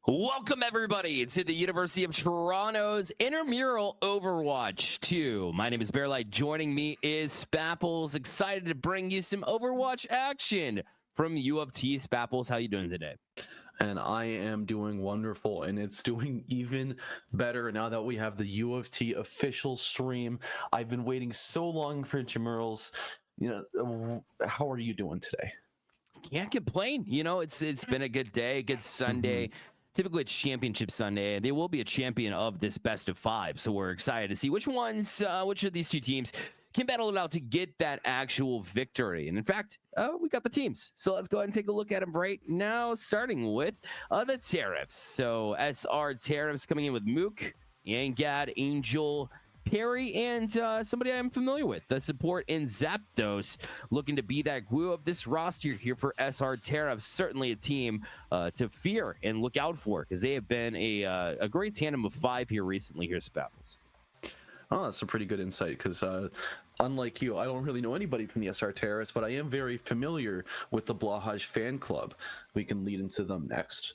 Welcome, everybody, to the University of Toronto's Intramural Overwatch 2. My name is Blahaj. Joining me is Spapples. Excited to bring you some Overwatch action from U of T. Spapples, how you doing today? And I am doing wonderful, and it's doing even better now that we have the U of T official stream. I've been waiting so long for Intramurals. You know, how are you doing today? Can't complain. You know, it's been a good day, a good Sunday. Typically, it's Championship Sunday. They will be a champion of this best of 5, so we're excited to see which of these two teams can battle it out to get that actual victory. And in fact, we got the teams. So let's go ahead and take a look at them right now, starting with the Tariffs. So SR Tariffs coming in with Mook, Yangad, Angel, Perry, and somebody I'm familiar with, the support in Zapdos, looking to be that glue of this roster here for SR Tariffs. Certainly a team to fear and look out for, because they have been a great tandem of 5 here recently here, Spapples. Oh, that's a pretty good insight, because unlike you, I don't really know anybody from the SR Terrorists, but I am very familiar with the Blahaj fan club. We can lead into them next.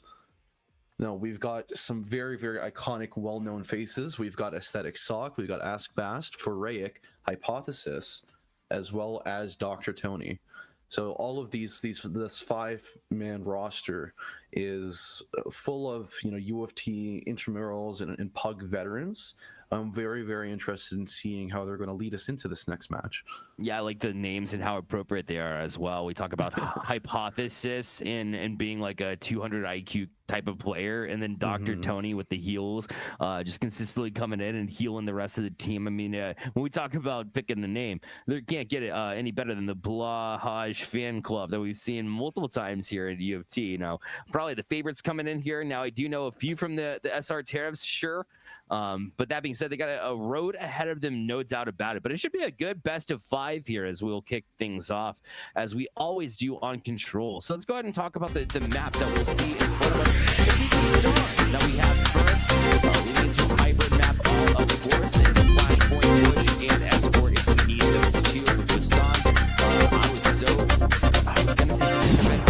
Now, we've got some very, very iconic, well-known faces. We've got Aesthetic Sock, we've got Ask Bast, Foraic, Hypothesis, as well as Dr. Tony. So all of this 5-man roster is full of, U of T, intramurals, and PUG veterans. I'm very, very interested in seeing how they're going to lead us into this next match. Yeah, I like the names and how appropriate they are as well. We talk about Hypothesis and being like a 200 IQ type of player, and then Dr. Tony with the heals, just consistently coming in and healing the rest of the team. I mean, when we talk about picking the name, they can't get it any better than the Blahaj fan club that we've seen multiple times here at U of T. Now, probably the favorites coming in here. Now, I do know a few from the SR Tariffs, sure. But that being said, they got a road ahead of them, no doubt about it. But it should be a good best of 5 here as we'll kick things off, as we always do on Control. So let's go ahead and talk about the map that we'll see in front of us. That we have first, we need to hybrid map all of course, and the flashpoint push and escort if we need those two. With Busan, I was gonna say cinnamon,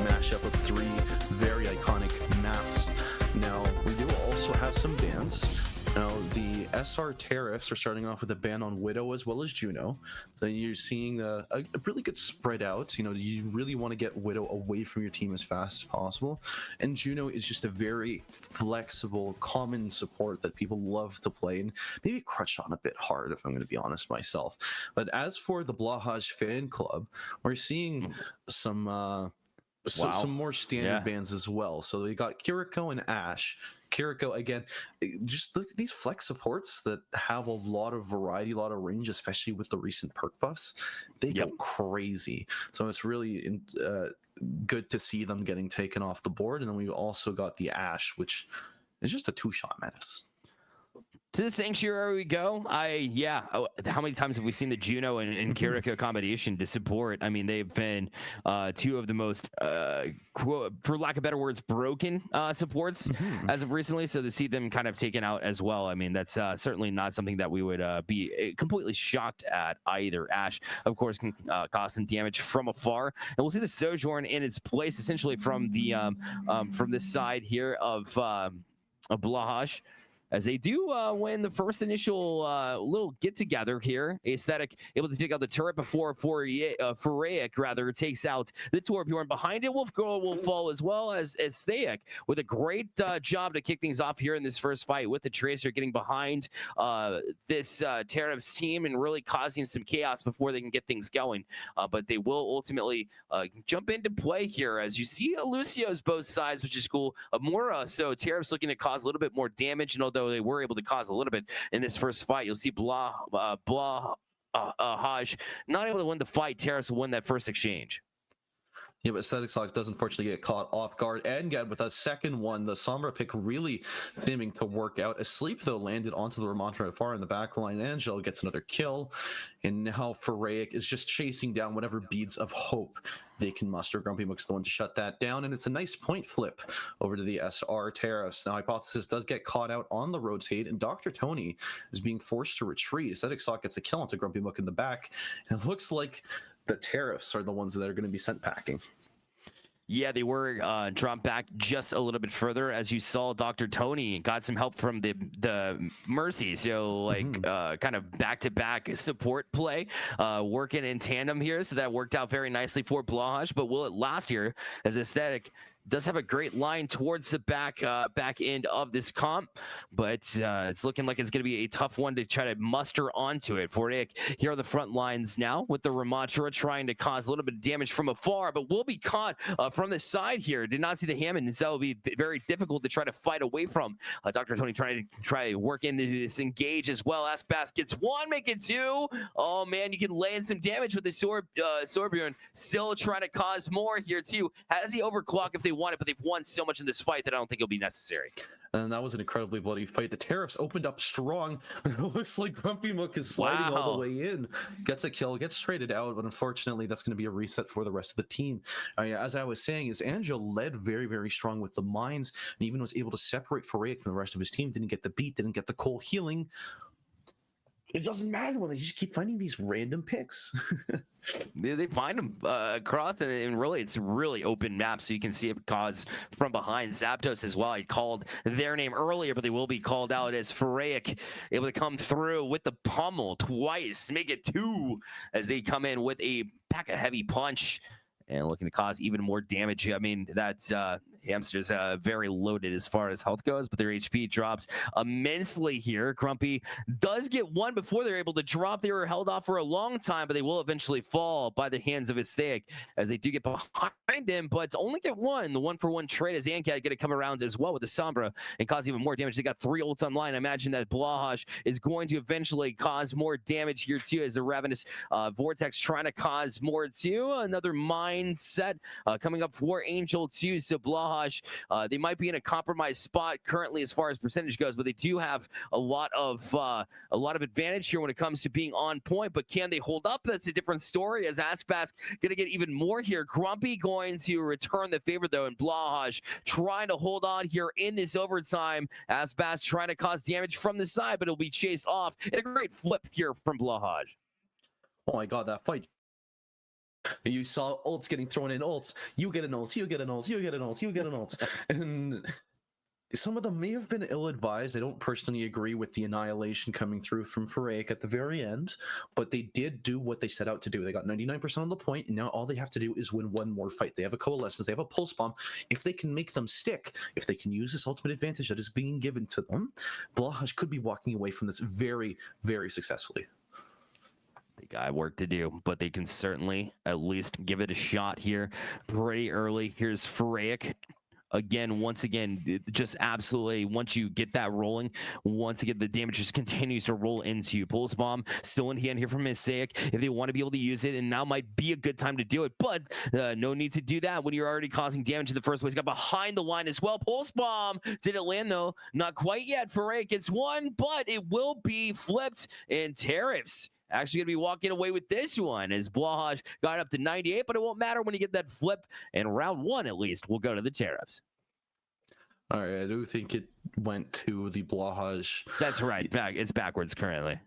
mashup of 3 very iconic maps. Now, we do also have some bans. Now, the SR Tariffs are starting off with a ban on Widow as well as Juno. So you're seeing a really good spread out. You really want to get Widow away from your team as fast as possible. And Juno is just a very flexible, common support that people love to play and maybe crush on a bit hard, if I'm going to be honest myself. But as for the Blahaj fan club, we're seeing some more standard bans as well. So we got Kiriko and Ash. Kiriko, again, just these flex supports that have a lot of variety, a lot of range, especially with the recent perk buffs, they go crazy. So it's really good to see them getting taken off the board. And then we've also got the Ash, which is just a 2-shot menace. To the Sanctuary we go. How many times have we seen the Juno and Kiriko combination to support? I mean, they've been two of the most, for lack of better words, broken supports as of recently. So to see them kind of taken out as well, I mean, that's certainly not something that we would be completely shocked at either. Ash, of course, can cause some damage from afar, and we'll see the Sojourn in its place, essentially from this side here of Blahaj, as they do win the first initial little get-together here. Aesthetic able to take out the turret before Foraic rather takes out the Torbjorn. Behind it, Wolf Girl will fall as well as Thaic with a great job to kick things off here in this first fight with the Tracer getting behind this Tariffs team and really causing some chaos before they can get things going. But they will ultimately jump into play here as you see Lucio's both sides, which is cool. Amora, so Tariffs looking to cause a little bit more damage, and although they were able to cause a little bit in this first fight, you'll see Blahaj not able to win the fight. Tariffs will win that first exchange. Yeah, but Aesthetic Sock does unfortunately get caught off guard and get with a second one. The Sombra pick really seeming to work out. Asleep, though, landed onto the Ramontra far in the back line. Angel gets another kill. And now Foraic is just chasing down whatever beads of hope they can muster. Grumpy Mook's the one to shut that down. And it's a nice point flip over to the SR Tariffs. Now, Hypothesis does get caught out on the rotate, and Dr. Tony is being forced to retreat. Aesthetic Sock gets a kill onto Grumpy Mook in the back. And it looks like the Tariffs are the ones that are going to be sent packing. Yeah, they were dropped back just a little bit further. As you saw, Dr. Tony got some help from the Mercy. So, like, kind of back-to-back support play, working in tandem here. So that worked out very nicely for Blahaj. But will it last here as Aesthetic does have a great line towards the back end of this comp, but it's looking like it's going to be a tough one to try to muster onto it. Foraic, here are the front lines now with the Ramontra trying to cause a little bit of damage from afar, but will be caught from the side here. Did not see the Hammond, and so that will be very difficult to try to fight away from. Dr. Tony trying to work into this engage as well. Askbass gets one, make it two. Oh man, you can lay in some damage with the Sorbjorn. Still trying to cause more here too. Has he overclock if they want it, but they've won so much in this fight that I don't think it'll be necessary. And that was an incredibly bloody fight. The Tariffs opened up strong. It looks like Grumpy Mook is sliding all the way in. Gets a kill, gets traded out, but unfortunately that's going to be a reset for the rest of the team. As I was saying, is Angel led very, very strong with the mines and even was able to separate Foraic from the rest of his team. Didn't get the beat, didn't get the coal healing. It doesn't matter when they just keep finding these random picks. They find them across, and really, it's a really open map, so you can see it cause from behind. Zapdos as well. I called their name earlier, but they will be called out as Foraic able to come through with the pummel twice, make it two as they come in with a pack of heavy punch and looking to cause even more damage. I mean, that's Hamster's very loaded as far as health goes, but their HP drops immensely here. Grumpy does get one before they're able to drop. They were held off for a long time, but they will eventually fall by the hands of Aesthetic as they do get behind them, but only get one. The one-for-one trade as Ancat going to come around as well with the Sombra and cause even more damage. They got 3 ults online. I imagine that Blahaj is going to eventually cause more damage here too as the Ravenous Vortex trying to cause more too. Another mindset coming up for Angel too. So Blahaj, they might be in a compromised spot currently as far as percentage goes, but they do have a lot of advantage here when it comes to being on point. But can they hold up? That's a different story. As Askbass gonna get even more here. Grumpy going to return the favor though, and Blahaj trying to hold on here in this overtime. Askbass trying to cause damage from the side, but it'll be chased off. And a great flip here from Blahaj. Oh my god, that fight. You saw ults getting thrown in ults. You get an ult, you get an ult, you get an ult, you get an ult. And some of them may have been ill-advised. I don't personally agree with the annihilation coming through from Foraic at the very end, but they did do what they set out to do. They got 99% on the point, and now all they have to do is win one more fight. They have a Coalescence, they have a Pulse Bomb. If they can make them stick, if they can use this ultimate advantage that is being given to them, Blahaj could be walking away from this very, very successfully. They got work to do, but they can certainly at least give it a shot here pretty early. Here's Foraic once again, just absolutely, once you get that rolling, once again, the damage just continues to roll into you. Pulse Bomb still in hand here from Mistake if they want to be able to use it, and now might be a good time to do it, but no need to do that when you're already causing damage in the first place. Got behind the line as well. Pulse Bomb, did it land though? Not quite yet. Ferraic gets one, but it will be flipped, and Tariffs actually going to be walking away with this one as Blahaj got up to 98, but it won't matter when you get that flip. And round one, at least, will go to the Tariffs. All right, I do think it went to the Blahaj. That's right. It's backwards currently.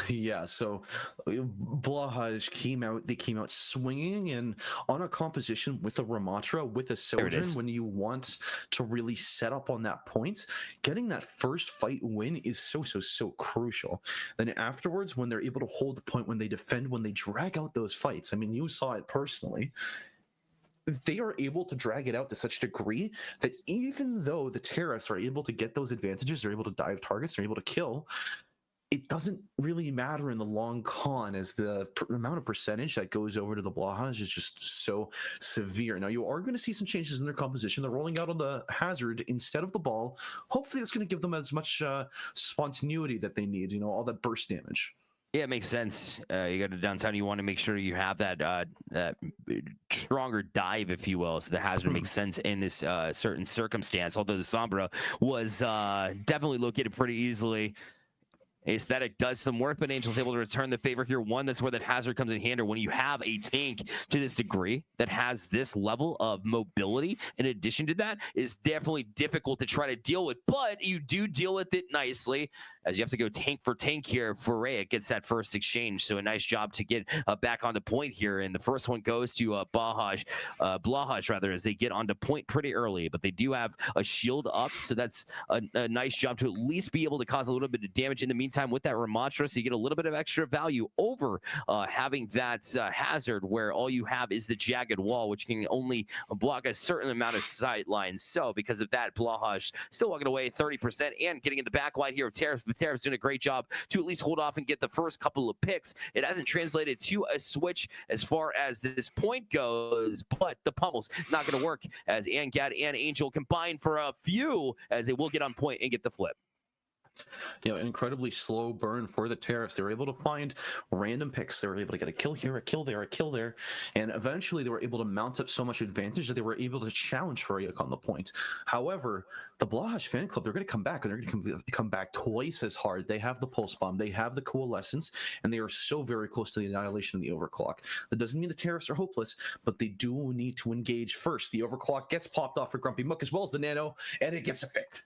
Yeah, so Blahaj came out. They came out swinging and on a composition with a Ramatra, with a Sojourn. When you want to really set up on that point, getting that first fight win is so crucial. Then afterwards, when they're able to hold the point, when they defend, when they drag out those fights. I mean, you saw it personally. They are able to drag it out to such a degree that even though the Tariffs are able to get those advantages, they're able to dive targets, they're able to kill. It doesn't really matter in the long con, as the amount of percentage that goes over to the Blahaj is just so severe. Now, you are going to see some changes in their composition. They're rolling out on the Hazard instead of the ball. Hopefully, it's going to give them as much spontaneity that they need, all that burst damage. Yeah, it makes sense. You go to downtown, you want to make sure you have that stronger dive, if you will. So the Hazard makes sense in this certain circumstance, although the Sombra was definitely located pretty easily. Aesthetic does some work, but Angel's able to return the favor here. One, that's where that Hazard comes in handy. When you have a tank to this degree that has this level of mobility, in addition to that, is definitely difficult to try to deal with, but you do deal with it nicely, as you have to go tank for tank here. Ferraic gets that first exchange, so a nice job to get back onto point here, and the first one goes to Blahaj, as they get onto point pretty early, but they do have a shield up, so that's a nice job to at least be able to cause a little bit of damage in the meantime with that Ramatra, so you get a little bit of extra value over having that Hazard, where all you have is the jagged wall, which can only block a certain amount of sight lines. So because of that, Blahaj still walking away 30% and getting in the back line here of Tariffs, but Tariffs doing a great job to at least hold off and get the first couple of picks. It hasn't translated to a switch as far as this point goes, but the pummel's not going to work as Angad and Angel combine for a few, as they will get on point and get the flip. An incredibly slow burn for the Tariffs. They were able to find random picks. They were able to get a kill here, a kill there, a kill there, and eventually they were able to mount up so much advantage that they were able to challenge Ferraic on the point. However, the Blahaj fan club, they're going to come back, and they're going to come back twice as hard. They have the Pulse Bomb, they have the Coalescence, and they are so very close to the annihilation of the Overclock. That doesn't mean the Tariffs are hopeless, but they do need to engage first. The Overclock gets popped off for Grumpy Mook as well as the Nano, and it gets a pick.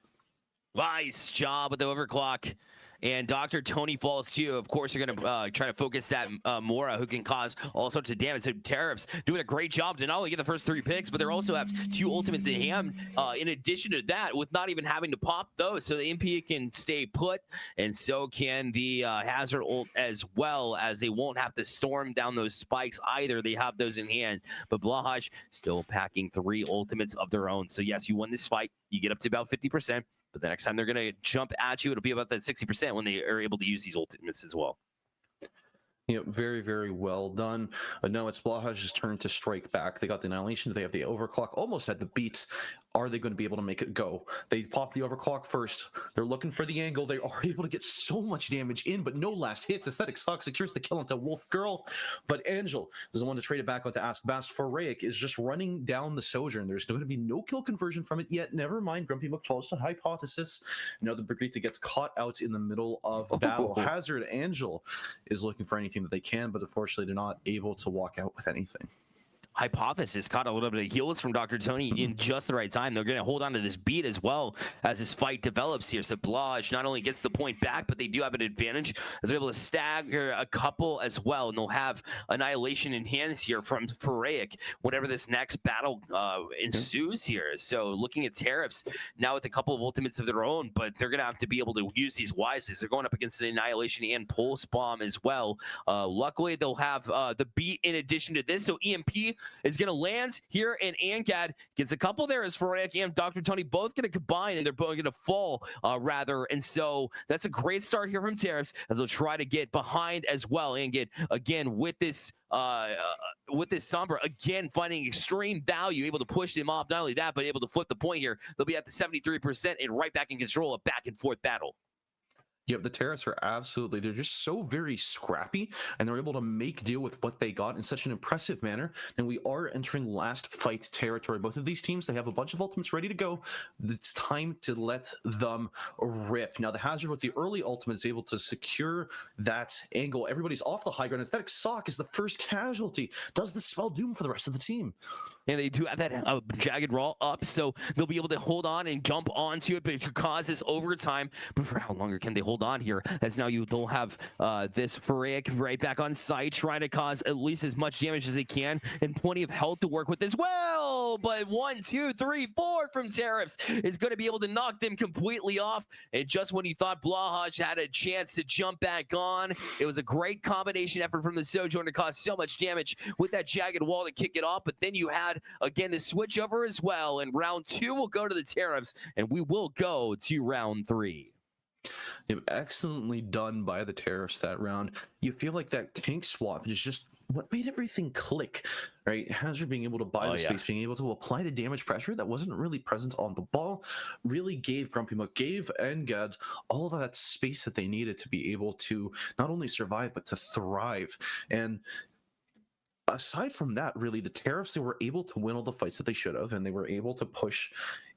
Nice job with the overclock. And Dr. Tony falls too. Of course, you're going to try to focus that Mora, who can cause all sorts of damage. So Tariffs doing a great job to not only get the first 3 picks, but they also have 2 ultimates in hand. In addition to that, with not even having to pop those, so the MP can stay put, and so can the Hazard ult as well, as they won't have to storm down those spikes either. They have those in hand. But Blahaj still packing 3 ultimates of their own. So yes, you won this fight. You get up to about 50%. But the next time they're going to jump at you, it'll be about that 60% when they are able to use these ultimates as well. Very, very well done. No, it's Blahaj's turn to strike back. They got the annihilation. They have the overclock almost at the beats. Are they going to be able to make it go? They pop the overclock first. They're looking for the angle. They are able to get so much damage in, but no last hits. Aesthetic Stock secures the kill into Wolf Girl, but Angel is the one to trade it back out to Ask Bast. Ferraic is just running down the Sojourn. There's going to be no kill conversion from it yet. Never mind. Grumpy Mook falls to Hypothesis. The Brigitte gets caught out in the middle of battle. Hazard Angel is looking for anything that they can, but unfortunately they're not able to walk out with anything. Hypothesis caught a little bit of heals from Dr. Tony in just the right time. They're going to hold on to this beat as well as this fight develops here. So Blahaj not only gets the point back, but they do have an advantage as they're able to stagger a couple as well. And they'll have annihilation in hands here from Ferraic whenever this next battle ensues here. So looking at Tariffs now with a couple of ultimates of their own, but they're going to have to be able to use these wisely. They're going up against an annihilation and Pulse Bomb as well. Luckily, they'll have the beat in addition to this. So EMP is going to land here, and Angad gets a couple there as Farak and Dr. Tony both going to combine, and they're both going to fall, rather. And so that's a great start here from Tariffs as they'll try to get behind as well. And get again with this Sombra, again finding extreme value, able to push them off. Not only that, but able to flip the point here. They'll be at the 73% and right back in control of back and forth battle. Yep, the Tariffs are absolutely, they're just so very scrappy, and they're able to make deal with what they got in such an impressive manner. And we are entering last fight territory. Both of these teams, they have a bunch of ultimates ready to go. It's time to let them rip. Now, the Hazard with the early ultimate is able to secure that angle. Everybody's off the high ground. Aesthetic Sock is the first casualty. Does this spell doom for the rest of the team? And they do have that jagged roll up, so they'll be able to hold on and jump onto it, but it could cause this overtime. But for how longer can they hold on here? As now you don't have this Farak right back on site, trying to cause at least as much damage as they can, and plenty of health to work with as well. But 1, 2, 3, 4 from Tariffs is going to be able to knock them completely off. And just when you thought Blahaj had a chance to jump back on, it was a great combination effort from the Sojourn to cause so much damage with that jagged wall to kick it off. But then you had again the switch over as well, and round 2 will go to the Tariffs, and we will go to round 3. Excellently done by the Tariffs that round. You feel like that tank swap is just what made everything click, right? Hazard being able to buy the space, being able to apply the damage pressure that wasn't really present on the ball, really gave Grumpy Muck, gave Engad all of that space that they needed to be able to not only survive, but to thrive. And aside from that, really, the Tariffs, they were able to win all the fights that they should have, and they were able to push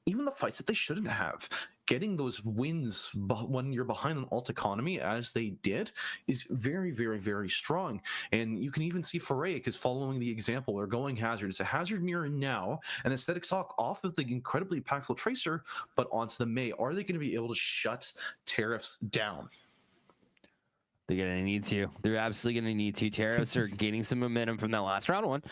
even the fights that they shouldn't have. Getting those wins when you're behind an alt economy, as they did, is very, very, very strong. And you can even see Farak is following the example. They're going Hazard. It's a Hazard mirror now, and Aesthetic Sock off of the incredibly impactful Tracer, but onto the May. Are they going to be able to shut Tariffs down? They're going to need to. They're absolutely going to need to. Tariffs are gaining some momentum from that last round one.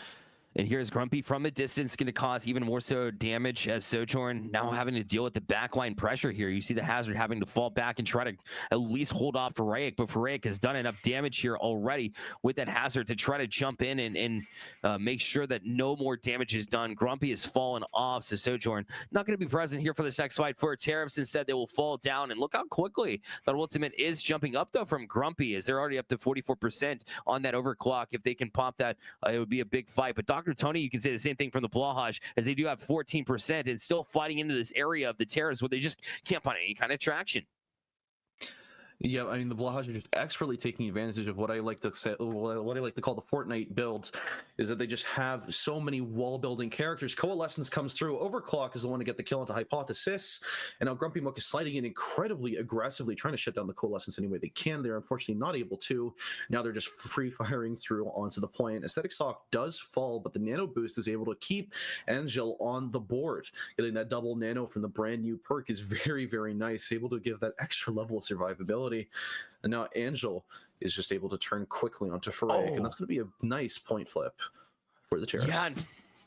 And here's Grumpy from a distance, going to cause even more so damage as Sojourn now having to deal with the backline pressure here. You see the Hazard having to fall back and try to at least hold off Farak, but Farak has done enough damage here already with that Hazard to try to jump in and make sure that no more damage is done. Grumpy has fallen off, so Sojourn not going to be present here for this next fight for Tariffs. Instead, they will fall down, and look how quickly that ultimate is jumping up, though, from Grumpy, as they're already up to 44% on that overclock. If they can pop that, it would be a big fight. But Dr. Tony, you can say the same thing from the Blahaj, as they do have 14% and still fighting into this area of the Tariffs where they just can't find any kind of traction. Yeah, I mean, the Blahaj are just expertly taking advantage of what I like to say, what I like to call the Fortnite builds, is that they just have so many wall building characters. Coalescence comes through. Overclock is the one to get the kill into Hypothesis, and now Grumpy Muck is sliding in incredibly aggressively, trying to shut down the Coalescence any way they can. They're unfortunately not able to. Now they're just free firing through onto the point. Aesthetic Sock does fall, but the Nano Boost is able to keep Angel on the board. Getting that double Nano from the brand new perk is very, very nice, able to give that extra level of survivability. And now Angel is just able to turn quickly onto Farak, and that's going to be a nice point flip for the Tariffs. Yeah,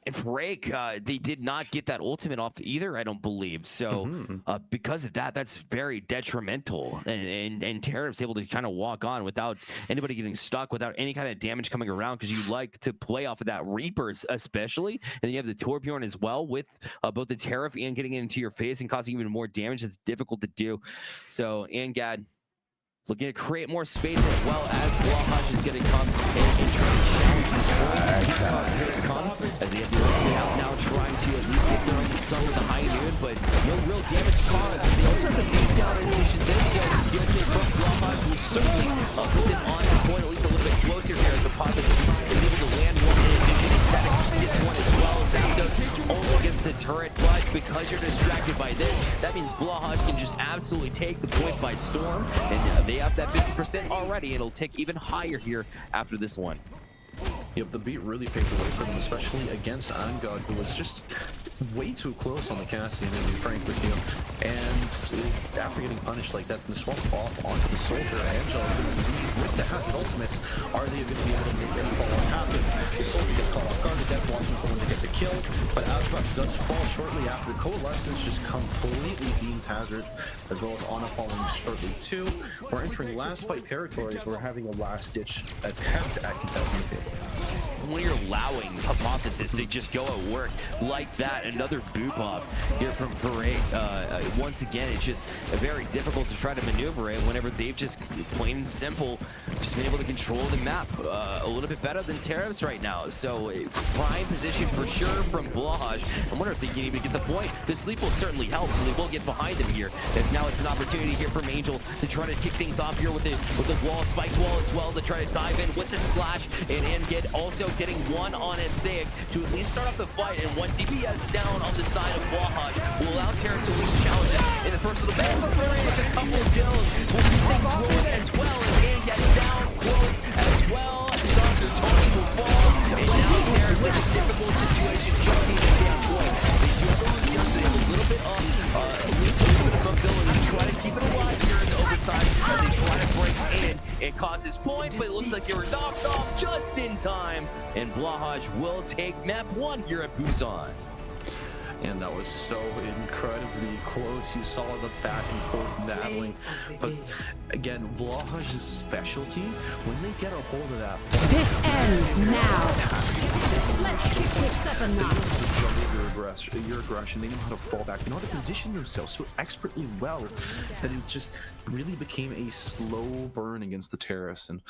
and Farak, they did not get that ultimate off either, I don't believe. So because of that, that's very detrimental. And Tariffs able to kind of walk on without anybody getting stuck, without any kind of damage coming around, because you like to play off of that Reaper especially. And then you have the Torbjorn as well with both the Tariff and getting it into your face and causing even more damage. It's difficult to do. So Angad looking to create more space, as well as Blahaj is going to come and try to challenge this point. Here it comes, as they have the ultimate out now, trying to at least get their own sun with the high noon, but no real damage caused. They also have the beat down animation this, so the ultimate from Blahaj will certainly put them on the point, at least a little bit closer here, as the Hypothesis is able to land one in addition. Aesthetic gets one as well. Zapdos only gets the turret, but because you're distracted by this, that means Blahaj can just absolutely take the point by storm, and they have that 50% already. It'll tick even higher here after this one. Yep, the beat really paved the way for them, especially against Angad, who was just way too close on the Cassian, to be frank with you. And it's after getting punished like that's going to swap off onto the soldier. Angela with the hazard ultimates. Are they going to be able to make their fall happen? The soldier gets caught off guard. The death watching for them to get the kill, but Azrax does fall shortly after. Coalescence just completely beams hazard, as well as Ana falling shortly too. We're entering last fight territories. We're having a last ditch attempt at contesting the table. When you're allowing Hypothesis to just go at work like that, another boop off here from Parade. Once again, it's just very difficult to try to maneuver it whenever they've just plain and simple just been able to control the map a little bit better than Tariffs right now. So prime position for sure from Blahaj. I wonder if they can even get the point. The sleep will certainly help, so they will get behind him here. As now it's an opportunity here from Angel to try to kick things off here with the wall, spike wall as well, to try to dive in with the slash and get also getting one on his thing to at least start off the fight, and one DPS down on the side of Blahaj will allow Terrace to at least challenge it in the first of the band. With a couple of kills will keep things rolling as well, and gets down close as well. Dr. Tony will fall, and now Terrace in a difficult situation, just needs to stay on point. They do have the Lucios, they have a little bit of at least a little bit of ability to try to keep it alive here in the overtime as they try to break in and cause this point, but it looks like they were knocked off just in time, and Blahaj will take map 1 here at Busan. And that was so incredibly close. You saw the back and forth battling. But again, Blahaj's specialty, when they get a hold of that point, this ends now. Let's kick this up a notch. Your aggression, they know how to fall back. They know how to position themselves so expertly well that it just really became a slow burn against the Terrace. And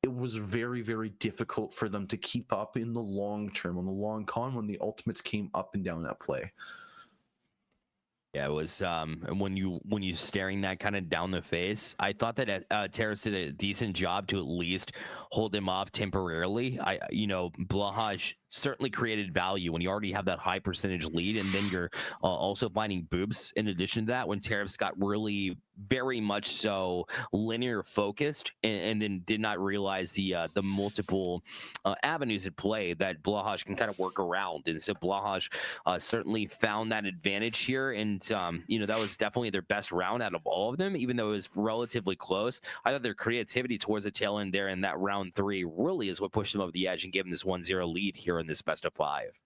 it was very, very difficult for them to keep up in the long term, on the long con, when the ultimates came up and down that play. Yeah, it was when you staring that kind of down the face. I thought that Terrace did a decent job to at least hold him off temporarily. Blahaj certainly created value when you already have that high percentage lead, and then you're also finding boobs in addition to that when Tariffs got really very much so linear focused and then did not realize the multiple avenues at play that Blahaj can kind of work around. And so Blahaj certainly found that advantage here, and that was definitely their best round out of all of them, even though it was relatively close. I thought their creativity towards the tail end there in that round 3 really is what pushed them over the edge and gave them this 1-0 lead here in this best of 5.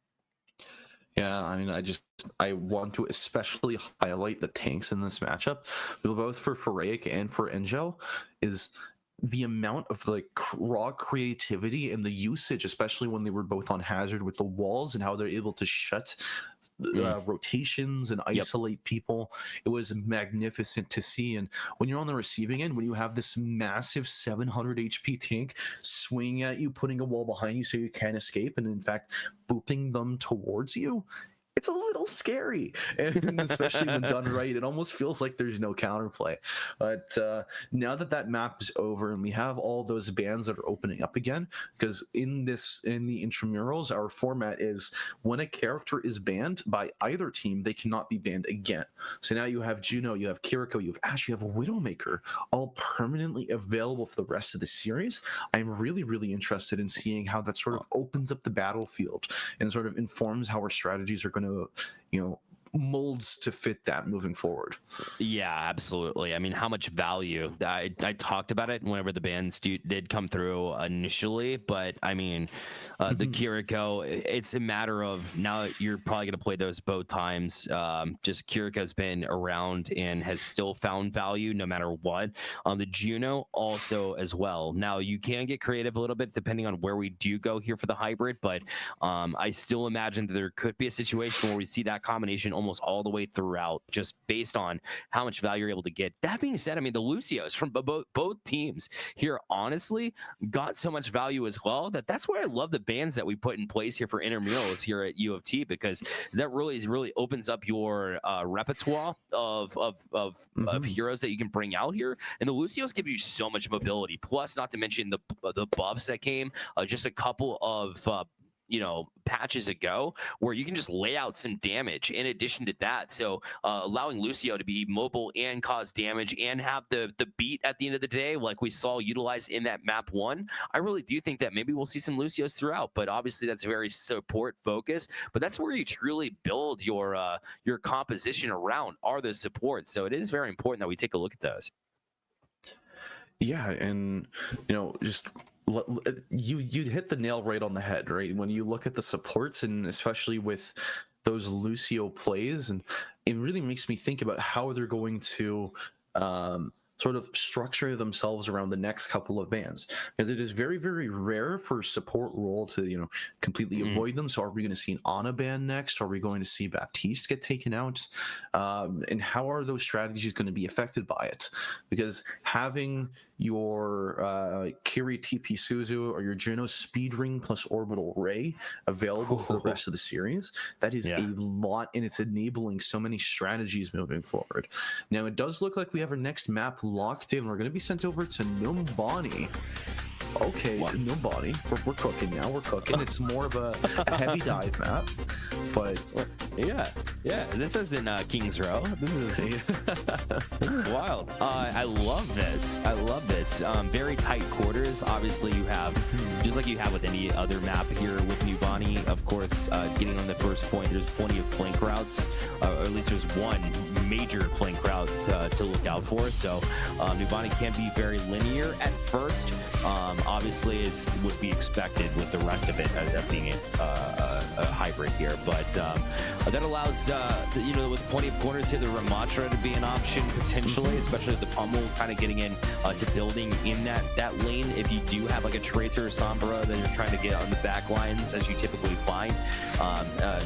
Yeah, I mean, I want to especially highlight the tanks in this matchup, both for Faraic and for Angel, is the amount of like raw creativity and the usage, especially when they were both on hazard with the walls, and how they're able to shut rotations and isolate people. It was magnificent to see. And when you're on the receiving end, when you have this massive 700 HP tank swinging at you, putting a wall behind you so you can't escape, and in fact booping them towards you, it's a little scary. And especially when done right, it almost feels like there's no counterplay. But now that map is over and we have all those bans that are opening up again, because in the intramurals, our format is when a character is banned by either team, they cannot be banned again. So now you have Juno, you have Kiriko, you have Ash, you have Widowmaker, all permanently available for the rest of the series. I'm really, really interested in seeing how that sort of opens up the battlefield and sort of informs how our strategies are going to molds to fit that moving forward. Yeah, absolutely. I mean, how much value? I talked about it whenever the bans did come through initially, but I mean, the Kiriko, it's a matter of now you're probably going to play those both times. Just Kiriko's been around and has still found value no matter what. The Juno also as well. Now you can get creative a little bit depending on where we do go here for the hybrid, but I still imagine that there could be a situation where we see that combination almost all the way throughout, just based on how much value you're able to get. That being said, I mean, the Lucios from both teams here honestly got so much value as well that's why I love the bans that we put in place here for intramurals here at U of T, because that really opens up your repertoire of heroes that you can bring out here. And the Lucios give you so much mobility, plus not to mention the buffs that came, just a couple of patches ago, where you can just lay out some damage in addition to that. So allowing Lucio to be mobile and cause damage and have the beat at the end of the day, like we saw utilized in that map 1, I really do think that maybe we'll see some Lucios throughout. But obviously that's very support focused. But that's where you truly build your composition around, are those supports. So it is very important that we take a look at those. Yeah, and just you hit the nail right on the head, right? When you look at the supports, and especially with those Lucio plays, and it really makes me think about how they're going to sort of structure themselves around the next couple of bans, because it is very, very rare for support role to completely avoid them. So are we going to see an Ana ban next? Are we going to see Baptiste get taken out? And how are those strategies going to be affected by it? Because having your Kiri TP Suzu or your Juno Speed Ring plus Orbital Ray available for the rest of the series, that is a lot, and it's enabling so many strategies moving forward. Now, it does look like we have our next map locked in. We're going to be sent over to Numbani. Okay, Numbani. We're cooking now. We're cooking. It's more of a heavy dive map, but yeah. This isn't King's Row. This is wild. I love this. Very tight quarters. Obviously, you have just like you have with any other map here with Numbani. Of course, getting on the first point, there's plenty of flank routes, or at least there's one major flank route to look out for. So Numbani can be very linear at first. Obviously, as would be expected with the rest of it being a hybrid here, but that allows with plenty of corners here, the Ramatra to be an option potentially, especially with the pummel kind of getting in to building in that lane. If you do have like a Tracer or Sombra that you're trying to get on the back lines, as you typically find.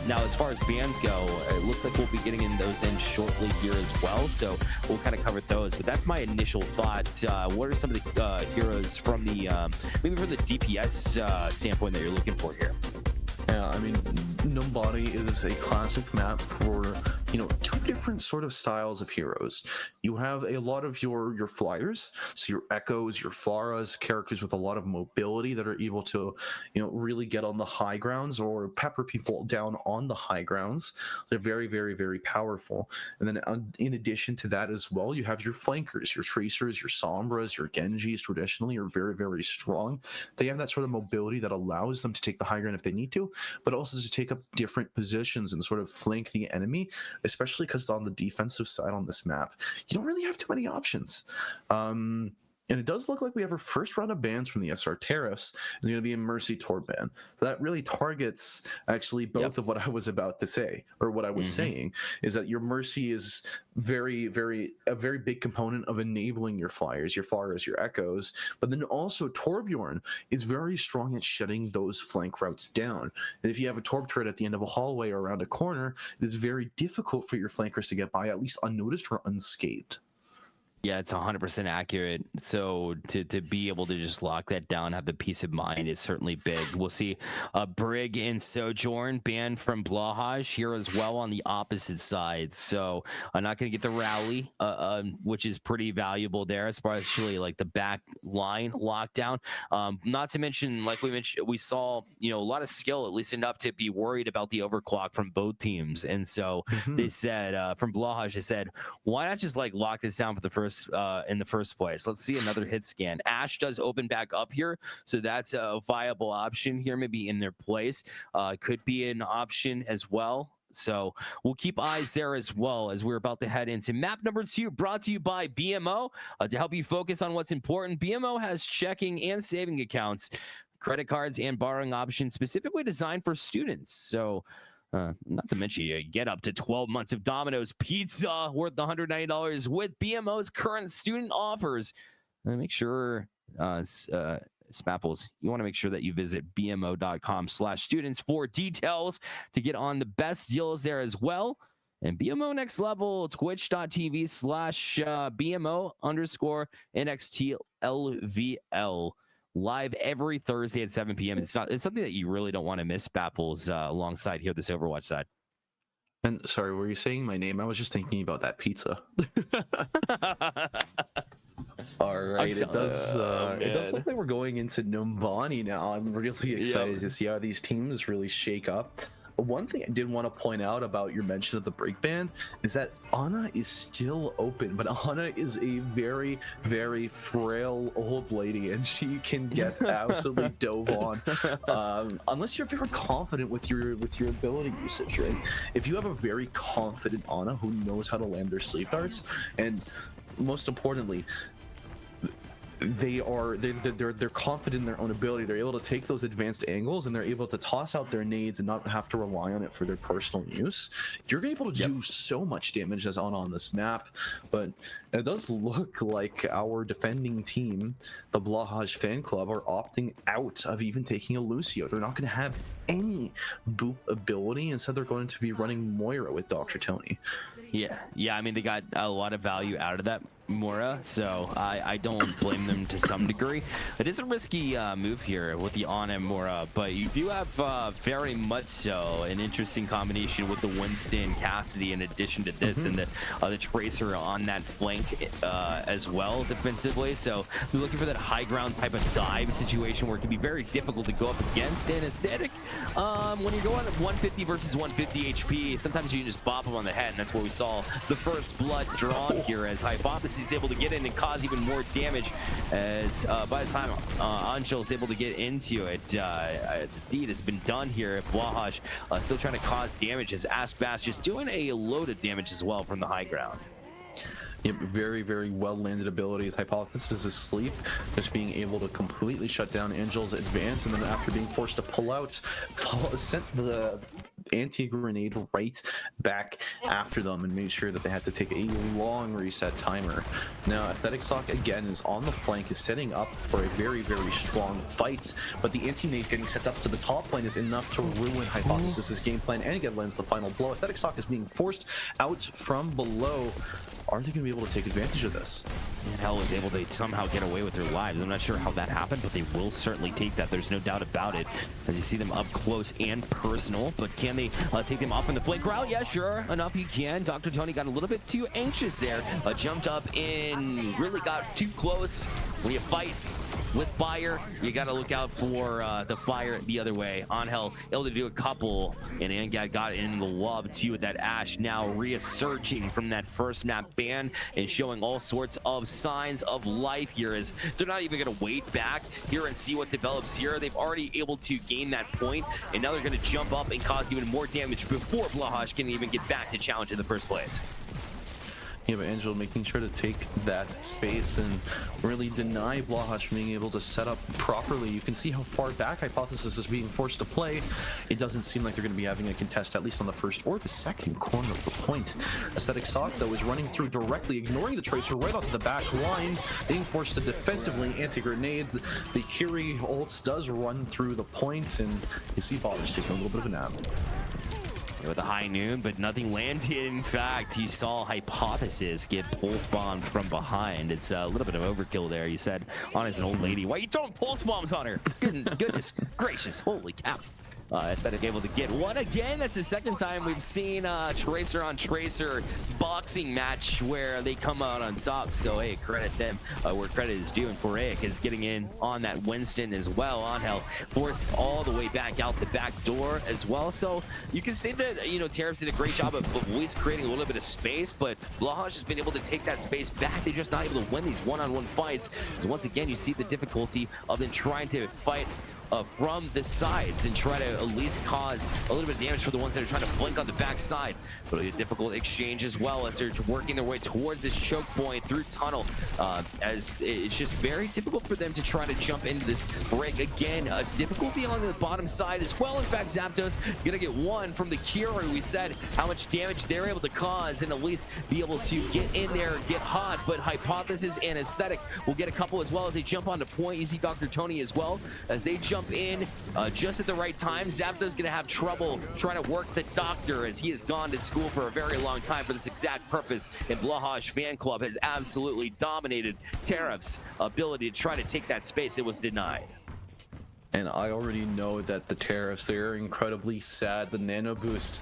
Now, as far as bans go, it looks like we'll be getting in those in shortly here as well, so we'll kind of cover those. But that's my initial thought. What are some of the heroes from the maybe from the DPS standpoint that you're looking for here? Yeah, I mean, Numbani is a classic map for, two different sort of styles of heroes. You have a lot of your flyers, so your Echoes, your Faras, characters with a lot of mobility that are able to, really get on the high grounds or pepper people down on the high grounds. They're very, very, very powerful. And then in addition to that as well, you have your flankers, your Tracers, your Sombras, your Genjis traditionally are very, very strong. They have that sort of mobility that allows them to take the high ground if they need to, but also to take up different positions and sort of flank the enemy, especially because on the defensive side on this map, you don't really have too many options. And it does look like we have our first round of bans from the SR Tariffs. It's going to be a Mercy Tor ban. So that really targets actually both of what I was about to say, or what I was saying, is that your Mercy is a very big component of enabling your flyers, your Faras, your Echoes. But then also Torbjorn is very strong at shutting those flank routes down. And if you have a Torb turret at the end of a hallway or around a corner, it is very difficult for your flankers to get by, at least unnoticed or unscathed. Yeah, it's 100% accurate. So to be able to just lock that down, have the peace of mind is certainly big. We'll see Brig and Sojourn banned from Blahaj here as well on the opposite side. So I'm not going to get the rally, which is pretty valuable there, especially like the back line lockdown. Not to mention, like we mentioned, we saw a lot of skill, at least enough to be worried about the overclock from both teams. And so they said from Blahaj, they said, why not just like lock this down for the first in the first place? Let's see another hit scan. Ash does open back up here, so that's a viable option here, maybe in their place. Could be an option as well. So we'll keep eyes there as well, as we're about to head into map number 2, brought to you by BMO. To help you focus on what's important, BMO has checking and saving accounts, credit cards, and borrowing options specifically designed for students. So not to mention, you get up to 12 months of Domino's pizza worth $190 with BMO's current student offers. Make sure, Spapples, you want to make sure that you visit bmo.com/students for details to get on the best deals there as well. And BMO Next Level, twitch.tv/BMO_NXTLVL. Live every Thursday at 7 p.m. It's something that you really don't want to miss, Baffles, alongside here, this Overwatch side. And sorry, were you saying my name? I was just thinking about that pizza. All right, it does man. look like we're going into Numbani now. I'm really excited Yep. to see how these teams really shake up. One thing I did want to point out about your mention of the break ban is that Ana is still open, but Ana is a very, very frail old lady, and she can get absolutely dove on unless you're very confident with your ability usage. Right? If you have a very confident Ana who knows how to land their sleep darts, and most importantly, they're confident in their own ability. They're able to take those advanced angles, and they're able to toss out their nades and not have to rely on it for their personal use. You're able to do so much damage as on this map. But it does look like our defending team, the Blahaj fan club, are opting out of even taking a Lucio. They're not going to have any boop ability. Instead, they're going to be running Moira with Dr. Tony. Yeah. I mean, they got a lot of value out of that Mora, so I don't blame them to some degree. It is a risky move here with the Ana Mora, but you do have very much so an interesting combination with the Winston Cassidy in addition to this, and the Tracer on that flank as well defensively. So you're looking for that high ground type of dive situation where it can be very difficult to go up against. And Aesthetic, when you're going 150 versus 150 HP, sometimes you can just bop them on the head, and that's where we saw the first blood drawn here as Hypothesis is able to get in and cause even more damage as by the time Angel is able to get into it, the deed has been done here. Blahaj still trying to cause damage as Aspas just doing a load of damage as well from the high ground. Yep, very, very well landed abilities. Hypothesis asleep, just being able to completely shut down Angel's advance, and then after being forced to pull out, sent the anti-grenade right back after them and made sure that they had to take a long reset timer. Now, Aesthetic Sock again is on the flank, is setting up for a very, very strong fight, but the anti-nade getting set up to the top lane is enough to ruin Hypothesis's game plan, and again lands the final blow. Aesthetic Sock is being forced out from below. Are they going to be able to take advantage of this? And Hell is able to somehow get away with their lives. I'm not sure how that happened, but they will certainly take that. There's no doubt about it. As you see them up close and personal, but can they take them off in the flank route? Yeah, sure enough, you can. Dr. Tony got a little bit too anxious there. Jumped up in, really got too close. When you fight with fire, you got to look out for the fire the other way. Angel able to do a couple, and Angad got in the love too with that Ash, now resurging from that first map ban and showing all sorts of signs of life here, as they're not even going to wait back here and see what develops here. They've already able to gain that point, and now they're going to jump up and cause even more damage before Blahaj can even get back to challenge in the first place. Yeah, but Angel making sure to take that space and really deny Blahaj from being able to set up properly. You can see how far back Hypothesis is being forced to play. It doesn't seem like they're going to be having a contest, at least on the first or the second corner of the point. Aesthetic Sock, though, is running through directly, ignoring the Tracer right onto the back line, being forced to defensively anti-grenade. The Curie ults does run through the point, and you see Baller's taking a little bit of a nap. With a high noon, but nothing landed. In fact, you saw Hypothesis get pulse bombed from behind. It's a little bit of overkill there. You said, Ana's an old lady. Why are you throwing pulse bombs on her? Goodness gracious, holy cow. Aesthetic able to get one again. That's the second time we've seen Tracer on Tracer boxing match where they come out on top. So hey, credit them where credit is due. And Foraic is getting in on that Winston as well. Angel forced all the way back out the back door as well. So you can say that, you know, Tariffs did a great job of always creating a little bit of space, but Blahaj has been able to take that space back. They're just not able to win these one-on-one fights. Because once again, you see the difficulty of them trying to fight from the sides and try to at least cause a little bit of damage for the ones that are trying to flank on the backside. But it'll be a difficult exchange as well as they're working their way towards this choke point through tunnel, as it's just very difficult for them to try to jump into this break. Again, a difficulty on the bottom side as well. In fact, Zapdos gonna get one from the Kira. We said how much damage they're able to cause and at least be able to get in there, get hot. But Hypothesis and Aesthetic will get a couple as well as they jump onto point. You see Dr. Tony as well as they jump in just at the right time. Zapdos gonna have trouble trying to work the Doctor as he has gone to school for a very long time for this exact purpose, and Blahaj fan club has absolutely dominated Tariffs' ability to try to take that space. It was denied. And I already know that the Tariffs, they're incredibly sad. The Nano Boost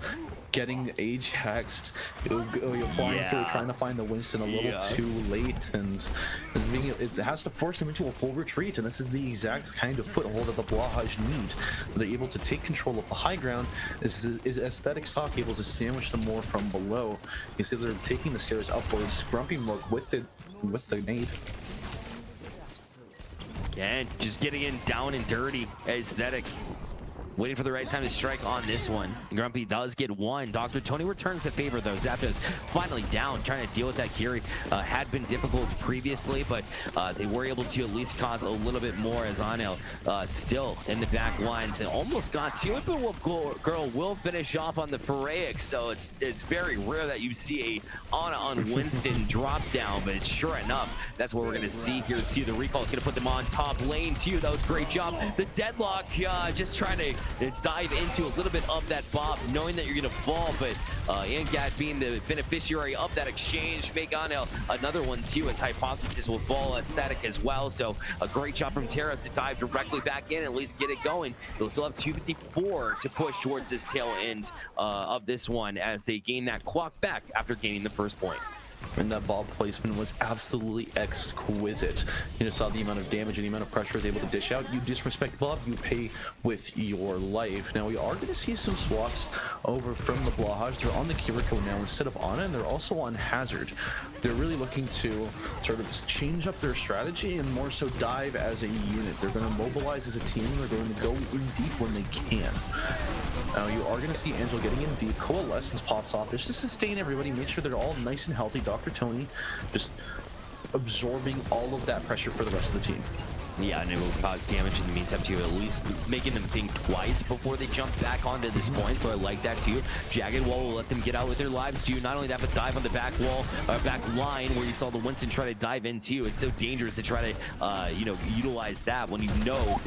getting Ajaxed, flying through, trying to find the Winston a little too late, and it has to force him into a full retreat. And this is the exact kind of foothold that the Blahaj need. They're able to take control of the high ground. Is Aesthetic Sock able to sandwich them more from below? You see they're taking the stairs upwards. Grumpy Mook with the nade. Again, just getting in down and dirty. Aesthetic waiting for the right time to strike on this one. Grumpy does get one. Dr. Tony returns the favor though. Zapdos finally down, trying to deal with that Kiri. Had been difficult previously, but they were able to at least cause a little bit more, as Anel still in the back lines and almost got to it, but Wolf Girl will finish off on the Phoraic. So it's very rare that you see a Ana on Winston drop down, but it's sure enough, that's what we're gonna see here too. The recall is gonna put them on top lane too. That was a great job. The deadlock, just trying to dive into a little bit of that bob, knowing that you're gonna fall, but Angat being the beneficiary of that exchange, make Anel another one too, as Hypothesis will fall Aesthetic as well. So a great job from Terrace to dive directly back in, at least get it going. They'll still have 254 to push towards this tail end of this one as they gain that clock back after gaining the first point. And that bob placement was absolutely exquisite. You just saw the amount of damage and the amount of pressure is able to dish out. You disrespect bob, you pay with your life. Now we are going to see some swaps over from the Blahaj. They're on the Kiriko now instead of Ana, and they're also on Hazard. They're really looking to sort of change up their strategy and more so dive as a unit. They're going to mobilize as a team. They're going to go in deep when they can. Now you are going to see Angel getting in deep. Coalescence pops off just to sustain everybody, make sure they're all nice and healthy. Dr. Tony just absorbing all of that pressure for the rest of the team. Yeah, and it will cause damage in the meantime too, at least making them think twice before they jump back onto this point. So I like that too. Jagged Wall will let them get out with their lives too. Not only that, but dive on the back wall, back line where you saw the Winston try to dive into. It's so dangerous to try to, utilize that when you know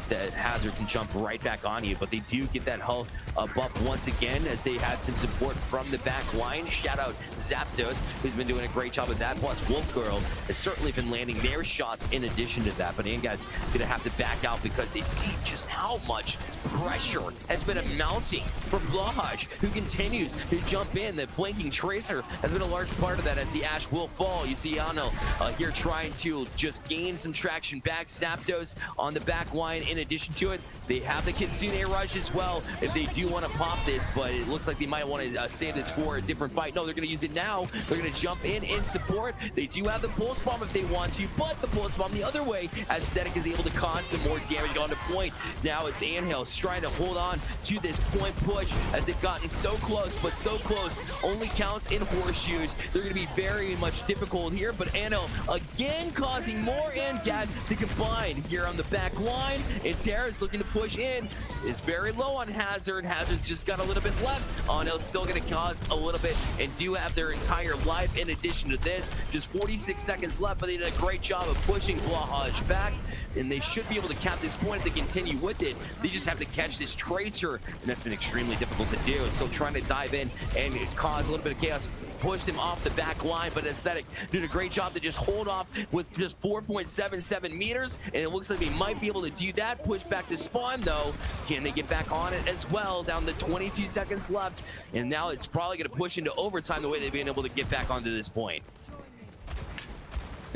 that Hazard can jump right back on you. But they do get that health buff once again as they had some support from the back line. Shout out Zapdos, who's been doing a great job of that. Plus Wolf Girl has certainly been landing their shots in addition to that. But Angat's gonna have to back out because they see just how much pressure has been mounting for Blahaj, who continues to jump in. The flanking Tracer has been a large part of that as the Ash will fall. You see Ano here trying to just gain some traction back. Zapdos on the back line. In addition to it, they have the Kitsune Rush as well if they do want to pop this, but it looks like they might want to save this for a different fight. No, they're going to use it now. They're going to jump in support. They do have the Pulse Bomb if they want to, but the Pulse Bomb the other way, Aesthetic is able to cause some more damage on the point. Now it's Anhel trying to hold on to this point push as they've gotten so close, but so close only counts in horseshoes. They're going to be very much difficult here, but Anhel again causing more Angat to combine here on the back line. And Terra's looking to push in. It's very low on Hazard. Hazard's just got a little bit left. Anhel's still going to cause a little bit and do have their entire life in addition to this. Just 46 seconds left, but they did a great job of pushing Blahaj back, and they should be able to cap this point if they continue with it. They just have to catch this Tracer, and that's been extremely difficult to do. So trying to dive in and cause a little bit of chaos, pushed him off the back line, but Aesthetic did a great job to just hold off with just 4.77 meters, and it looks like they might be able to do that. Push back to spawn though. Can they get back on it as well? Down to 22 seconds left, and now it's probably going to push into overtime the way they've been able to get back onto this point.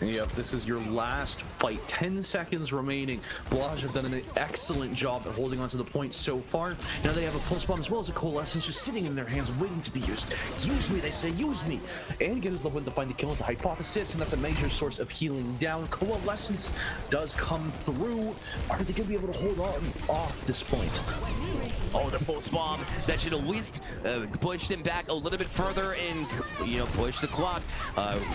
Yep, this is your last fight. 10 seconds remaining. Blahaj have done an excellent job at holding on to the point so far. Now they have a Pulse Bomb as well as a Coalescence just sitting in their hands waiting to be used. Use me, they say, use me. And get his the win to find the kill with the Hypothesis, and that's a major source of healing down. Coalescence does come through. Are they going to be able to hold on off this point? Oh, the Pulse Bomb. That should at least push them back a little bit further and, push the clock.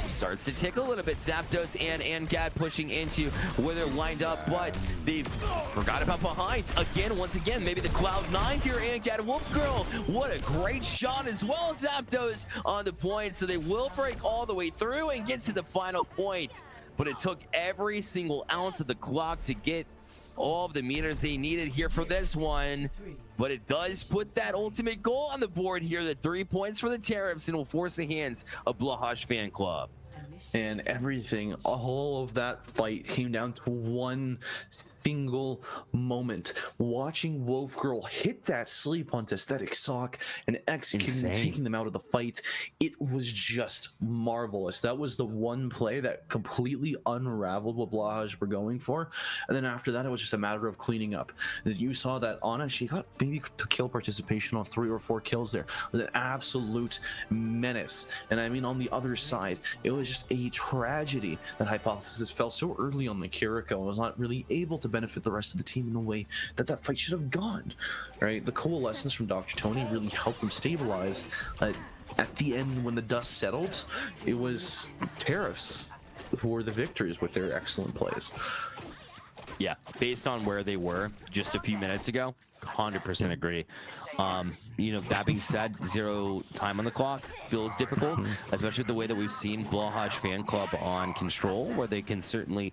Starts to tick a little bit. Zapdos and Angat pushing into where they're lined up, but they've forgot about behind. Once again, maybe the Cloud9 here, Angat and Wolf Girl. What a great shot as well as Zapdos on the point. So they will break all the way through and get to the final point. But it took every single ounce of the clock to get all of the meters they needed here for this one, but it does put that ultimate goal on the board here, the 3 points for the Tariffs, and will force the hands of Blahaj Fan Club. And everything, all of that fight came down to one single moment. Watching Wolf Girl hit that sleep onto Static Sock and executing, taking them out of the fight, it was just marvelous. That was the one play that completely unraveled what Blahaj were going for. And then after that, it was just a matter of cleaning up. You saw that Anna, she got maybe kill participation on 3 or 4 kills there with an absolute menace. And I mean, on the other side, it was just a tragedy that Hypothesis fell so early on the Kiriko and was not really able to benefit the rest of the team in the way that that fight should have gone. Right? The coalescence from Dr. Tony really helped them stabilize. At the end, when the dust settled, it was Tariffs who were the victors with their excellent plays. Yeah, based on where they were just a few minutes ago, 100% agree. You know, that being said, 0 time on the clock feels difficult, especially the way that we've seen Blahaj fan club on Control, where they can certainly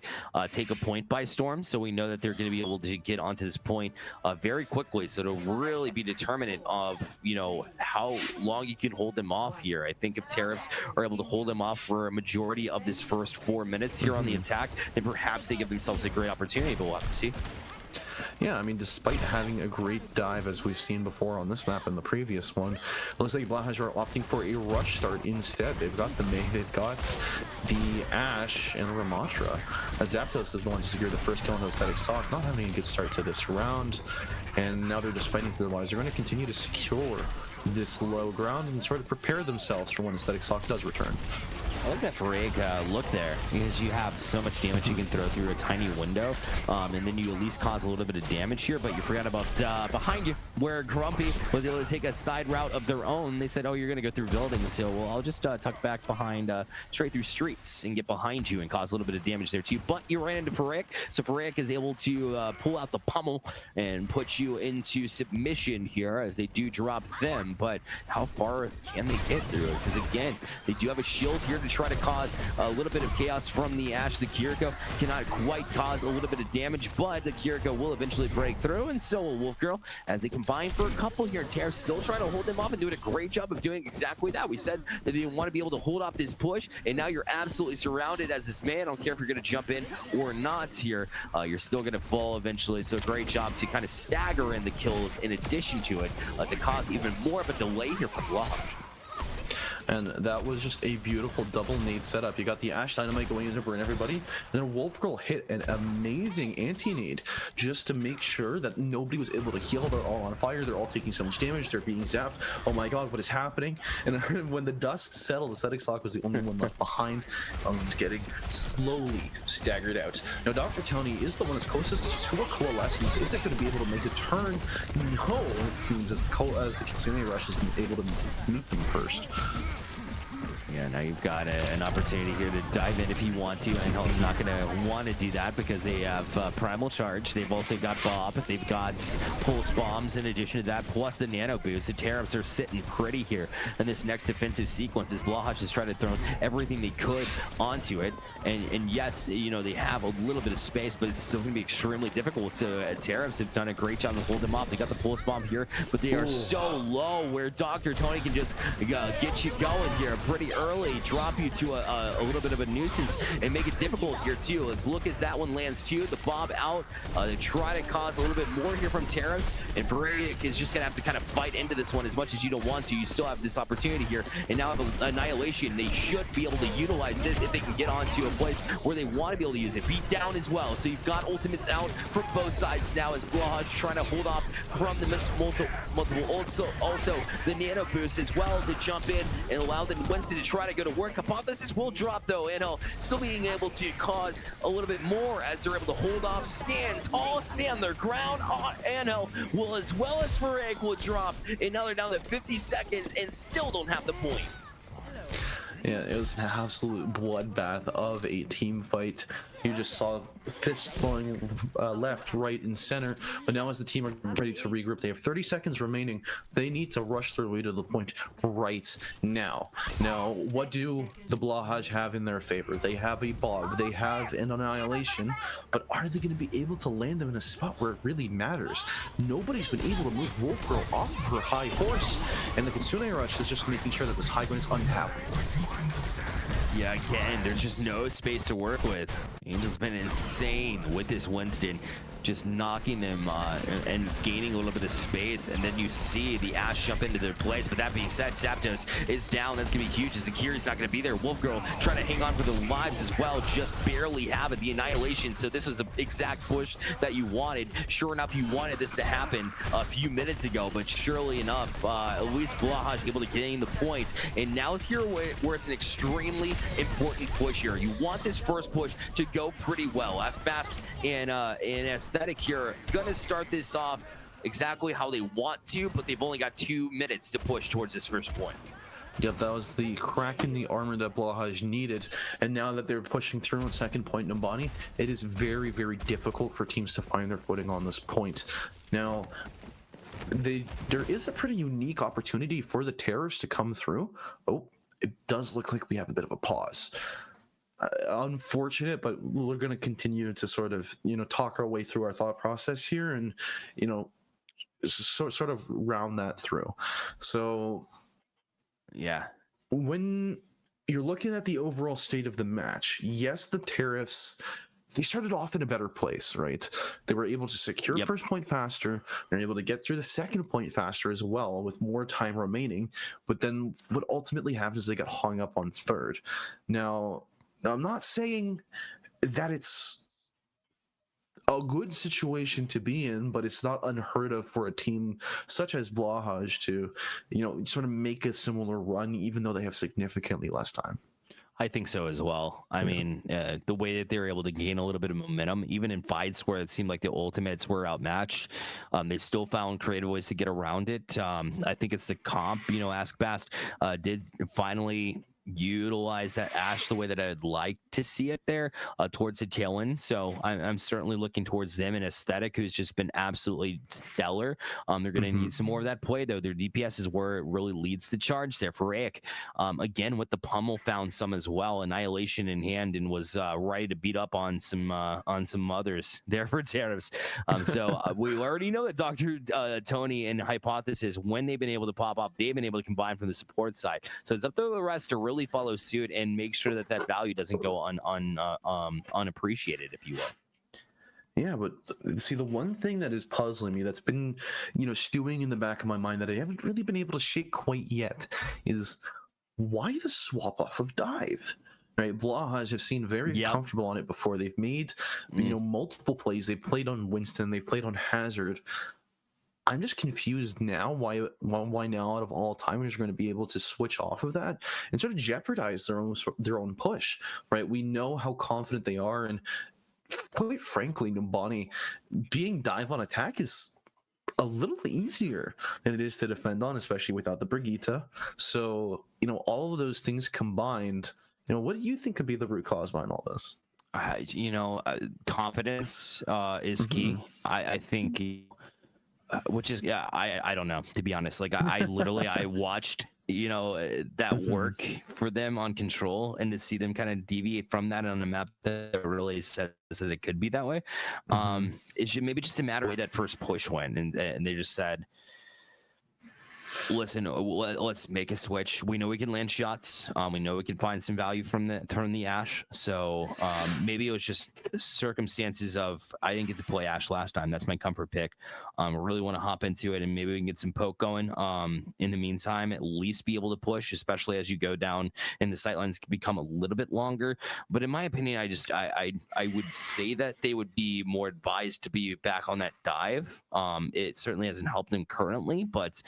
take a point by storm. So we know that they're going to be able to get onto this point very quickly. So it'll really be determinant of, you know, how long you can hold them off here. I think if Tariffs are able to hold them off for a majority of this first 4 minutes here on the attack, then perhaps they give themselves a great opportunity, but we'll have to see. Yeah, I mean, despite having a great dive as we've seen before on this map and the previous one, it looks like Blahaj are opting for a rush start instead. They've got the May, they've got the Ashe and Ramatra. Zapdos is the one to secure the first kill on the Static Sock, not having a good start to this round, and now they're just fighting for their lives. They're going to continue to secure this low ground and sort of prepare themselves for when Static Sock does return. I like that Farag look there, because you have so much damage you can throw through a tiny window, and then you at least cause a little bit of damage here, but you forgot about behind you, where Grumpy was able to take a side route of their own. They said, oh, you're going to go through buildings, so well, I'll just tuck back behind, straight through streets and get behind you and cause a little bit of damage there too. But you ran into Farag, so Farag is able to pull out the pummel and put you into submission here as they do drop them. But how far can they get through it? Because again, they do have a shield here to try to cause a little bit of chaos from the Ashe. The Kiriko cannot quite cause a little bit of damage, but the Kiriko will eventually break through, and so will Wolf Girl as they combine for a couple here. Tariffs still trying to hold them off and doing a great job of doing exactly that. We said that they want to be able to hold off this push, and now you're absolutely surrounded as this man. I don't care if you're going to jump in or not here. You're still going to fall eventually, so great job to kind of stagger in the kills in addition to it to cause even more of a delay here for Blahaj. And that was just a beautiful double nade setup. You got the Ashe Dynamite going in to burn everybody, and then Wolf Girl hit an amazing anti-nade just to make sure that nobody was able to heal. They're all on fire, they're all taking so much damage, they're being zapped. Oh my god, what is happening? And when the dust settled, the Static Sock was the only one left behind. Was getting slowly staggered out. Now Dr. Tony is the one that's closest to a coalescence. Is it going to be able to make a turn? No, it seems as the Kitsune Rush has been able to meet them first. Yeah, now you've got an opportunity here to dive in if you want to. I know it's not going to want to do that because they have Primal Charge. They've also got Bob. They've got Pulse Bombs in addition to that, plus the Nano Boost. The Tariffs are sitting pretty here in this next defensive sequence as Blahaj has tried to throw everything they could onto it. And yes, you know, they have a little bit of space, but it's still going to be extremely difficult. So Tariffs have done a great job to hold them off. They got the Pulse Bomb here, but they are so low where Dr. Tony can just get you going here pretty early, drop you to a little bit of a nuisance and make it difficult here too. As look as that one lands too, the Bob out. They try to cause a little bit more here from Tariffs, and Varric is just gonna have to kind of fight into this one as much as you don't want to. You still have this opportunity here, and now have Annihilation. They should be able to utilize this if they can get onto a place where they want to be able to use it. Beat down as well, so you've got ultimates out from both sides now as Blahaj trying to hold off from the multiple. Also the Nano Boost as well to jump in and allow the Winston to try to go to work. Hypothesis will drop though, and still being able to cause a little bit more as they're able to hold off, stand tall, stand their ground. Anno will, as well as Farag, will drop, and now they're down to 50 seconds and still don't have the point. Yeah, it was an absolute bloodbath of a team fight. You just saw fists flowing left, right, and center. But now as the team are ready to regroup, they have 30 seconds remaining. They need to rush their way to the point right now. Now, what do the Blahaj have in their favor? They have a Bob, they have an Annihilation, but are they going to be able to land them in a spot where it really matters? Nobody's been able to move Wolf Girl off of her high horse, and the Kitsune Rush is just making sure that this high ground is untapped. Yeah, again, there's just no space to work with. Angel's been insane with this Winston, just knocking them and gaining a little bit of space, and then you see the Ashe jump into their place. But that being said, Zapdos is down. That's gonna be huge. As Akiri's not gonna be there. Wolf Girl trying to hang on for the lives as well, just barely have it. The annihilation. So this was the exact push that you wanted. Sure enough, you wanted this to happen a few minutes ago, but surely enough, at least Blahaj able to gain the points. And now it's here where it's an extremely important push here. You want this first push to go pretty well. Ask Bask and Aesthetic here gonna start this off exactly how they want to, but they've only got 2 minutes to push towards this first point. Yep, that was the crack in the armor that Blahaj needed, and now that they're pushing through on second point Nambani, it is very, very difficult for teams to find their footing on this point. Now, there is a pretty unique opportunity for the Tariffs to come through. Oh, it does look like we have a bit of a pause. Unfortunate, but we're going to continue to sort of, talk our way through our thought process here and, sort of round that through. So, yeah, when you're looking at the overall state of the match, yes, the Tariffs, they started off in a better place, right? They were able to secure first point faster. They're able to get through the second point faster as well with more time remaining. But then what ultimately happened is they got hung up on third. Now, I'm not saying that it's a good situation to be in, but it's not unheard of for a team such as Blahaj to, sort of make a similar run, even though they have significantly less time. I think so as well. I mean, the way that they were able to gain a little bit of momentum, even in fights where it seemed like the ultimates were outmatched, they still found creative ways to get around it. I think it's the comp, Ask Bast did finally utilize that Ashe the way that I'd like to see it there towards the tail end. So I'm certainly looking towards them and Aesthetic, who's just been absolutely stellar. They're going to need some more of that play, though. Their DPS is where it really leads the charge there for Ick. Again, with the pummel, found some as well. Annihilation in hand and was ready to beat up on some others there for Tariffs. So we already know that Dr. Tony and Hypothesis, when they've been able to pop up, they've been able to combine from the support side. So it's up to the rest to really follow suit and make sure that that value doesn't go unappreciated, if you will. Yeah, but see, the one thing that is puzzling me, that's been, stewing in the back of my mind that I haven't really been able to shake quite yet, is why the swap off of dive? Right, Blahaj have seemed very comfortable on it before. They've made, multiple plays. They played on Winston. They played on Hazard. I'm just confused now why now out of all timers are going to be able to switch off of that and sort of jeopardize their own push, right? We know how confident they are, and quite frankly, Numbani being dive on attack is a little easier than it is to defend on, especially without the Brigitte. So, all of those things combined, what do you think could be the root cause behind all this? Confidence is key. I think. Which is, I don't know, to be honest. Like, I literally, I watched, that work for them on Control, and to see them kind of deviate from that on a map that really says that it could be that way. It should maybe just a matter of the way that first push went, and they just said, listen, let's make a switch. We know we can land shots. We know we can find some value from the Ashe. So maybe it was just circumstances of I didn't get to play Ashe last time. That's my comfort pick. Really want to hop into it, and maybe we can get some poke going. In the meantime, at least be able to push, especially as you go down and the sightlines can become a little bit longer. But in my opinion, I would say that they would be more advised to be back on that dive. It certainly hasn't helped them currently, but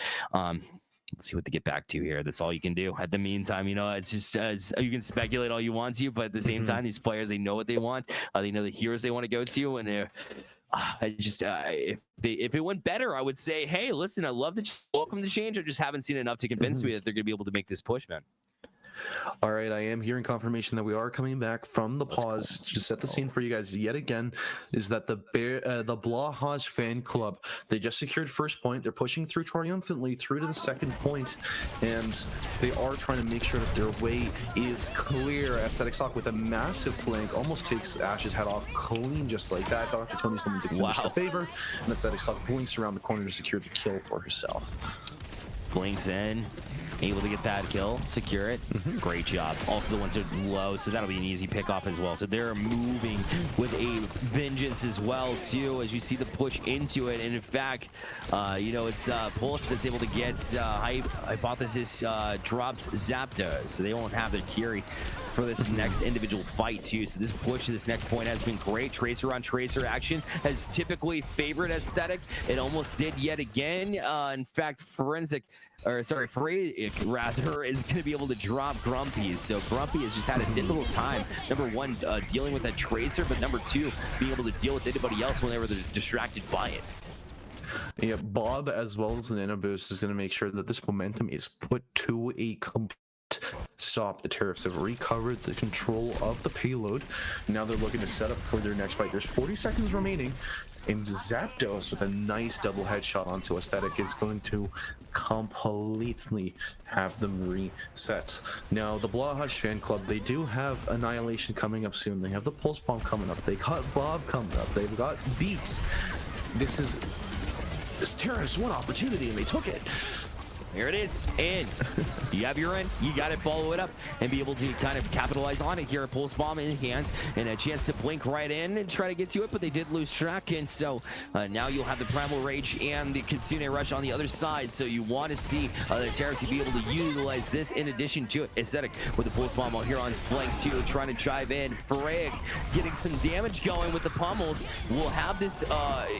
let's see what they get back to here. That's all you can do. At the meantime, it's just you can speculate all you want to, but at the same time, these players, they know what they want. They know the heroes they want to go to, and if it went better, I would say, hey, listen, I love welcome the change. I just haven't seen enough to convince me that they're going to be able to make this push, man. All right, I am hearing confirmation that we are coming back from the pause. Cool. To set the scene for you guys yet again, is that the Blahaj fan club, they just secured first point. They're pushing through triumphantly through to the second point, and they are trying to make sure that their way is clear. Aesthetic Sock with a massive flank almost takes Ash's head off clean, just like that. Dr. Tony's the one to finish the favor, and Aesthetic Sock blinks around the corner to secure the kill for herself. Blinks in. able to get that kill, secure it. Great job. Also, the ones that are low, so that'll be an easy pick off as well. So they're moving with a vengeance as well, too, as you see the push into it. And in fact, you know, it's Pulse that's able to get Hypothesis drops Zapdos, so they won't have their Kiri for this next individual fight, too. So this push to this next point has been great. Tracer on Tracer action has typically favored Aesthetic. It almost did yet again. In fact, Freydic rather is going to be able to drop Grumpy. So Grumpy has just had a difficult time. Number one, dealing with that Tracer, but number two, being able to deal with anybody else whenever they're distracted by it. Yeah, Bob as well as the Nano Boost is going to make sure that this momentum is put to a complete stop. The Tariffs have recovered the control of the payload. Now they're looking to set up for their next fight. There's 40 seconds remaining, and Zapdos with a nice double headshot onto Aesthetic is going to completely have them reset. Now, the Blahaj fan club, they do have Annihilation coming up soon. They have the Pulse Bomb coming up. They got Bob coming up. They've got Beats. This Tariffs one opportunity, and they took it. Here it is, and you have your end. You got to follow it up and be able to kind of capitalize on it here. A Pulse Bomb in hands and a chance to blink right in and try to get to it, but they did lose track, and so now you'll have the Primal Rage and the Kitsune Rush on the other side. So you want to see the Tariffs be able to utilize this in addition to Aesthetic with the Pulse Bomb here on flank too, trying to drive in. Freydic getting some damage going with the pummels. We'll have this,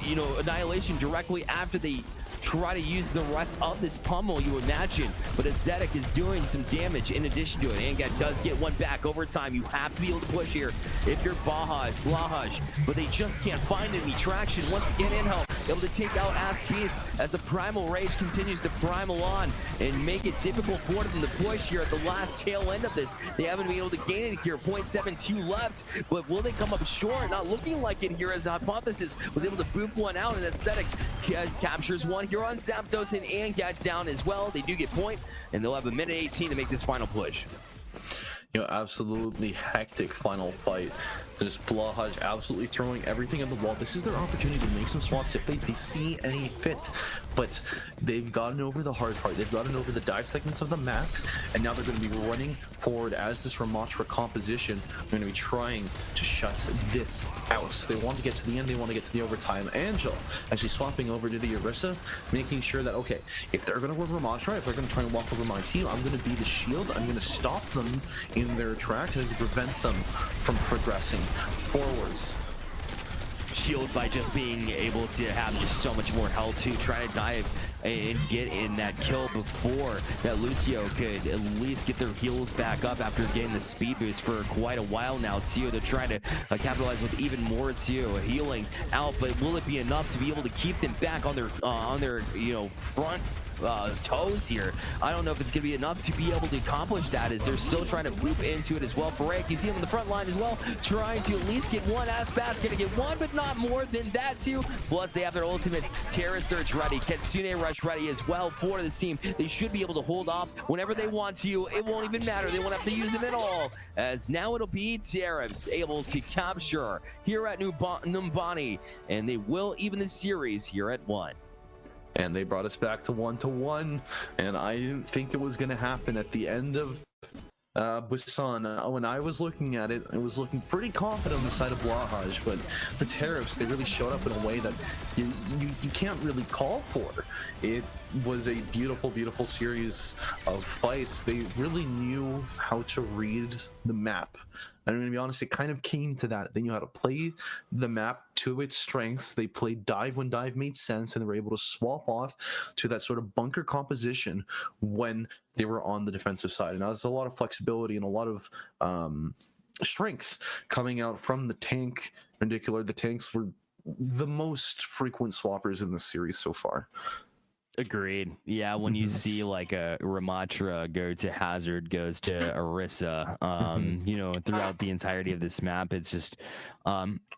you know, Annihilation directly after they try to use the rest of this pummel, you imagine, but Aesthetic is doing some damage in addition to it. Angat does get one back over time. You have to be able to push here if you're Blahaj, but they just can't find any traction. Once again, Inho able to take out Ask Beast as the Primal Rage continues to primal on and make it difficult for them to push here at the last tail end of this. They haven't been able to gain it here. 0.72 left, but will they come up short? Not looking like it here, as Hypothesis was able to boop one out, and Aesthetic captures one here on Zapdos, and Angat down as well. They do get point, and they'll have a minute 18 to make this final push. You know, absolutely hectic final fight. Just Blahaj absolutely throwing everything at the wall. This is their opportunity to make some swaps if they see any fit. But they've gotten over the hard part. They've gotten over the dive segments of the map, and now they're going to be running forward as this Ramatra composition. They're going to be trying to shut this out. They want to get to the end. They want to get to the overtime. Angel actually swapping over to the Orisa, making sure that, okay, if they're going to work Ramatra, if they're going to try and walk over my team, I'm going to be the shield. I'm going to stop them in their tracks and to prevent them from progressing forwards. Shield by just being able to have just so much more health to try to dive and get in that kill before that Lucio could at least get their heals back up after getting the speed boost for quite a while now too. They're trying to capitalize with even more too, healing out, but will it be enough to be able to keep them back on their you know, front toes here? I don't know if it's going to be enough to be able to accomplish that, as they're still trying to loop into it as well. Freydic, you see him on the front line as well, trying to at least get one Aspas, going to get one, but not more than that too. Plus, they have their ultimates, Terra Search ready, Kitsune Rush ready as well for this team. They should be able to hold off whenever they want to. It won't even matter. They won't have to use them at all, as now it'll be Tariffs able to capture here at Numbani, and they will even the series here at 1. And they brought us back to 1-1, and I didn't think it was going to happen at the end of Busan. When I was looking at it, it was looking pretty confident on the side of Blahaj, but the Tariffs, they really showed up in a way that you can't really call for. It was a beautiful series of fights. They really knew how to read the map. I'm going to be honest, it kind of came to that. They knew how to play the map to its strengths. They played dive when dive made sense, and they were able to swap off to that sort of bunker composition when they were on the defensive side. And now there's a lot of flexibility and a lot of strength coming out from the tank. In particular, the tanks were the most frequent swappers in the series so far. Agreed. Yeah, when you see like a Ramatra go to Hazard, goes to Orisa, you know, throughout the entirety of this map, it's just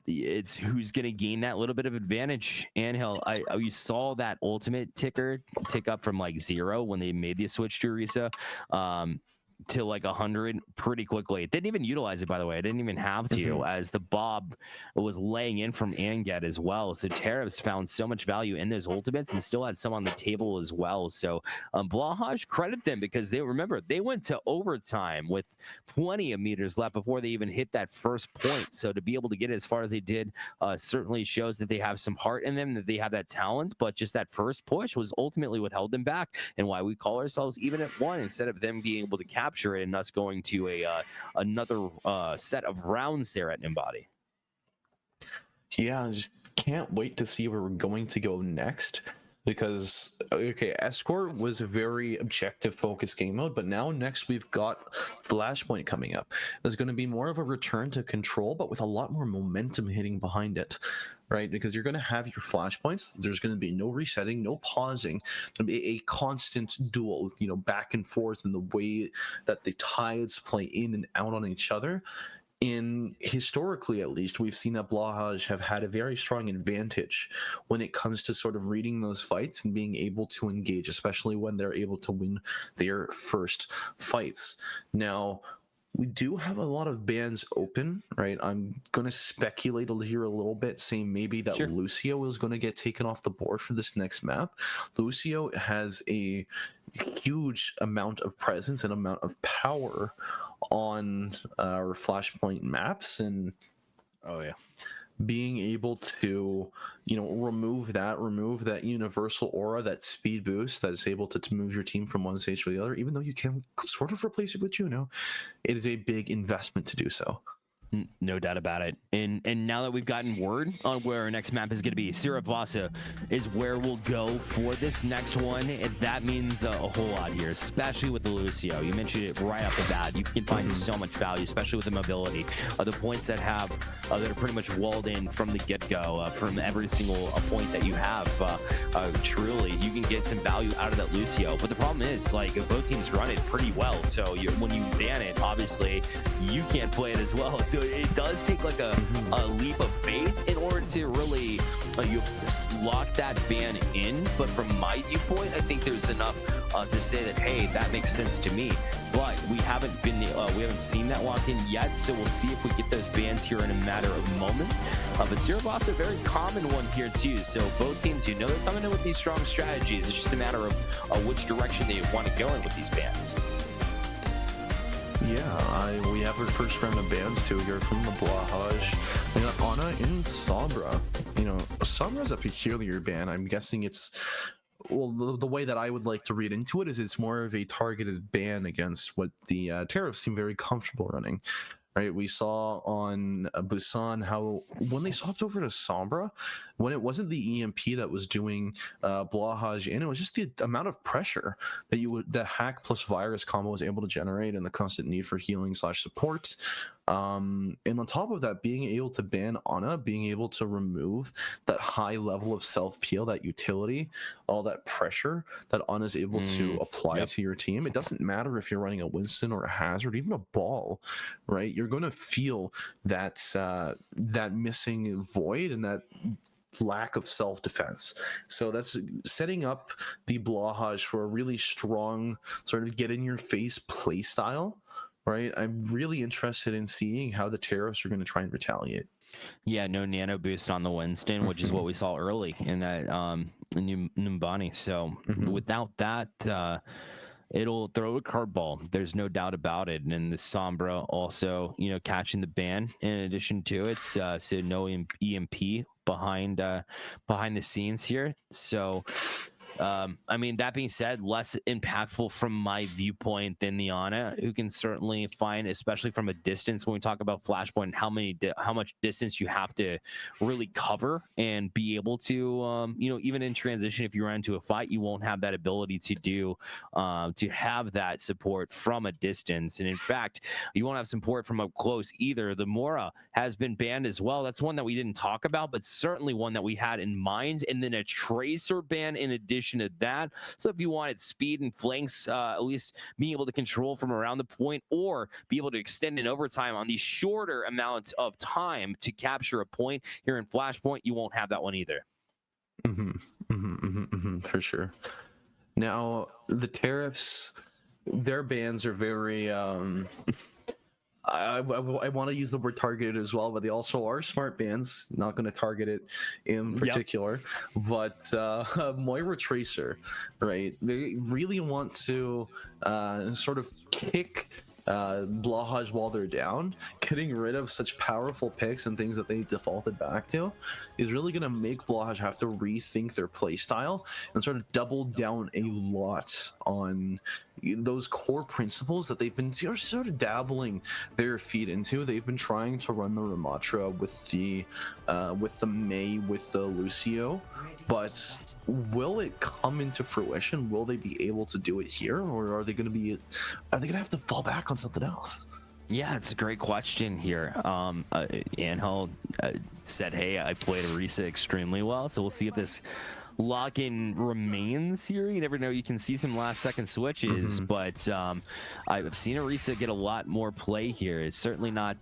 it's who's gonna gain that little bit of advantage. And you saw that ultimate ticker tick up from like 0 when they made the switch to Orisa. to like 100 pretty quickly. It didn't even utilize it, by the way. I didn't even have to, as the Bob was laying in from Anget as well. So Tariffs found so much value in those ultimates and still had some on the table as well. So Blahaj, credit them, because they went to overtime with plenty of meters left before they even hit that first point. So to be able to get as far as they did certainly shows that they have some heart in them, that they have that talent, but just that first push was ultimately what held them back, and why we call ourselves even at one instead of them being able to capture it and us going to another set of rounds there at Nimbadi. Yeah, I just can't wait to see where we're going to go next, because okay, Escort was a very objective focused game mode, but now next we've got Flashpoint coming up. There's going to be more of a return to control, but with a lot more momentum hitting behind it, right? Because you're going to have your flashpoints. There's going to be no resetting, no pausing. There'll be a constant duel, back and forth in the way that the tides play in and out on each other. Historically, at least, we've seen that Blahaj have had a very strong advantage when it comes to sort of reading those fights and being able to engage, especially when they're able to win their first fights. Now, we do have a lot of bans open, right? I'm going to speculate here a little bit, saying maybe that Sure. Lucio is going to get taken off the board for this next map. Lucio has a huge amount of presence and amount of power on our Flashpoint maps, and Oh yeah. being able to remove that universal aura, that speed boost that is able to move your team from one stage to the other, even though you can sort of replace it with Juno, it is a big investment to do so. No doubt about it. And now that we've gotten word on where our next map is going to be, Siravasa is where we'll go for this next one. And that means a whole lot here, especially with the Lucio. You mentioned it right off the bat. You can find so much value, especially with the mobility. The points that have that are pretty much walled in from the get-go, from every single point that you have. Truly, you can get some value out of that Lucio. But the problem is, like, both teams run it pretty well. So when you ban it, obviously, you can't play it as well. So it does take like a leap of faith in order to really you lock that ban in. But from my viewpoint, I think there's enough to say that, hey, that makes sense to me. But we haven't seen that lock in yet, so we'll see if we get those bans here in a matter of moments. But Siravasa, a very common one here too. So both teams, they're coming in with these strong strategies. It's just a matter of which direction they want to go in with these bans. Yeah, we have our first round of bans too here from the Blahaj. We got Ana and Sombra. Sombra's a peculiar ban. I'm guessing it's, well, the way that I would like to read into it is it's more of a targeted ban against what the Tariffs seem very comfortable running. Right, we saw on Busan how when they swapped over to Sombra, when it wasn't the EMP that was doing Blahaj in, it was just the amount of pressure that the hack plus virus combo was able to generate, and the constant need for healing / support. And on top of that, being able to ban Ana, being able to remove that high level of self peel, that utility, all that pressure that Ana is able to apply to your team. It doesn't matter if you're running a Winston or a Hazard, even a Ball, right? You're going to feel that that missing void and that lack of self-defense. So that's setting up the Blahaj for a really strong sort of get in your face play style. Right, I'm really interested in seeing how the Tariffs are going to try and retaliate. Yeah, no nano boost on the Winston, which is what we saw early in that Numbani. So without that, it'll throw a curveball. There's no doubt about it. And the Sombra also, catching the ban in addition to it. So no EMP behind the scenes here. So. That being said, less impactful from my viewpoint than the Ana, who can certainly find, especially from a distance, when we talk about Flashpoint, how much distance you have to really cover and be able to, even in transition, if you run into a fight, you won't have that ability to have that support from a distance. And in fact, you won't have support from up close either. The Mora has been banned as well. That's one that we didn't talk about, but certainly one that we had in mind. And then a Tracer ban in addition to that. So if you wanted speed and flanks, at least being able to control from around the point or be able to extend in overtime on these shorter amounts of time to capture a point here in Flashpoint, you won't have that one either. For sure. Now, the Tariffs, their bans are very I want to use the word targeted as well, but they also are smart bans. Not going to target it in particular, but Moira Tracer, right? They really want to sort of kick Blahaj while they're down. Getting rid of such powerful picks and things that they defaulted back to is really going to make Blahaj have to rethink their play style and sort of double down a lot on those core principles that they've been sort of dabbling their feet into. They've been trying to run the Ramatra with the Mei, with the Lucio, but will it come into fruition? Will they be able to do it here, or are they going to have to fall back on something else? Yeah, it's a great question here. Angel said, hey, I played Orisa extremely well, so we'll see if this lock-in remains here. You never know, you can see some last-second switches, but I've seen Orisa get a lot more play here. It's certainly not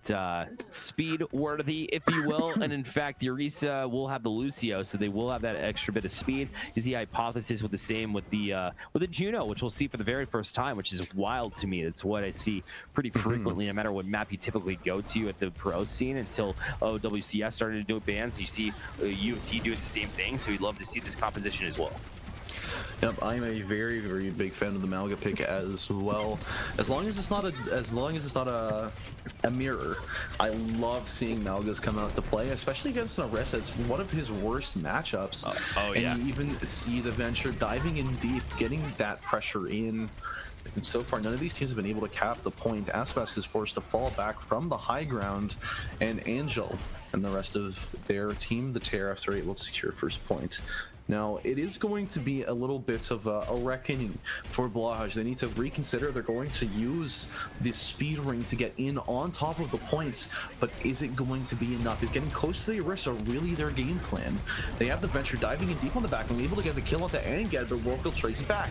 speed-worthy, if you will, and in fact, the Orisa will have the Lucio, so they will have that extra bit of speed. Is the hypothesis with the same with the Juno, which we'll see for the very first time, which is wild to me. It's what I see pretty frequently, no matter what map you typically go to at the pro scene, until WCS started to do bans. You see UT doing the same thing, so we'd love to see this composition as well. Yep, I'm a very, very big fan of the Malga pick as well. As long as it's not a mirror, I love seeing Malgas come out to play, especially against an Orisa. It's one of his worst matchups. And you even see the Venture diving in deep, getting that pressure in. And so far, none of these teams have been able to cap the point. Aspect is forced to fall back from the high ground, and Angel and the rest of their team, the Tariffs, are able to secure first point. Now, it is going to be a little bit of a reckoning for Blahaj. They need to reconsider. They're going to use the speed ring to get in on top of the points, but is it going to be enough? Is getting close to the Orisa really their game plan? They have the Venture diving in deep on the back and able to get the kill at the end, but World traces back.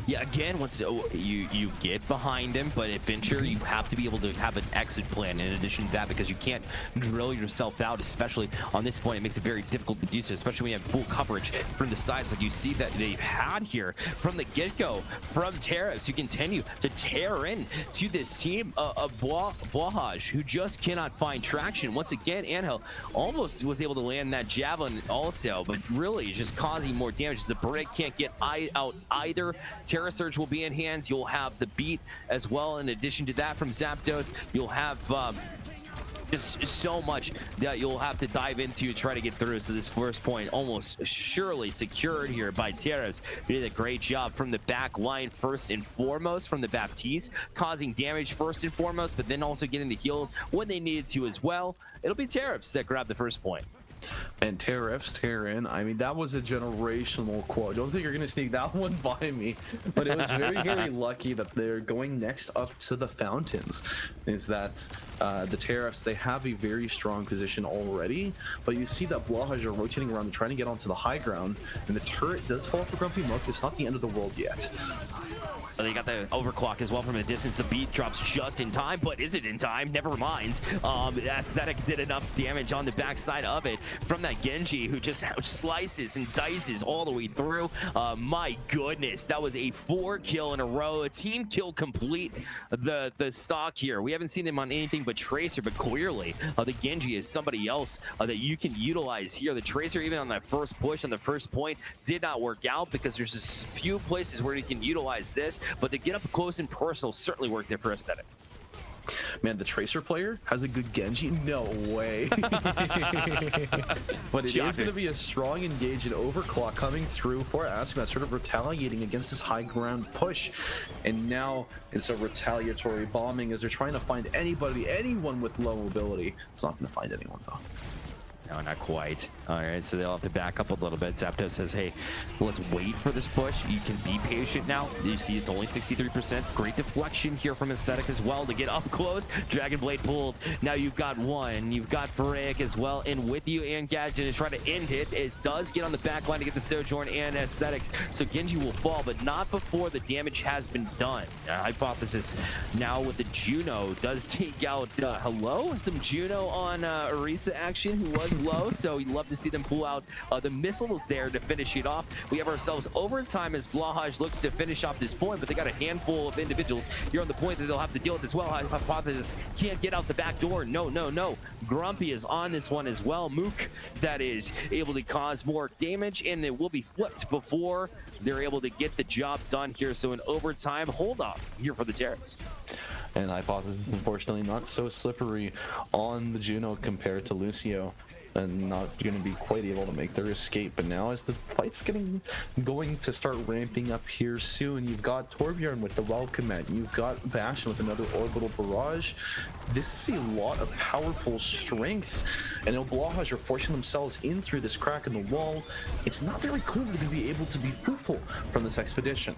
Yeah, again, once you get behind him, but at Venture, you have to be able to have an exit plan in addition to that, because you can't drill yourself out, especially on this point. It makes it very difficult to do so, especially when you have full coverage from the sides like you see that they've had here from the get-go from Tariffs, who continue to tear in to this team of Blahaj, who just cannot find traction. Once again, Angel almost was able to land that javelin also, but really just causing more damage as the Brick can't get out either. Terra Surge will be in hands. You'll have the beat as well. In addition to that, from Zapdos, you'll have just so much that you'll have to dive into to try to get through. So this first point almost surely secured here by Tariffs. They did a great job from the back line first and foremost, from the Baptiste, causing damage first and foremost, but then also getting the heals when they needed to as well. It'll be Tariffs that grab the first point. And Tariffs, Terran, I mean, that was a generational quote. Don't think you're going to sneak that one by me. But it was very, very lucky that they're going next up to the Fountains. Is that the Tariffs, they have a very strong position already. But you see that Blahaj are rotating around and trying to get onto the high ground. And the turret does fall for Grumpy Mook. It's not the end of the world yet. They got the overclock as well from a distance. The beat drops just in time, but is it in time? Never mind. Aesthetic did enough damage on the backside of it from that Genji, who just slices and dices all the way through. My goodness, that was a 4 kill in a row. A team kill complete the stock here. We haven't seen them on anything but Tracer, but clearly the Genji is somebody else that you can utilize here. The Tracer, even on that first push on the first point, did not work out because there's just few places where you can utilize this. But to get up close and personal certainly worked there for Aesthetic. Man, the Tracer player has a good Genji? No way. But it is going to be a strong engage and overclock coming through for Aspect, sort of retaliating against this high ground push. And now it's a retaliatory bombing as they're trying to find anyone with low mobility. It's not going to find anyone though. No, not quite. All right, so they'll have to back up a little bit. Zapdos says, hey, let's wait for this push. You can be patient now. You see it's only 63%. Great deflection here from Aesthetic as well to get up close. Dragon Blade pulled. Now you've got one. You've got Brick as well in with you, and Gadget to try to end it. It does get on the back line to get the Sojourn and Aesthetic. So Genji will fall, but not before the damage has been done. Hypothesis now with the Juno does take out, hello? Some Juno on Orisa action, who was low, so you'd love to see them pull out the missiles there to finish it off. We have ourselves overtime as Blahaj looks to finish off this point, but they got a handful of individuals here on the point that they'll have to deal with as well. Hypothesis can't get out the back door. No. Grumpy is on this one as well. Mook, that is able to cause more damage, and it will be flipped before they're able to get the job done here. So an overtime hold off here for the Tariffs. And Hypothesis, unfortunately, not so slippery on the Juno compared to Lucio, and not going to be quite able to make their escape. But now as the fight's going to start ramping up here soon, you've got Torbjorn with the Welcome Mat, you've got Bastion with another Orbital Barrage. This is a lot of powerful strength, and Blahaj are forcing themselves in through this crack in the wall. It's not very clear they're going to be able to be fruitful from this expedition.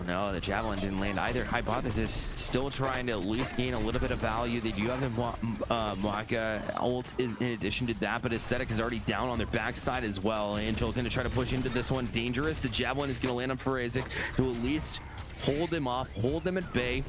No, the Javelin didn't land either. Hypothesis still trying to at least gain a little bit of value. They do have the Maka ult in addition to that, but Aesthetic is already down on their backside as well. Angel going to try to push into this one. Dangerous. The Javelin is going to land on Forazic, who at least hold them off, hold them at bay.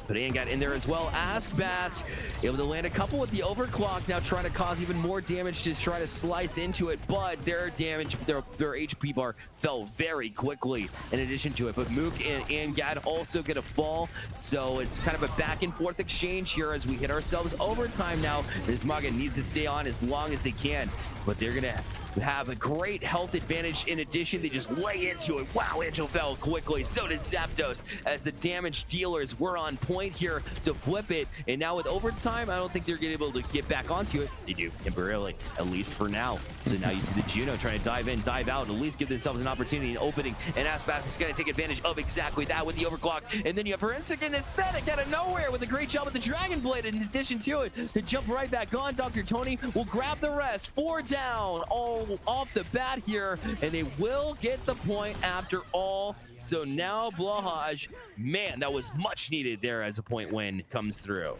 But Ian got in there as well. Askbast able to land a couple with the overclock, now trying to cause even more damage to try to slice into it, but their damage, their HP bar fell very quickly in addition to it. But Mook and Angad also get a fall, so it's kind of a back and forth exchange here as we hit ourselves overtime now. This Maga needs to stay on as long as they can, but they're gonna have a great health advantage. In addition, they just lay into it. Wow, Angel fell quickly. So did Zapdos, as the damage dealers were on point here to flip it. And now with overtime, I don't think they're gonna be able to get back onto it. They do, temporarily, at least for now. So now you see the Juno trying to dive in, dive out, and at least give themselves an opportunity in opening. And Aspect is gonna take advantage of exactly that with the overclock. And then you have Forensic and Aesthetic out of nowhere with a great job with the Dragon Blade in addition to it to jump right back on. Dr. Tony will grab the rest. 4 down, all off the bat here, and they will get the point after all. So now Blahaj, man, that was much needed there as a point win comes through.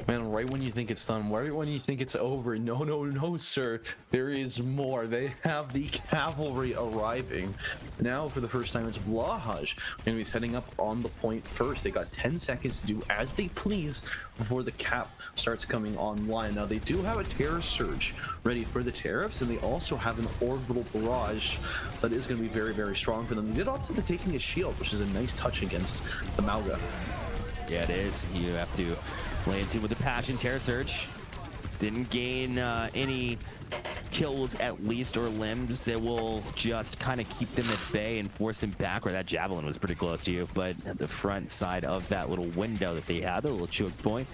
Man, right when you think it's done, right when you think it's over, no, sir. There is more. They have the cavalry arriving. Now, for the first time, it's Blahaj going to be setting up on the point first. They got 10 seconds to do as they please before the cap starts coming online. Now, they do have a Terror Surge ready for the Tariffs, and they also have an Orbital Barrage that is going to be very, very strong for them. They did opt into taking a shield, which is a nice touch against the Mauga. Yeah, it is. You have to lay into with the Passion. Terror Surge didn't gain any kills at least, or limbs that will just kind of keep them at bay and force them back. Or that Javelin was pretty close to you, but at the front side of that little window that they had, the little choke point,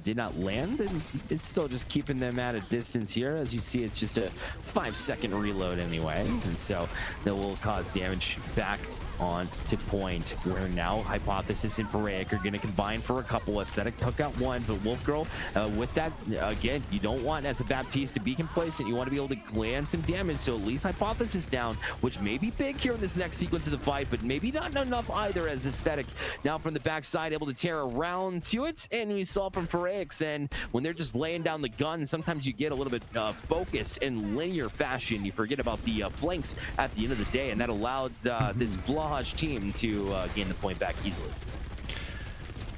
did not land, and it's still just keeping them at a distance here. As you see, it's just a 5-second reload anyways, and so that will cause damage back on to point, where now Hypothesis and Phoraic are going to combine for a couple. Aesthetic took out one, but Wolf Girl, with that, again, you don't want, as a Baptiste, to be complacent. You want to be able to land some damage, so at least Hypothesis down, which may be big here in this next sequence of the fight, but maybe not enough either, as Aesthetic now from the backside able to tear around to it. And we saw from Phoraic, and when they're just laying down the gun, sometimes you get a little bit focused in linear fashion. You forget about the flanks at the end of the day, and that allowed this Blahaj team to gain the point back easily.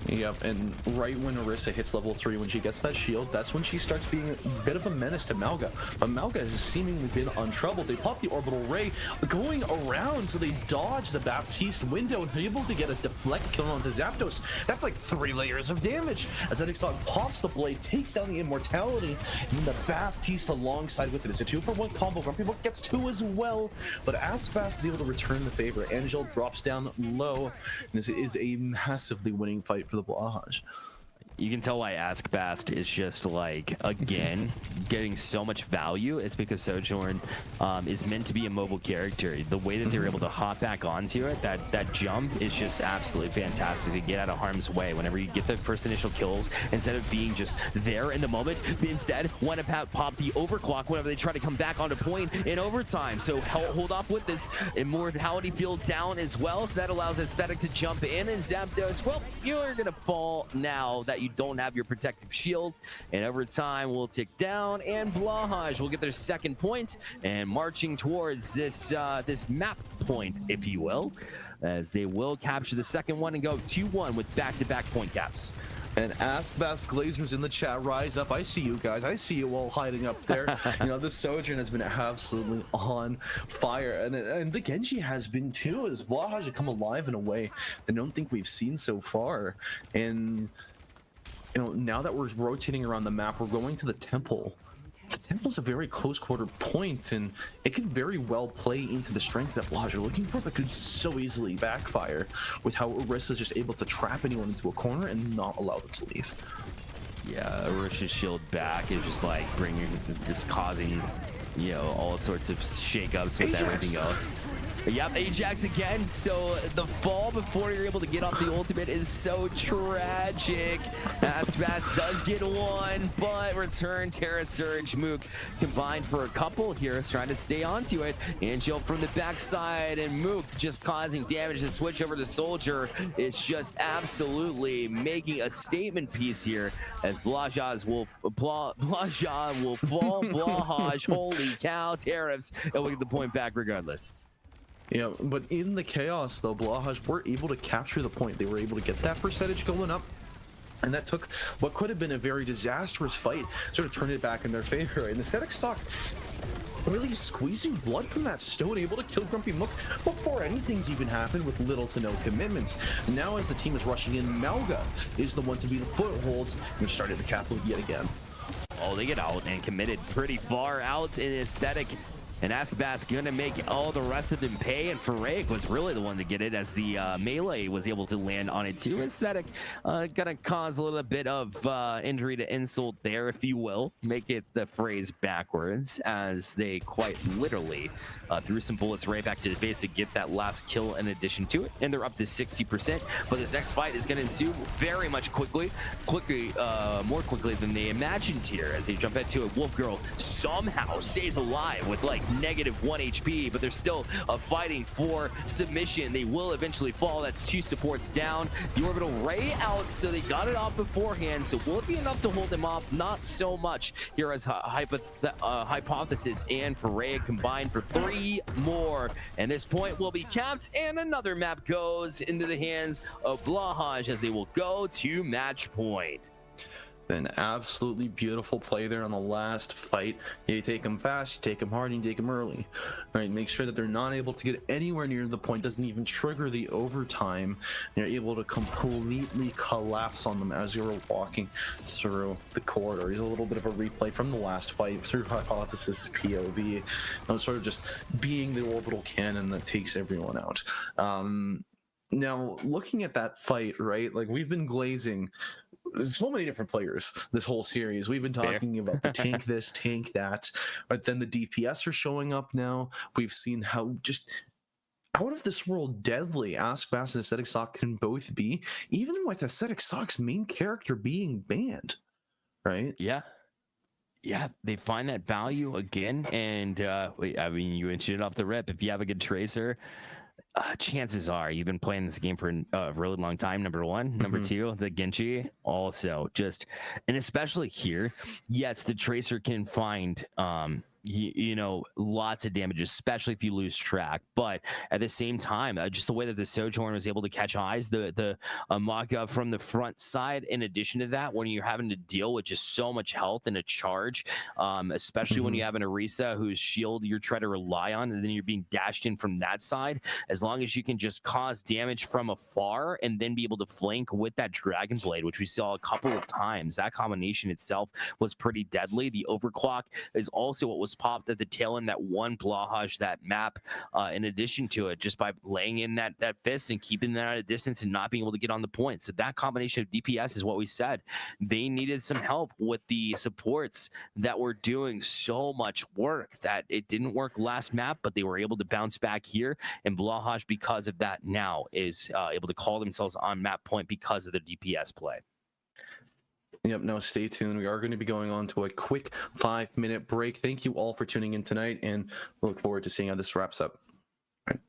Yep, and right when Orisa hits level 3, when she gets that shield, that's when she starts being a bit of a menace to Mauga. But Mauga has seemingly been untroubled. They pop the orbital ray going around, so they dodge the Baptiste window and are able to get a deflect kill onto Zapdos. That's like 3 layers of damage as Exxon pops the blade, takes down the immortality, and the Baptiste alongside with it. It's a 2-for-1 combo. Grumpy Book gets 2 as well, but Aspast is able to return the favor. Angel drops down low. This is a massively winning fight for the Blahaj. You can tell why Askbast is just like, again, getting so much value. It's because Sojourn is meant to be a mobile character. The way that they're able to hop back onto it, that jump is just absolutely fantastic to get out of harm's way. Whenever you get the first initial kills, instead of being just there in the moment, instead want to pop the overclock whenever they try to come back onto point in overtime. So hold off with this immortality field down as well. So that allows Aesthetic to jump in, and Zapdos, well, you're gonna fall now that you don't have your protective shield, and over time will tick down, and Blahaj will get their second point, and marching towards this this map point, if you will, as they will capture the second one and go 2-1 with back-to-back point caps. And Ask Bass Glazers in the chat, rise up. I see you guys. I see you all hiding up there. You know, this Sojourn has been absolutely on fire. And the Genji has been too, as Blahaj has come alive in a way that I don't think we've seen so far. And, you know, now that we're rotating around the map, we're going to the temple. The temple's a very close quarter point, and it could very well play into the strengths that Blahaj are looking for, but could so easily backfire with how Orisa's just able to trap anyone into a corner and not allow them to leave. Yeah, Arisha's shield back is just like just causing, you know, all sorts of shakeups with everything else. Yep, Ajax again. So the fall before you're able to get off the ultimate is so tragic. Astbass does get one, but return Terra Surge Mook combined for a couple here, trying to stay onto it. Angel from the backside, and Mook just causing damage. The switch over to Soldier is just absolutely making a statement piece here as Blahaj will fall. Blahaj, holy cow, Tariffs, and we'll get the point back regardless. Yeah, but in the chaos, though, Blahaj were able to capture the point. They were able to get that percentage going up. And that took what could have been a very disastrous fight, sort of turned it back in their favor. And the Aesthetic Sock really squeezing blood from that stone, able to kill Grumpy Mook before anything's even happened with little to no commitments. Now as the team is rushing in, Malga is the one to be the footholds, which started the capital yet again. Oh, they get out and committed pretty far out in Aesthetic. And Askbass gonna make all the rest of them pay, and Farag was really the one to get it as the melee was able to land on it too. Aesthetic gonna cause a little bit of injury to insult there, if you will. Make it the phrase backwards, as they quite literally threw some bullets right back to the base to get that last kill in addition to it. And they're up to 60%, but this next fight is gonna ensue very much more quickly than they imagined here, as they jump into it. Wolf Girl somehow stays alive with like -1 HP, but they're still fighting for submission. They will eventually fall. That's 2 supports down. The orbital ray out, so they got it off beforehand. So will it be enough to hold them off? Not so much here, as Hypothesis and Farag combined for 3 more. And this point will be capped, and another map goes into the hands of Blahaj as they will go to match point. An absolutely beautiful play there on the last fight. You take them fast, you take them hard, and you take them early. All right, make sure that they're not able to get anywhere near the point, doesn't even trigger the overtime. You're able to completely collapse on them as you're walking through the corridor. Here's a little bit of a replay from the last fight through Hypothesis POV. Sort of just being the orbital cannon that takes everyone out. Now, looking at that fight, right, like we've been glazing so many different players this whole series. We've been talking about the tank this, tank that, but then the DPS are showing up now. We've seen how just out of this world deadly Askbass and Aesthetic Sock can both be, even with Aesthetic Sock's main character being banned, right? Yeah, they find that value again. And I mean, you mentioned it off the rip. If you have a good tracer, chances are you've been playing this game for a really long time. Number one. Number two, the Genji also just, and especially here, yes, the tracer can find you know, lots of damage, especially if you lose track. But at the same time, just the way that the Sojourn was able to catch eyes, the Maka from the front side, in addition to that, when you're having to deal with just so much health and a charge, especially when you have an Orisa whose shield you're trying to rely on, and then you're being dashed in from that side, as long as you can just cause damage from afar and then be able to flank with that Dragon Blade, which we saw a couple of times, that combination itself was pretty deadly. The overclock is also what was popped at the tail end that won Blahaj that map, in addition to it, just by laying in that fist and keeping that at a distance and not being able to get on the point. So that combination of DPS is what we said. They needed some help with the supports that were doing so much work that it didn't work last map, but they were able to bounce back here. And Blahaj, because of that, now is able to call themselves on map point because of the DPS play. Yep, no, stay tuned. We are going to be going on to a quick 5-minute break. Thank you all for tuning in tonight, and we look forward to seeing how this wraps up. All right.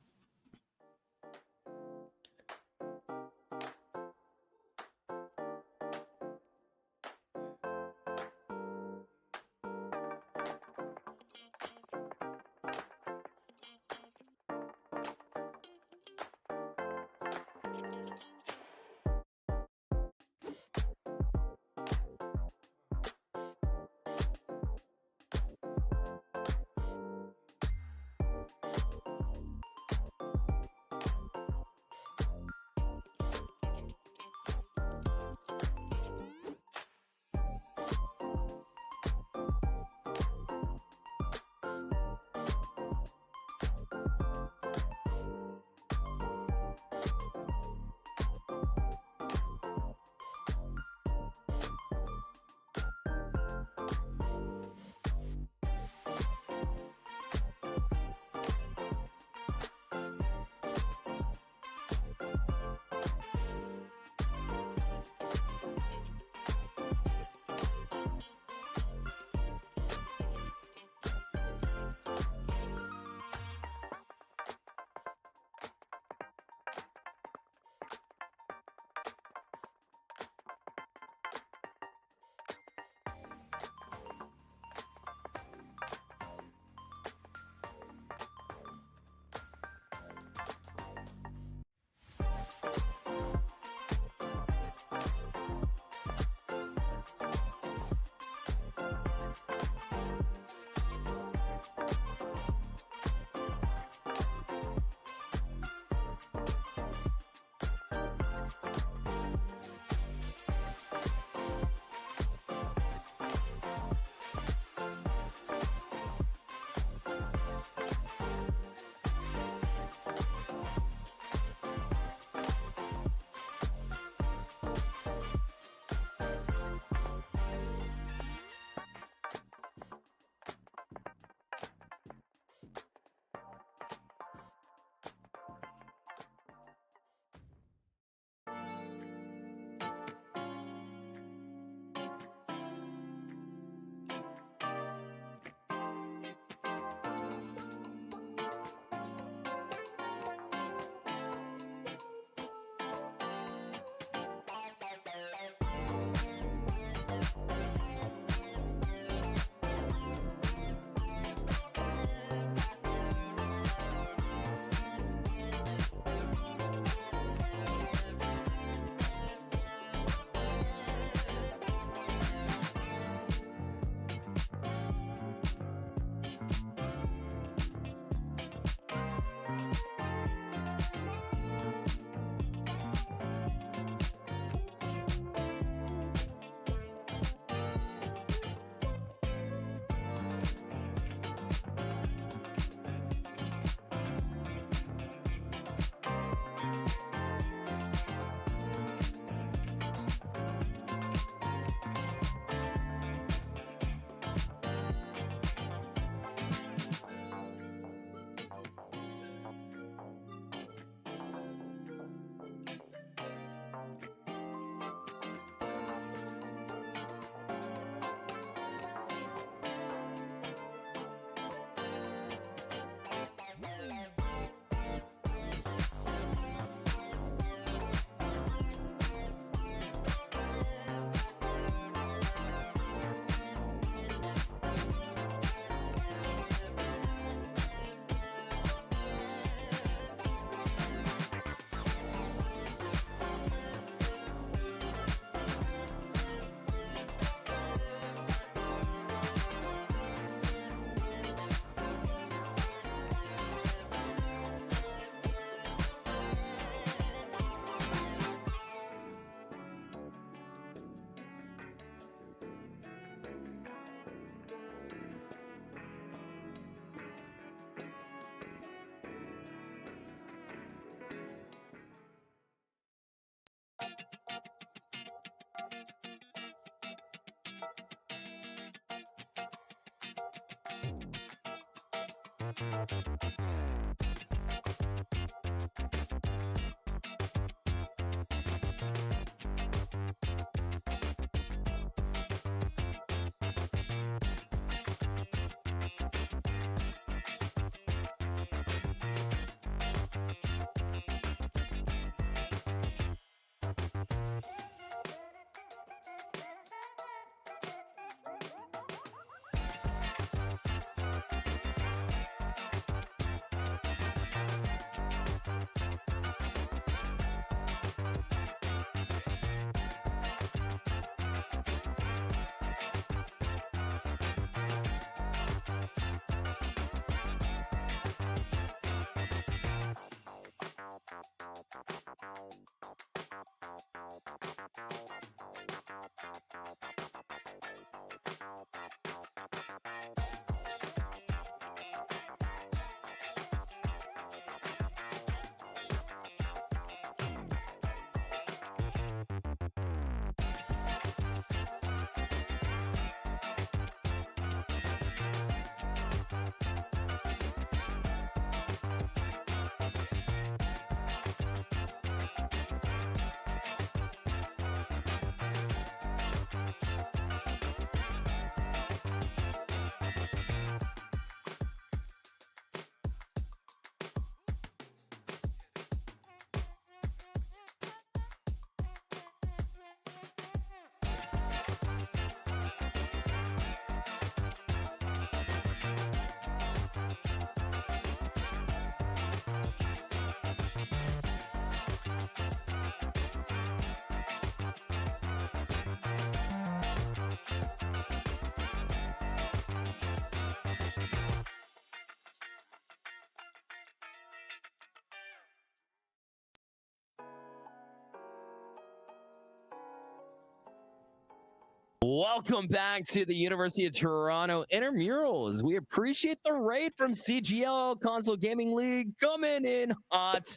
Welcome back to the University of Toronto Intramurals. We appreciate the raid from CGL Console Gaming League coming in hot.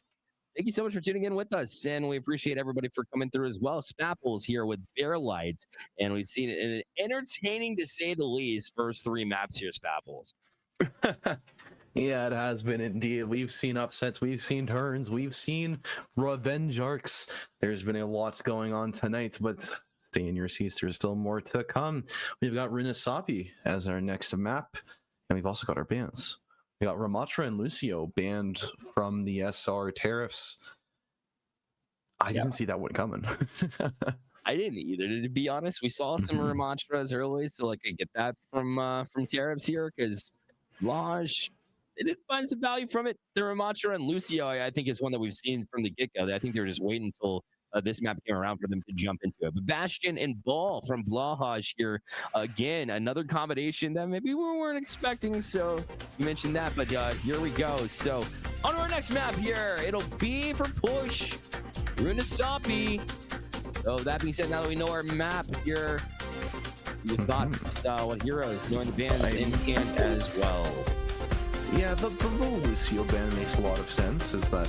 Thank you so much for tuning in with us, and we appreciate everybody for coming through as well. Spapples here with Bear Light, and we've seen an entertaining, to say the least, first 3 maps here, Spapples. Yeah, it has been indeed. We've seen upsets, we've seen turns, we've seen revenge arcs. There's been a lot going on tonight, but stay in your seats. There's still more to come. We've got Rinasapi as our next map, and we've also got our bans. We got Ramatra and Lucio banned from the SR Tariffs. I didn't see that one coming. I didn't either, to be honest. We saw some Ramantras early, so like I get that from Tariffs here, because Blahaj, they did find some value from it. The Ramatra and Lucio, I think, is one that we've seen from the get-go. I think they were just waiting until this map came around for them to jump into it. But Bastion and Ball from Blahaj here. Again, another combination that maybe we weren't expecting. So you mentioned that, but here we go. So on to our next map here. It'll be for push Runasapi. So that being said, now that we know our map here, your thoughts, what heroes, knowing the bands in camp as well. Yeah, the little Lucio ban makes a lot of sense. Is that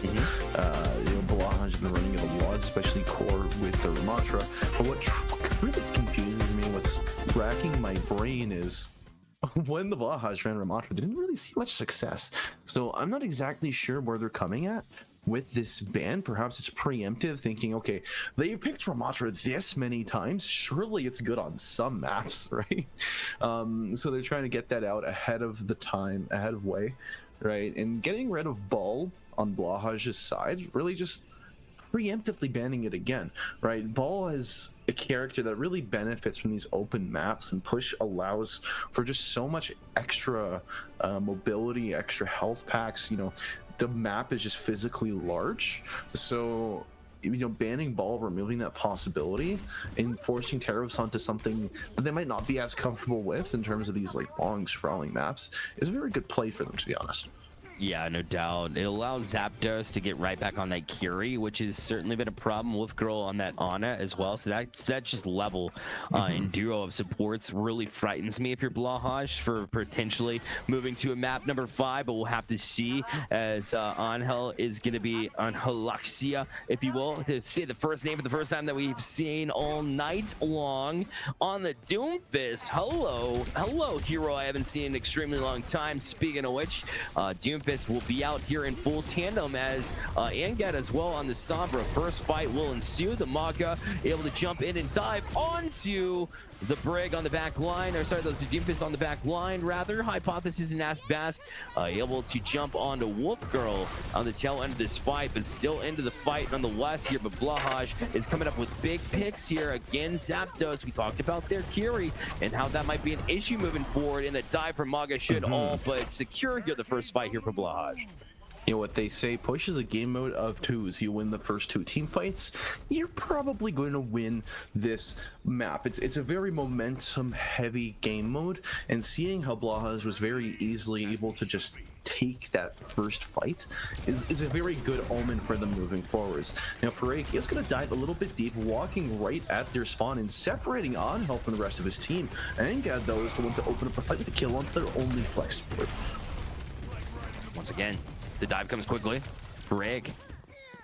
Blahaj has been running it a lot, especially core with the Ramatra. But what really confuses me, what's racking my brain, is when the Blahaj ran Ramatra, they didn't really see much success. So I'm not exactly sure where they're coming at with this ban. Perhaps it's preemptive, thinking, okay, they picked Ramatra this many times, surely it's good on some maps, right? So they're trying to get that out ahead of the time, ahead of way, right? And getting rid of Ball on Blahaj's side, really just preemptively banning it again, right? Ball is a character that really benefits from these open maps, and push allows for just so much extra mobility, extra health packs. The map is just physically large, so banning Ball, removing that possibility and forcing Tariffs onto something that they might not be as comfortable with in terms of these like long sprawling maps is a very good play for them, to be honest. Yeah, no doubt. It allows Zapdos to get right back on that Curie, which has certainly been a problem. Wolf Girl on that Ana as well. So that just level and duo of supports really frightens me if you're Blahaj for potentially moving to a map number 5. But we'll have to see, as Angel is going to be Angelaxia, if you will, to say the first name for the first time that we've seen all night long on the Doomfist. Hello, hero I haven't seen in an extremely long time. Speaking of which, Doomfist will be out here in full tandem as Angad as well on the Sombra. First fight will ensue. The Maga able to jump in and dive onto the Brig on the back line, or sorry, those Doomfist on the back line rather. Hypothesis and Asbask able to jump onto Wolf Girl on the tail end of this fight, but still into the fight nonetheless here. But Blahaj is coming up with big picks here. Again, Zapdos, we talked about their Curie and how that might be an issue moving forward, and the dive from Maga should all but secure here the first fight here for Blahaj. You know what they say, push is a game mode of twos. You win the first 2 team fights, you're probably going to win this map. It's a very momentum heavy game mode, and seeing how Blahaj was very easily able to just take that first fight is a very good omen for them moving forwards. Now Parake is going to dive a little bit deep, walking right at their spawn and separating Angel from the rest of his team. Angad though is the one to open up the fight with a kill onto their only flex support. Once again, the dive comes quickly. Brig.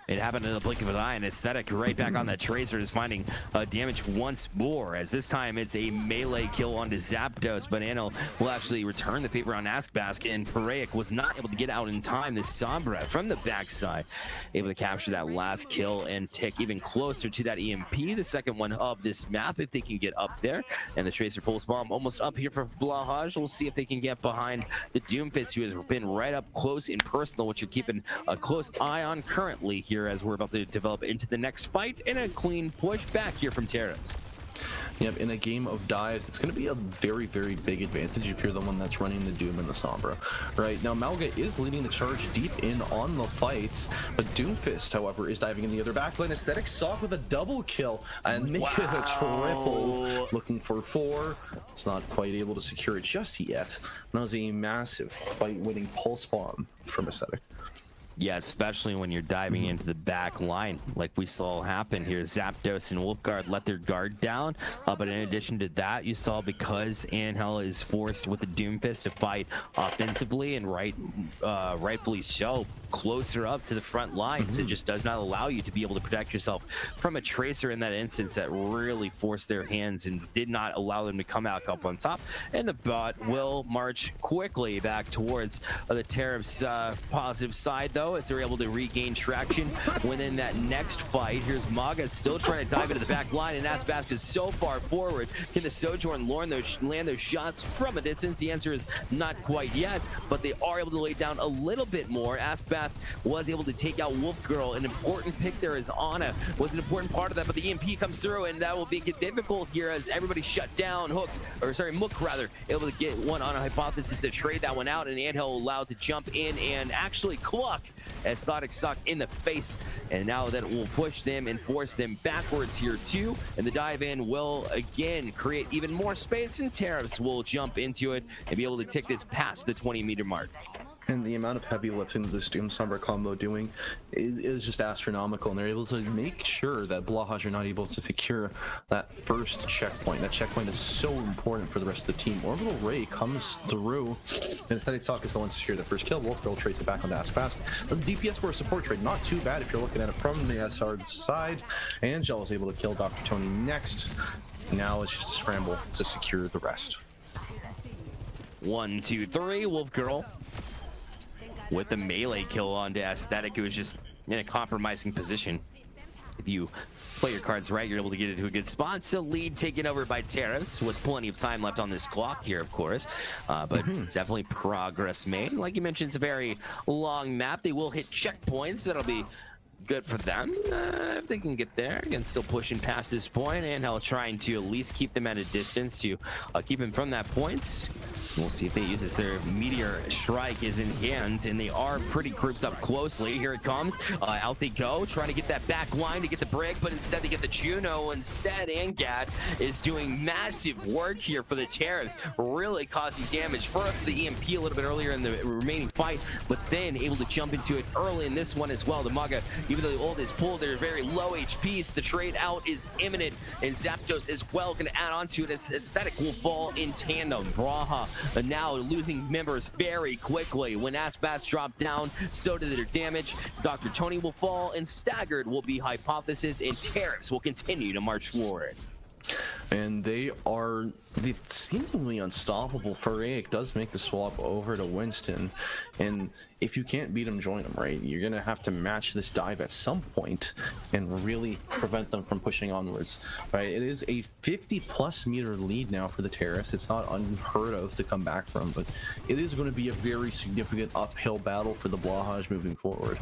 It happened in the blink of an eye, and Aesthetic right back on that Tracer is finding damage once more, as this time it's a melee kill onto Zapdos, but Anil will actually return the favor on Askbask, and Paraic was not able to get out in time. The Sombra from the backside able to capture that last kill and tick even closer to that EMP, the second one of this map, if they can get up there. And the Tracer pulse bomb almost up here for Blahaj. We'll see if they can get behind the Doomfist, who has been right up close and personal, which you're keeping a close eye on currently here, as we're about to develop into the next fight, and a clean push back here from Tariffs. Yep, in a game of dives, it's going to be a very, very big advantage if you're the one that's running the Doom and the Sombra. Right, now Malga is leading the charge deep in on the fights, but Doomfist, however, is diving in the other backline. Aesthetic Sock with a double kill and make it a triple. Looking for 4. It's not quite able to secure it just yet. That was a massive fight-winning pulse bomb from Aesthetic. Yeah, especially when you're diving into the back line, like we saw happen here. Zapdos and Wolfguard let their guard down, but in addition to that, you saw, because Angel is forced with the Doomfist to fight offensively, and rightfully so, closer up to the front lines. It just does not allow you to be able to protect yourself from a Tracer in that instance that really forced their hands and did not allow them to come out up on top. And the bot will march quickly back towards the Tariffs positive side, though, as they're able to regain traction within that next fight. Here's Maga still trying to dive into the back line, and Asbask is so far forward. Can the Sojourn land those shots from a distance? The answer is not quite yet, but they are able to lay down a little bit more. Asbask was able to take out Wolf Girl. An important pick there as Ana was an important part of that, but the EMP comes through, and that will be difficult here as everybody shut down. Mook rather, able to get one on a Hypothesis to trade that one out, and Anthill allowed to jump in and actually cluck Aesthetic Suck in the face, and now that will push them and force them backwards here too, and the dive in will again create even more space, and Tariffs will jump into it and be able to take this past the 20-meter mark. And the amount of heavy lifting this Doom Sombra combo doing is just astronomical, and they're able to make sure that Blahaj are not able to secure that first checkpoint. That checkpoint is so important for the rest of the team. Orbital Ray comes through, and Aesthetic Sock is the one to secure the first kill. Wolf Girl trace it back onto Askfast. The DPS for a support trade, not too bad if you're looking at it from the SR side. Angel is able to kill Dr. Tony next. Now it's just a scramble to secure the rest. 1, 2, 3, Wolf Girl with the melee kill onto Aesthetic. It was just in a compromising position. If you play your cards right, you're able to get into a good spot. So lead taken over by Tariffs with plenty of time left on this clock here, of course. But it's definitely progress made. Like you mentioned, it's a very long map. They will hit checkpoints. That'll be good for them if they can get there. Again, still pushing past this point, and trying to at least keep them at a distance to keep him from that point. We'll see if they use this. Their meteor strike is in hands, and they are pretty grouped up closely. Here it comes. Out they go, trying to get that back line to get the break, but instead they get the Juno instead. Angad is doing massive work here for the Tariffs, really causing damage. First, the EMP a little bit earlier in the remaining fight, but then able to jump into it early in this one as well. The Maga, even though the ult is pulled, they're very low HP, so the trade out is imminent, and Zapdos as well going to add on to it as Aesthetic will fall in tandem. Braha now losing members very quickly. When Aspas drop down, so did their damage. Dr. Tony will fall, and Staggered will be Hypothesis, and Tariffs will continue to march forward. And they are seemingly unstoppable. Faraic does make the swap over to Winston, and if you can't beat him, join him, right? You're gonna have to match this dive at some point and really prevent them from pushing onwards, right? It is a 50+ meter lead now for the Terrace. It's not unheard of to come back from, but it is going to be a very significant uphill battle for the Blahaj moving forward.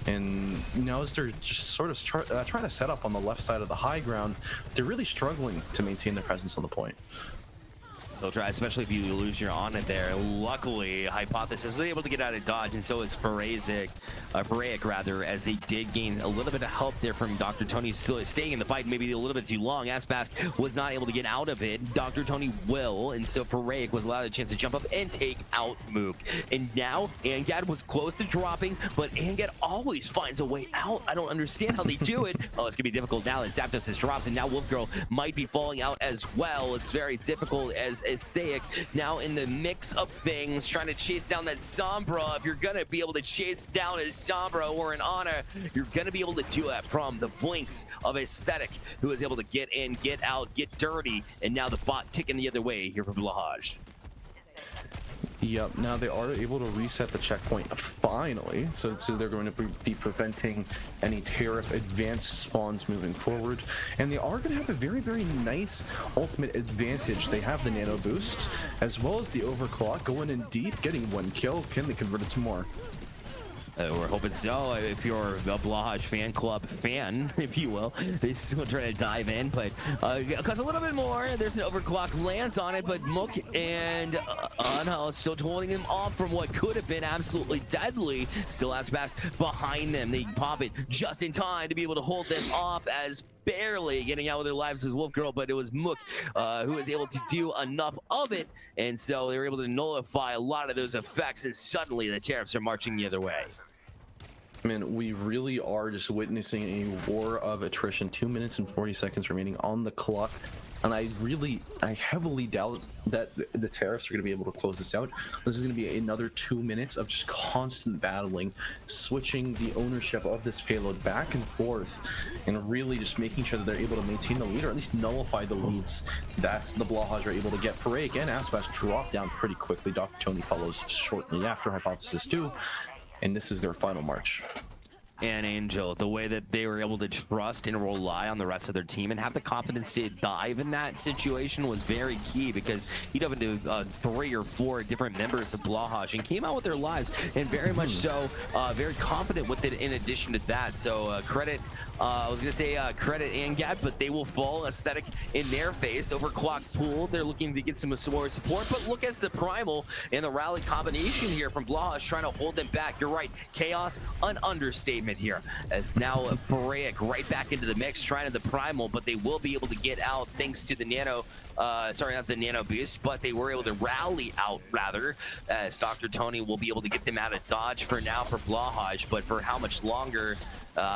And now as they're just sort of trying to set up on the left side of the high ground, they're really struggling to maintain their presence on the point. So try, especially if you lose your on it there. Luckily, Hypothesis was able to get out of dodge, and so is Faraic rather, as they did gain a little bit of help there from Dr. Tony, still staying in the fight maybe a little bit too long. Aspas was not able to get out of it. Dr. Tony will, and so Faraic was allowed a chance to jump up and take out Mook. And now Angad was close to dropping, but Angad always finds a way out. I don't understand how they do it. Oh, it's gonna be difficult now that Zapdos has dropped, and now Wolf Girl might be falling out as well. It's very difficult as Aesthetic now in the mix of things, trying to chase down that Sombra. If you're gonna be able to chase down a Sombra or an Ana, you're gonna be able to do that from the blinks of Aesthetic, who is able to get in, get out, get dirty, and now the bot ticking the other way here for Blahaj. Yep, now they are able to reset the checkpoint finally, so they're going to be preventing any Tariff advanced spawns moving forward, and they are going to have a very, very nice ultimate advantage. They have the nano boost as well as the overclock, going in deep, getting 1 kill. Can they convert it to more? We're hoping so. If you're a Blahaj fan club fan, if you will, they still try to dive in, but because a little bit more, there's an overclock lands on it, but Mook and Anhel still holding him off from what could have been absolutely deadly. Still has Bass behind them. They pop it just in time to be able to hold them off, as barely getting out of their lives as Wolf Girl, but it was Mook who was able to do enough of it, and so they were able to nullify a lot of those effects, and suddenly the Tariffs are marching the other way. Man, we really are just witnessing a war of attrition. 2 minutes and 40 seconds remaining on the clock, and I heavily doubt that the Tariffs are going to be able to close this out. This is going to be another 2 minutes of just constant battling, switching the ownership of this payload back and forth, and really just making sure that they're able to maintain the lead, or at least nullify the leads that the Blahaj are able to get. Faraic and Aspas drop down pretty quickly. Dr. Tony follows shortly after, Hypothesis 2. And this is their final march. And Angel, the way that they were able to trust and rely on the rest of their team and have the confidence to dive in that situation was very key, because he dove into 3 or 4 different members of Blahaj and came out with their lives, and very much so, very confident with it in addition to that. So credit, I was going to say credit Angad, but they will fall. Aesthetic in their face. Overclock pool, they're looking to get some more support, but look at the Primal and the rally combination here from Blahaj trying to hold them back. You're right, Chaos, an understatement here, as now Faraic right back into the mix, trying to the Primal, but they will be able to get out thanks to the nano, sorry, not the nano boost, but they were able to rally out rather, as Dr. Tony will be able to get them out of dodge for now for Blahaj, but for how much longer?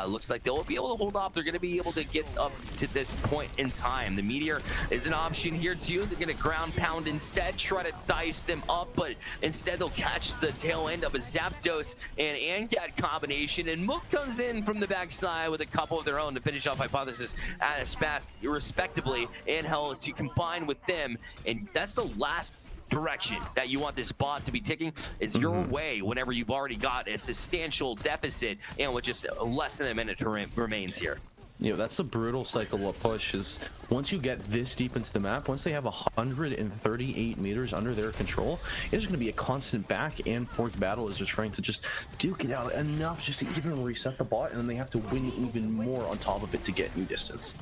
Looks like they'll be able to hold off. They're going to be able to get up to this point in time. The Meteor is an option here too. They're going to ground pound instead, try to dice them up, but instead they'll catch the tail end of a Zapdos and Angad combination, and Mook comes in from the backside with a couple of their own to finish off Hypothesis at a Spas respectively, and Hell to combine with them, and that's the last direction that you want this bot to be ticking. It's your way whenever you've already got a substantial deficit and with just less than a minute remains here. You know, that's the brutal cycle of push, is once you get this deep into the map, once they have 138 meters under their control, it's going to be a constant back and forth battle as they're trying to just duke it out enough just to even reset the bot, and then they have to win even more on top of it to get new distance.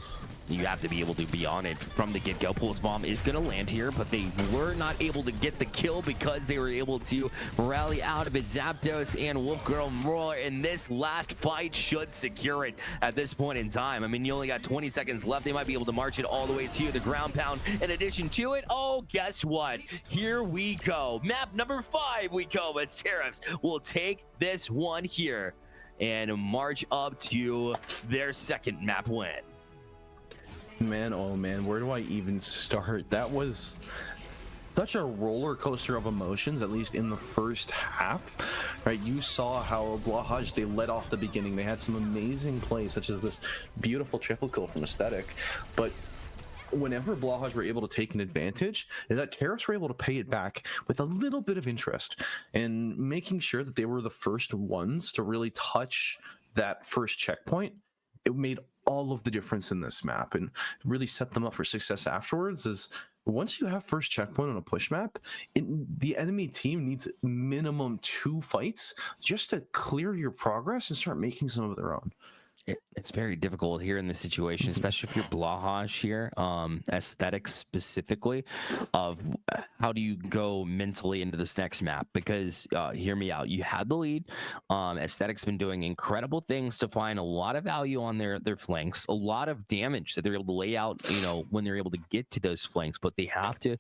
You have to be able to be on it from the get-go. Pulse Bomb is going to land here, but they were not able to get the kill because they were able to rally out of it. Zapdos and Wolfgirl Roller in this last fight should secure it at this point in time. I mean, you only got 20 seconds left. They might be able to march it all the way to the ground pound. In addition to it, oh, guess what? Here we go. Map number 5 we go, but Tariffs will take this one here and march up to their second map win. Man, oh man, where do I even start? That was such a roller coaster of emotions, at least in the first half, right? You saw how Blahaj, they led off the beginning. They had some amazing plays, such as this beautiful triple kill from Aesthetic, but whenever Blahaj were able to take an advantage, that Tariffs were able to pay it back with a little bit of interest and making sure that they were the first ones to really touch that first checkpoint. It made all of the difference in this map and really set them up for success afterwards. Is once you have first checkpoint on a push map, the enemy team needs minimum 2 fights just to clear your progress and start making some of their own. It's very difficult here in this situation, especially if you're Blahaj here, Aesthetics specifically, of how do you go mentally into this next map? Because hear me out, you had the lead. Aesthetics been doing incredible things to find a lot of value on their flanks, a lot of damage that they're able to lay out, you know, when they're able to get to those flanks, but they have to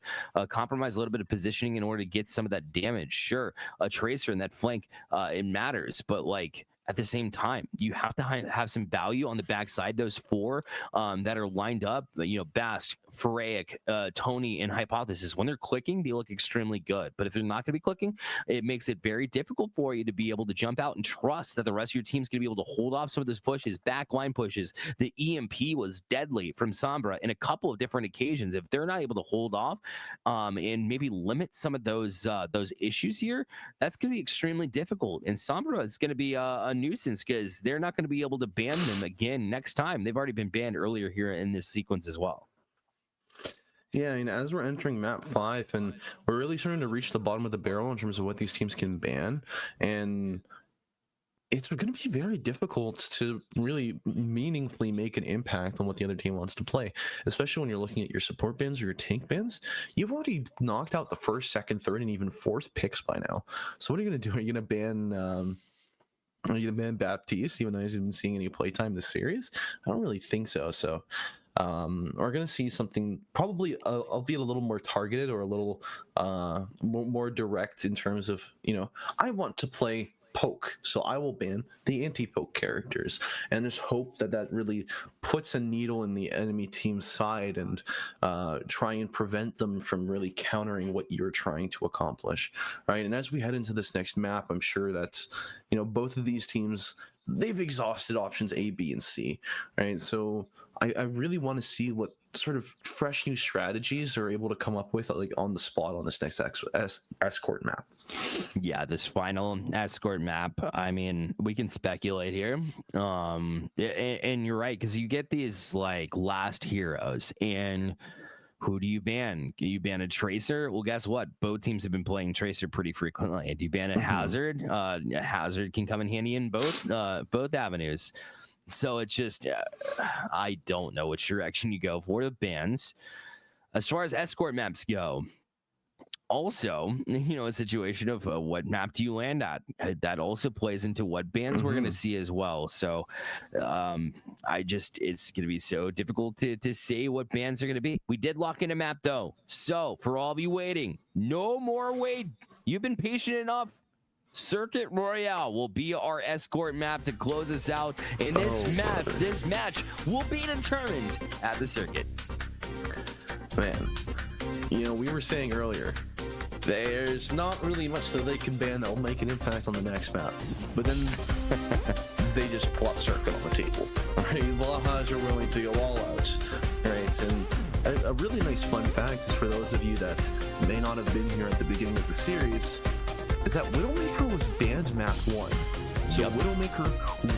compromise a little bit of positioning in order to get some of that damage. Sure, a tracer in that flank, it matters, but like, at the same time, you have to have some value on the backside. Those 4 that are lined up, you know, Bast, Pharaic, Tony, and Hypothesis, when they're clicking, they look extremely good. But if they're not going to be clicking, it makes it very difficult for you to be able to jump out and trust that the rest of your team's going to be able to hold off some of those pushes, backline pushes. The EMP was deadly from Sombra in a couple of different occasions. If they're not able to hold off and maybe limit some of those issues here, that's going to be extremely difficult. And Sombra is going to be a nuisance because they're not going to be able to ban them again next time. They've already been banned earlier here in this sequence as well. Yeah, I mean, as we're entering map 5 and we're really starting to reach the bottom of the barrel in terms of what these teams can ban, and it's going to be very difficult to really meaningfully make an impact on what the other team wants to play, especially when you're looking at your support bins or your tank bins. You've already knocked out the first, second, third, and even fourth picks by now. So what are you going to do? Are you going to ban are you going to ban Baptiste, even though he hasn't been seeing any playtime this series? I don't really think so. So we're going to see something probably, albeit a little more targeted or a little more direct in terms of, you know, I want to play poke, so I will ban the anti-poke characters, and just hope that that really puts a needle in the enemy team's side and try and prevent them from really countering what you're trying to accomplish, right? And as we head into this next map, I'm sure that, you know, both of these teams, they've exhausted options A, B, and C, right? So I really want to see what sort of fresh new strategies are able to come up with, like on the spot on this next escort map. Yeah, this final escort map, I mean, we can speculate here. And you're right, because you get these like last heroes, and who do you ban? You ban a Tracer? Well, guess what? Both teams have been playing Tracer pretty frequently. Do you ban a Hazard? Hazard can come in handy in both avenues. So it's just, I don't know which direction you go for the bans. As far as escort maps go, also, you know, a situation of what map do you land at? That also plays into what bans we're going to see as well. So it's going to be so difficult to say what bans are going to be. We did lock in a map though. So for all of you waiting, no more wait. You've been patient enough. Circuit Royale will be our escort map to close us out. And this match will be determined at the circuit. Man, you know, we were saying earlier, there's not really much that they can ban that will make an impact on the next map. But then they just plot circuit on the table. Right? Blahaj are willing to go all out. Right? And a really nice fun fact is for those of you that may not have been here at the beginning of the series, is that Widowmaker was banned map 1. So Widowmaker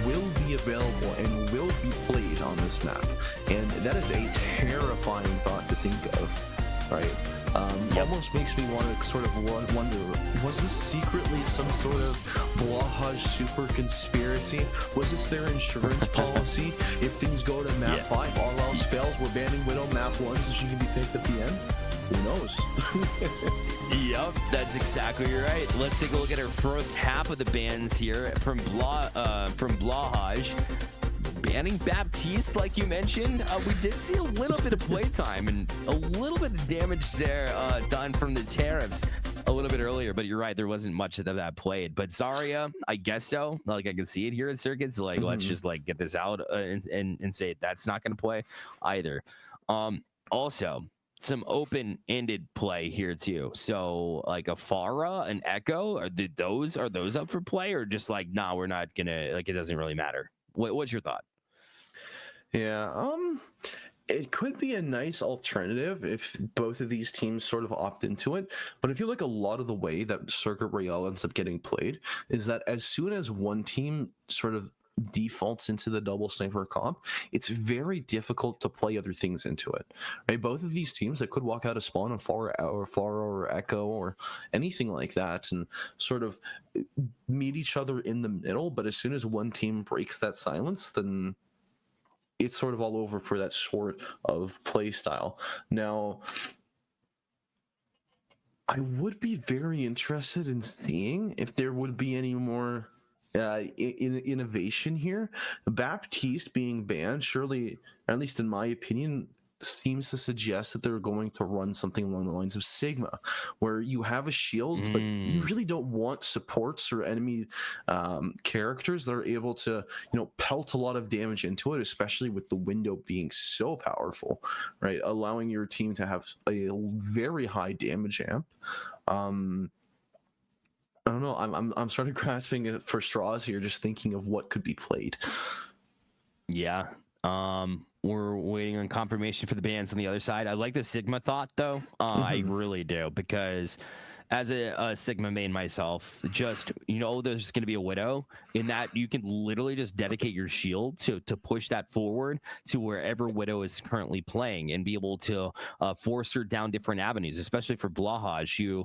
will be available and will be played on this map. And that is a terrifying thought to think of. right? Almost makes me want to sort of wonder, was this secretly some sort of Blahaj super conspiracy? Was this their insurance policy? If things go to map 5, all else fails, we're banning Widow map 1 so she can be picked at the end? Who knows? Yep, that's exactly right. Let's take a look at our first half of the bans here from Blahaj. Banning Baptiste, like you mentioned, we did see a little bit of playtime and a little bit of damage there done from the Tariffs a little bit earlier, but you're right, there wasn't much of that played. But Zarya, I guess so. Like, I can see it here at Circuits. Like, let's just like get this out and say that's not going to play either. Also, some open-ended play here too. So like a Pharah, an Echo, are those up for play, or just like, nah, we're not gonna, like, it doesn't really matter? What's your thought? Yeah, it could be a nice alternative if both of these teams sort of opt into it. But I feel like a lot of the way that Circuit Royale ends up getting played is that as soon as one team sort of defaults into the double sniper comp, it's very difficult to play other things into it, right? Both of these teams that could walk out of spawn and Pharah or Echo or anything like that and sort of meet each other in the middle, but as soon as one team breaks that silence, then it's sort of all over for that sort of play style. Now, I would be very interested in seeing if there would be any more innovation here. Baptiste being banned, surely, or at least in my opinion, seems to suggest that they're going to run something along the lines of Sigma, where you have a shield, but you really don't want supports or enemy characters that are able to, pelt a lot of damage into it, especially with the window being so powerful, right? Allowing your team to have a very high damage amp. I don't know. I'm sort of grasping for straws here, just thinking of what could be played. Yeah. We're waiting on confirmation for the bans on the other side. I like the Sigma thought, though. I really do, because as a Sigma main myself, just, there's going to be a Widow in that you can literally just dedicate your shield to push that forward to wherever Widow is currently playing and be able to force her down different avenues, especially for Blahaj, who,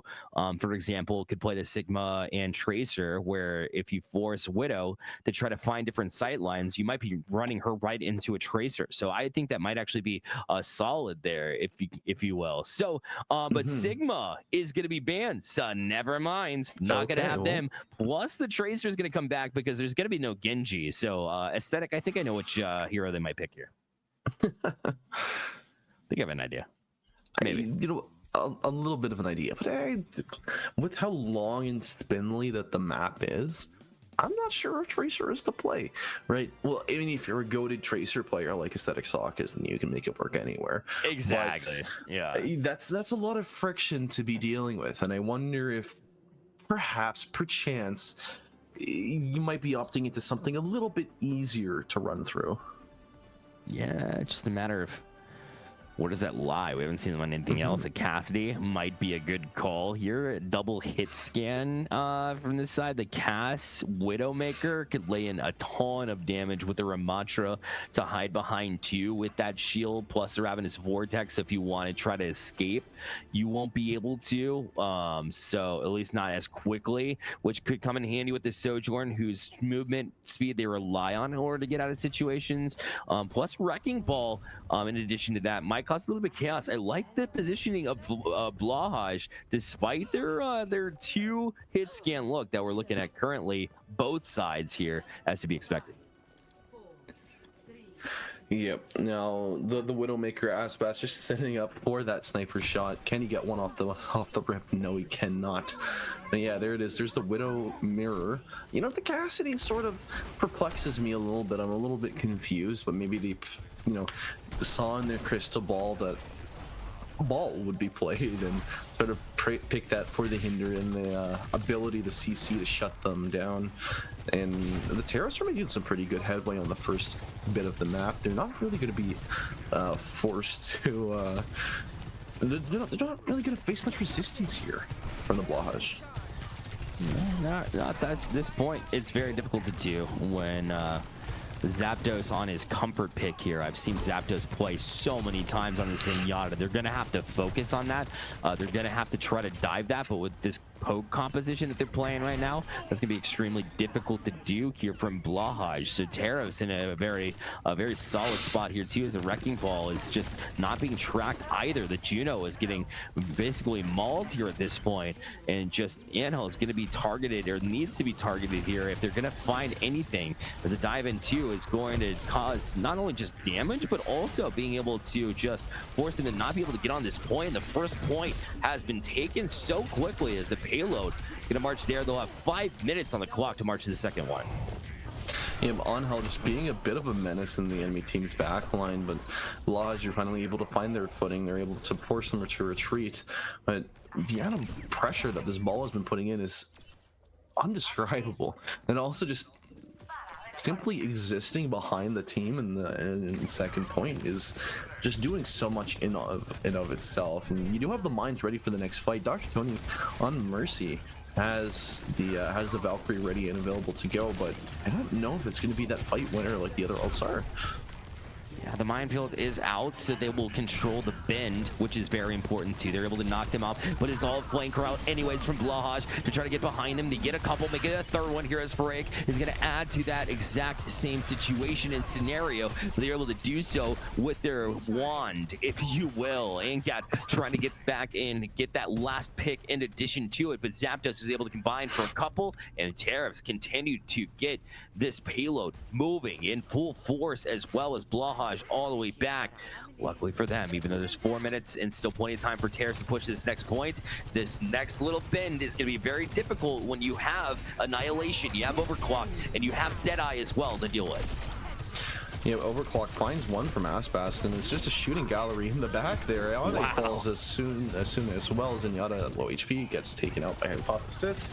for example, could play the Sigma and Tracer, where if you force Widow to try to find different sight lines, you might be running her right into a Tracer. So I think that might actually be solid there, if you will. So, but Sigma is going to be banned. So never mind, not gonna have them. Plus the Tracer is gonna come back because there's gonna be no Genji. So aesthetic, I think I know which hero they might pick here. I think I have an idea. Maybe a little bit of an idea, but with how long and spindly that the map is, I'm not sure if Tracer is the play, right? Well, I mean, if you're a goated Tracer player like Aesthetic Sock is, then you can make it work anywhere. Exactly. But yeah. That's a lot of friction to be dealing with, and I wonder if perchance, you might be opting into something a little bit easier to run through. Yeah, it's just a matter of where does that lie? We haven't seen them on anything else. A Cassidy might be a good call here. Double hit scan from this side. The Cass Widowmaker could lay in a ton of damage with the Ramatra to hide behind too with that shield, plus the Ravenous Vortex. If you want to try to escape, you won't be able to. So at least not as quickly, which could come in handy with the Sojourn, whose movement speed they rely on in order to get out of situations. Plus Wrecking Ball, in addition to that, might cause a little bit of chaos. I like the positioning of Blahaj, despite their two hit scan look that we're looking at currently. Both sides here, as to be expected. Yep. Now the Widowmaker Aspas just setting up for that sniper shot. Can he get one off the rip? No, he cannot. But yeah, there it is. There's the Widow mirror. The Cassidy sort of perplexes me a little bit. I'm a little bit confused, but maybe they, saw in their crystal ball that ball would be played and sort of pick that for the hinder and the ability to CC to shut them down. And the Tariffs are making some pretty good headway on the first bit of the map. They're not really going to be forced to they're not really going to face much resistance here from the Blahaj. Not that's this point. It's very difficult to do when Zapdos on his comfort pick here. I've seen Zapdos play so many times on the Zenyatta. They're going to have to focus on that. They're going to have to try to dive that, but with this poke composition that they're playing right now, that's going to be extremely difficult to do here from Blahaj. So Tariffs in a very solid spot here too, as the Wrecking Ball is just not being tracked either. The Juno is getting basically mauled here at this point, and just Angel is going to be targeted, or needs to be targeted here if they're going to find anything, as a dive in 2 is going to cause not only just damage, but also being able to just force them to not be able to get on this point. The first point has been taken so quickly as the payload gonna march there. They'll have 5 minutes on the clock to march to the second one. Yeah, Angel just being a bit of a menace in the enemy team's backline, but Blahaj, you're finally able to find their footing. They're able to force them to retreat, but the amount of pressure that this ball has been putting in is undescribable, and also just simply existing behind the team in the second point is just doing so much in of itself. And you do have the mines ready for the next fight. Dr. Tony on Mercy has the Valkyrie ready and available to go, but I don't know if it's going to be that fight winner like the other ults are. Yeah, the minefield is out, so they will control the bend, which is very important too. They're able to knock them out, but it's all flanker out anyways from Blahaj to try to get behind them, to get a couple, make it a third one here as Farik is going to add to that exact same situation and scenario. They're able to do so with their wand, if you will, and trying to get back in, get that last pick in addition to it, but Zapdos is able to combine for a couple, and Tariffs continue to get this payload moving in full force, as well as Blahaj all the way back. Luckily for them, even though there's 4 minutes and still plenty of time for Tariffs to push this next point, this next little bend is going to be very difficult when you have Annihilation, you have Overclock, and you have Deadeye as well to deal with. Yeah, Overclock finds one from Asbast, and it's just a shooting gallery in the back there. Wow. Falls as soon as well as Zenyatta at low HP gets taken out by Hypothesis.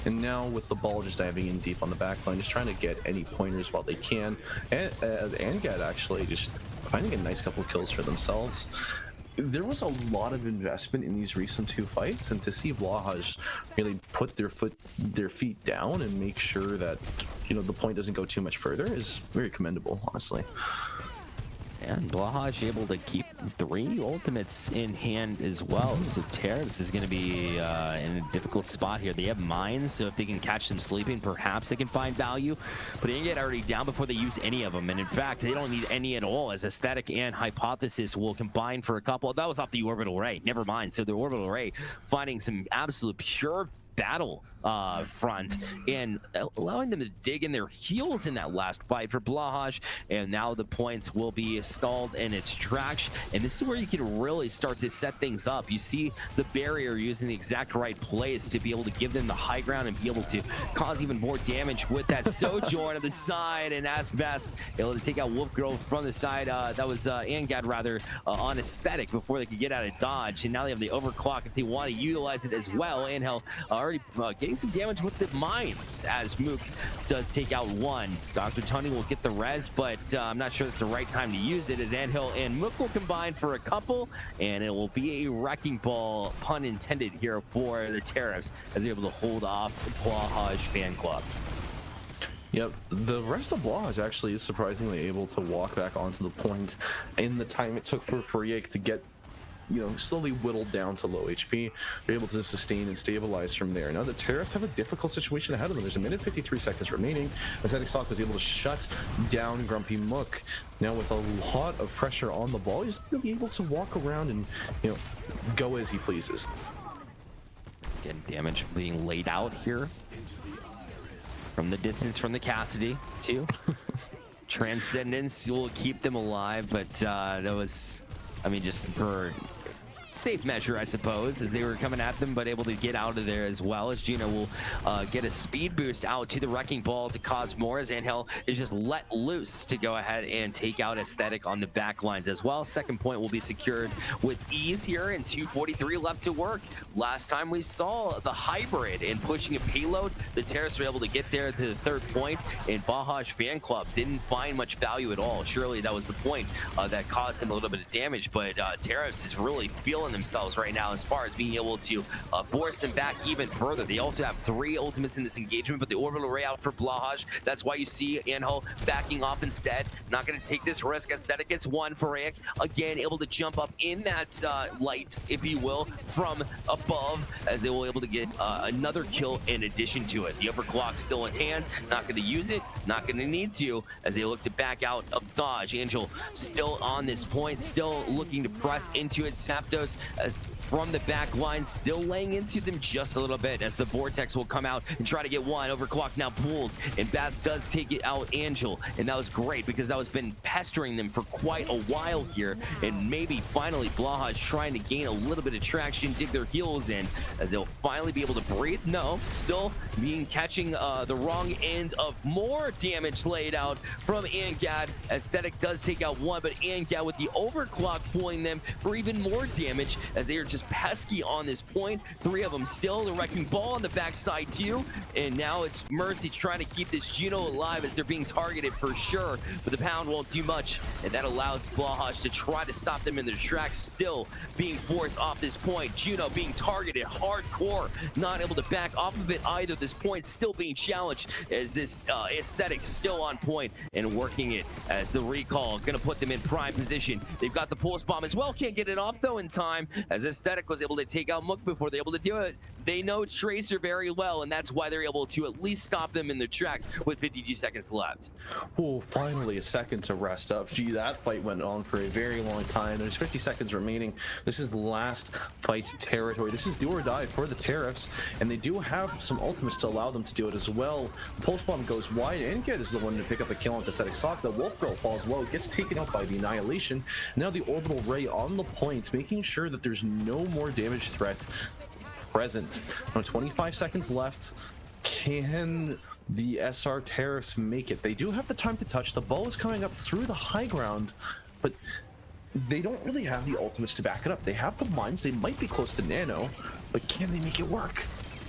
And now with the ball just diving in deep on the back line, just trying to get any pointers while they can. And Angad actually just finding a nice couple kills for themselves. There was a lot of investment in these recent 2 fights, and to see Blahaj really put their feet down and make sure that, you know, the point doesn't go too much further is very commendable, honestly. And Blahaj able to keep 3 ultimates in hand as well. So Tariffs is going to be in a difficult spot here. They have mines, so if they can catch them sleeping, perhaps they can find value. But they get already down before they use any of them. And in fact, they don't need any at all, as Aesthetic and Hypothesis will combine for a couple. That was off the Orbital Ray. Never mind. So the Orbital Ray finding some absolute pure battle front and allowing them to dig in their heels in that last fight for Blahaj. And now the points will be stalled in its tracks, and this is where you can really start to set things up. You see the barrier using the exact right place to be able to give them the high ground and be able to cause even more damage with that Sojourn on the side, and Askvast able to take out Wolf Girl from the side. That was Angad rather on Aesthetic before they could get out of dodge, and now they have the Overclock if they want to utilize it as well. Angel already getting some damage with the mines, as Mook does take out one. Dr. Tony will get the res, but I'm not sure it's the right time to use it, as Anthill and Mook will combine for a couple, and it will be a wrecking ball, pun intended, here for the Tariffs, as they're able to hold off the Blahaj fan club. Yep, the rest of Blahaj actually is surprisingly able to walk back onto the point in the time it took for Faryek to get, you know, slowly whittled down to low HP. They're able to sustain and stabilize from there. Now the Tariffs have a difficult situation ahead of them. There's a minute 53 seconds remaining. Ascetic Sock was able to shut down Grumpy Mook. Now with a lot of pressure on the ball, he's going to be able to walk around and, you know, go as he pleases. Getting damage being laid out here from the distance from the Cassidy too. Transcendence will keep them alive, but that was, I mean, just for safe measure, I suppose, as they were coming at them, but able to get out of there as well, as Gina will get a speed boost out to the Wrecking Ball to cause more, as Angel is just let loose to go ahead and take out Aesthetic on the back lines as well. Second point will be secured with ease here, and 2:43 left to work. Last time we saw the hybrid and pushing a payload, the Terrorists were able to get there to the third point, and Blahaj fan club didn't find much value at all. Surely that was the point that caused them a little bit of damage, but Terrorists is really feeling killing themselves right now as far as being able to force them back even further. They also have 3 ultimates in this engagement, but the orbital ray out for Blahaj. That's why you see Anho backing off instead. Not going to take this risk. Aesthetic gets 1 for Rick. Again, able to jump up in that light, if you will, from above, as they will able to get another kill in addition to it. The overclock still in hands. Not going to use it. Not going to need to, as they look to back out of dodge. Angel still on this point, still looking to press into it. Zapdos from the back line, still laying into them just a little bit, as the Vortex will come out and try to get 1. Overclock now pulled, and Bats does take it out Angel, and that was great because that was been pestering them for quite a while here, and maybe finally Blahaj trying to gain a little bit of traction, dig their heels in, as they'll finally be able to breathe. No, still catching the wrong end of more damage laid out from Angad. Aesthetic does take out 1, but Angad with the overclock pulling them for even more damage, as they are just pesky on this point. 3 of them still. The wrecking ball on the backside too, and now it's Mercy trying to keep this Juno alive as they're being targeted for sure, but the pound won't do much, and that allows Blahaj to try to stop them in their tracks, still being forced off this point. Juno being targeted hardcore, not able to back off of it either. This point still being challenged, as this Aesthetic still on point and working it, as the recall gonna put them in prime position. They've got the pulse bomb as well, can't get it off though in time, as Aesthetic was able to take out Mook before they're able to do it. They know Tracer very well, and that's why they're able to at least stop them in their tracks with 52 seconds left. Oh, finally a second to rest up. Gee, that fight went on for a very long time. There's 50 seconds remaining. This is last fight territory. This is do or die for the Tariffs, and they do have some ultimates to allow them to do it as well. Pulse bomb goes wide, and Get is the one to pick up a kill on Aesthetic Sock. The Wolf Girl falls low, gets taken out by the Annihilation. Now the orbital ray on the point, making sure that there's no more damage threats present. 25 seconds left. Can the SR Tariffs make it? They do have the time to touch. The ball is coming up through the high ground, but they don't really have the ultimates to back it up. They have the mines. They might be close to Nano, but can they make it work?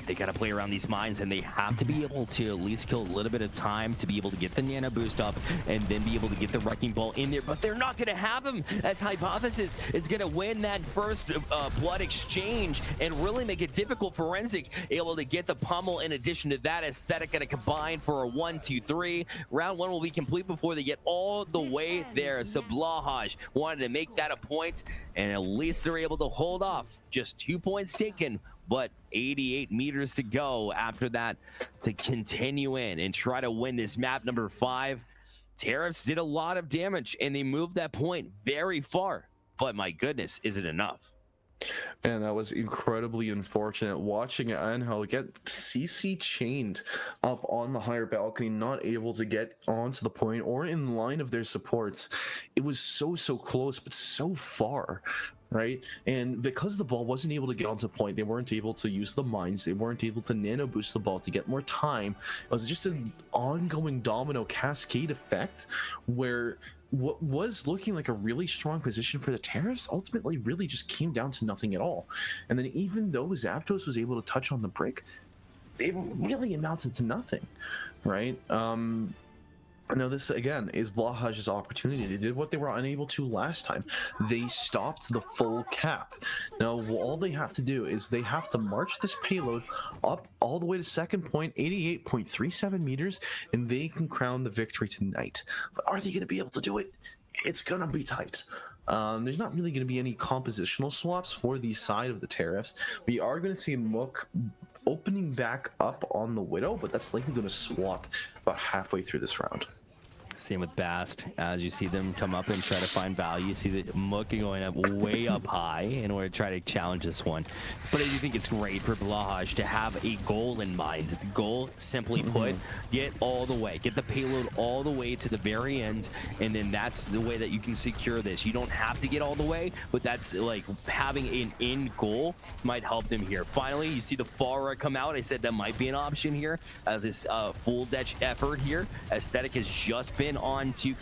They got to play around these mines, and they have to be able to at least kill a little bit of time to be able to get the nano boost up and then be able to get the wrecking ball in there. But they're not going to have him, as Hypothesis is going to win that first blood exchange and really make it difficult for Forensic able to get the pummel. In addition to that, Aesthetic going to combine for a 1-2-3. Round 1 will be complete before they get all the way there. So Blahaj wanted to make that a point, and at least they're able to hold off. Just 2 points taken, but 88 meters to go after that to continue in and try to win this map number 5. Tariffs did a lot of damage, and they moved that point very far, but my goodness, is it enough? And that was incredibly unfortunate, watching Anhel get CC chained up on the higher balcony, not able to get onto the point or in line of their supports. It was so close, but so far, right? And because the ball wasn't able to get onto point, they weren't able to use the mines, they weren't able to nano boost the ball to get more time. It was just an ongoing domino cascade effect where what was looking like a really strong position for the Tariffs ultimately really just came down to nothing at all. And then even though Zapdos was able to touch on the brick, it really amounted to nothing, right? Now this again is Blahaj's opportunity. They did what they were unable to last time. They stopped the full cap. Now all they have to do is they have to march this payload up all the way to second point, 88.37 meters, and they can crown the victory tonight. But are they going to be able to do it? It's going to be tight. There's not really going to be any compositional swaps for the side of the Tariffs. We are going to see Mook opening back up on the Widow, but that's likely going to swap about halfway through this round. Same with Bast. As you see them come up and try to find value, you see the Mook going up way up high in order to try to challenge this one. But I do think it's great for Blahaj to have a goal in mind. The goal, simply put, get all the way, get the payload all the way to the very end, and then that's the way that you can secure this. You don't have to get all the way, but that's like having an end goal might help them here. Finally, you see the Pharah come out. I said that might be an option here as this full ditch effort here. Aesthetic has just been been on two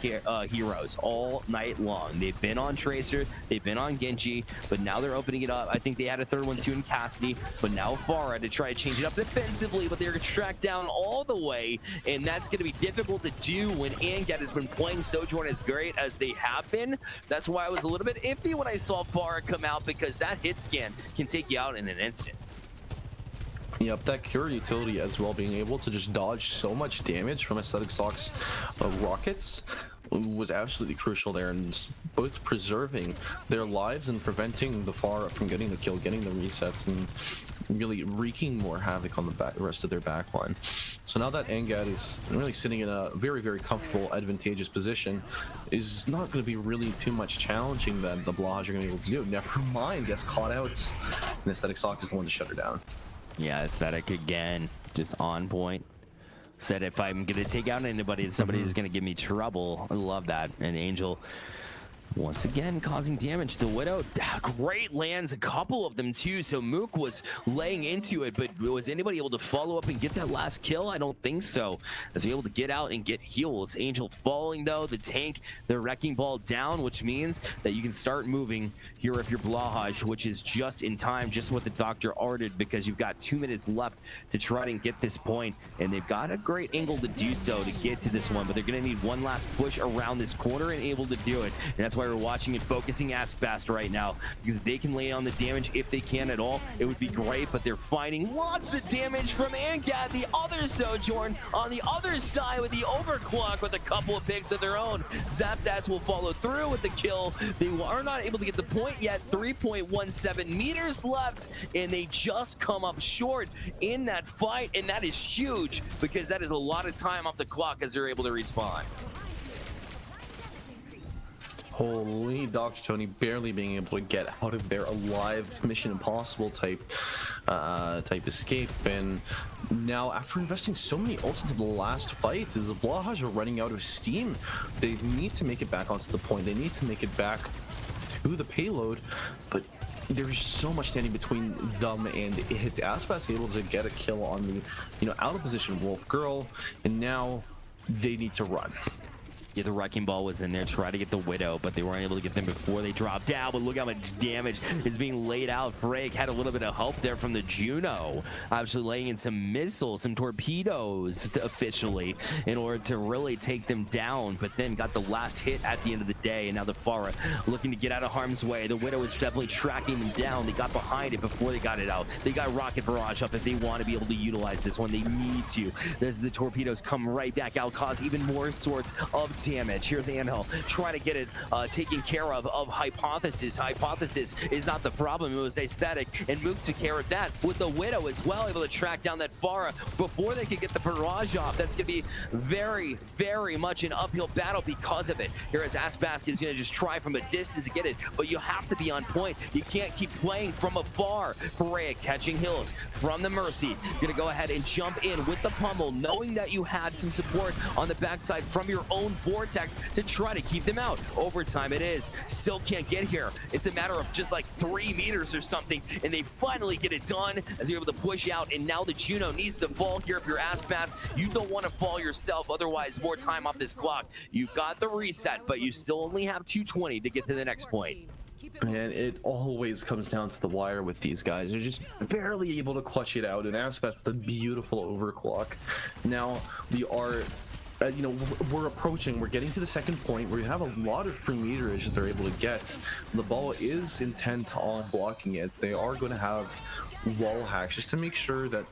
heroes all night long. They've been on Tracer, they've been on Genji, but now they're opening it up. I think they had a third one too in Cassidy, but now Pharah to try to change it up defensively, but they're tracked down all the way, and that's going to be difficult to do when Angat has been playing Sojourn as great as they have been. That's why I was a little bit iffy when I saw Pharah come out, because that hit scan can take you out in an instant. Yep, that cure utility as well, being able to just dodge so much damage from Aesthetic Sock's rockets was absolutely crucial there, and both preserving their lives and preventing the Pharah from getting the kill, getting the resets, and really wreaking more havoc on the rest of their backline. So now that Angat is really sitting in a very, very comfortable, advantageous position, is not going to be really too much challenging that the Blahaj are going to be able to do. Never mind, gets caught out, and Aesthetic Sock is the one to shut her down. Yeah, Aesthetic again, just on point. Said if I'm gonna take out anybody, somebody is gonna give me trouble. I love that. And Angel once again causing damage. The Widow, great lands, a couple of them too. So Mook was laying into it, but was anybody able to follow up and get that last kill? I don't think so. As able to get out and get heals. Angel falling though, the tank, the Wrecking Ball down, which means that you can start moving here if you're Blahaj, which is just in time, just what the doctor ordered, because you've got 2 minutes left to try and get this point, and they've got a great angle to do so to get to this one, but they're gonna need one last push around this corner and able to do it. And that's why we're watching and focusing Askbast right now, because if they can lay on the damage, if they can at all, it would be great, but they're finding lots of damage from Angat, the other Sojourn on the other side with the overclock with a couple of picks of their own. Zapdas will follow through with the kill. They are not able to get the point yet. 3.17 meters left, and they just come up short in that fight, and that is huge, because that is a lot of time off the clock as they're able to respawn. Holy, Dr. Tony barely being able to get out of there alive. Mission Impossible type escape. And now, after investing so many ults into the last fight, the Blahaj are running out of steam. They need to make it back onto the point. They need to make it back to the payload, but there's so much standing between them and it. Aspas able to get a kill on the, out of position Wolf Girl, and now they need to run. Yeah, the Wrecking Ball was in there, try to get the Widow, but they weren't able to get them before they dropped down. But look how much damage is being laid out. Freyk had a little bit of help there from the Juno, actually laying in some missiles, some torpedoes officially, in order to really take them down, but then got the last hit at the end of the day. And now the Pharah looking to get out of harm's way. The Widow is definitely tracking them down. They got behind it before they got it out. They got Rocket Barrage up. If they want to be able to utilize this one, they need to. As the torpedoes come right back out, cause even more sorts of damage. Here's Angel trying to get it taken care of Hypothesis. Hypothesis is not the problem. It was Aesthetic, and Mook took care of that with the Widow as well, able to track down that Pharah before they could get the barrage off. That's going to be very, very much an uphill battle because of it. Here as Asbask is going to just try from a distance to get it, but you have to be on point. You can't keep playing from afar. Perea catching hills from the Mercy. Going to go ahead and jump in with the pummel, knowing that you had some support on the backside from your own Vortex to try to keep them out. Overtime it is. Still can't get here. It's a matter of just like 3 meters or something, and they finally get it done as they're able to push out. And now the Juno needs to fall here. If you're Askbast, you don't want to fall yourself, otherwise more time off this clock. You got the reset, but you still only have 220 to get to the next point. And it always comes down to the wire with these guys. They're just barely able to clutch it out. And Aspect with a beautiful overclock. Now we are we're approaching, we're getting to the second point where you have a lot of free meterage that they're able to get. The ball is intent on blocking it. They are going to have wall hacks just to make sure that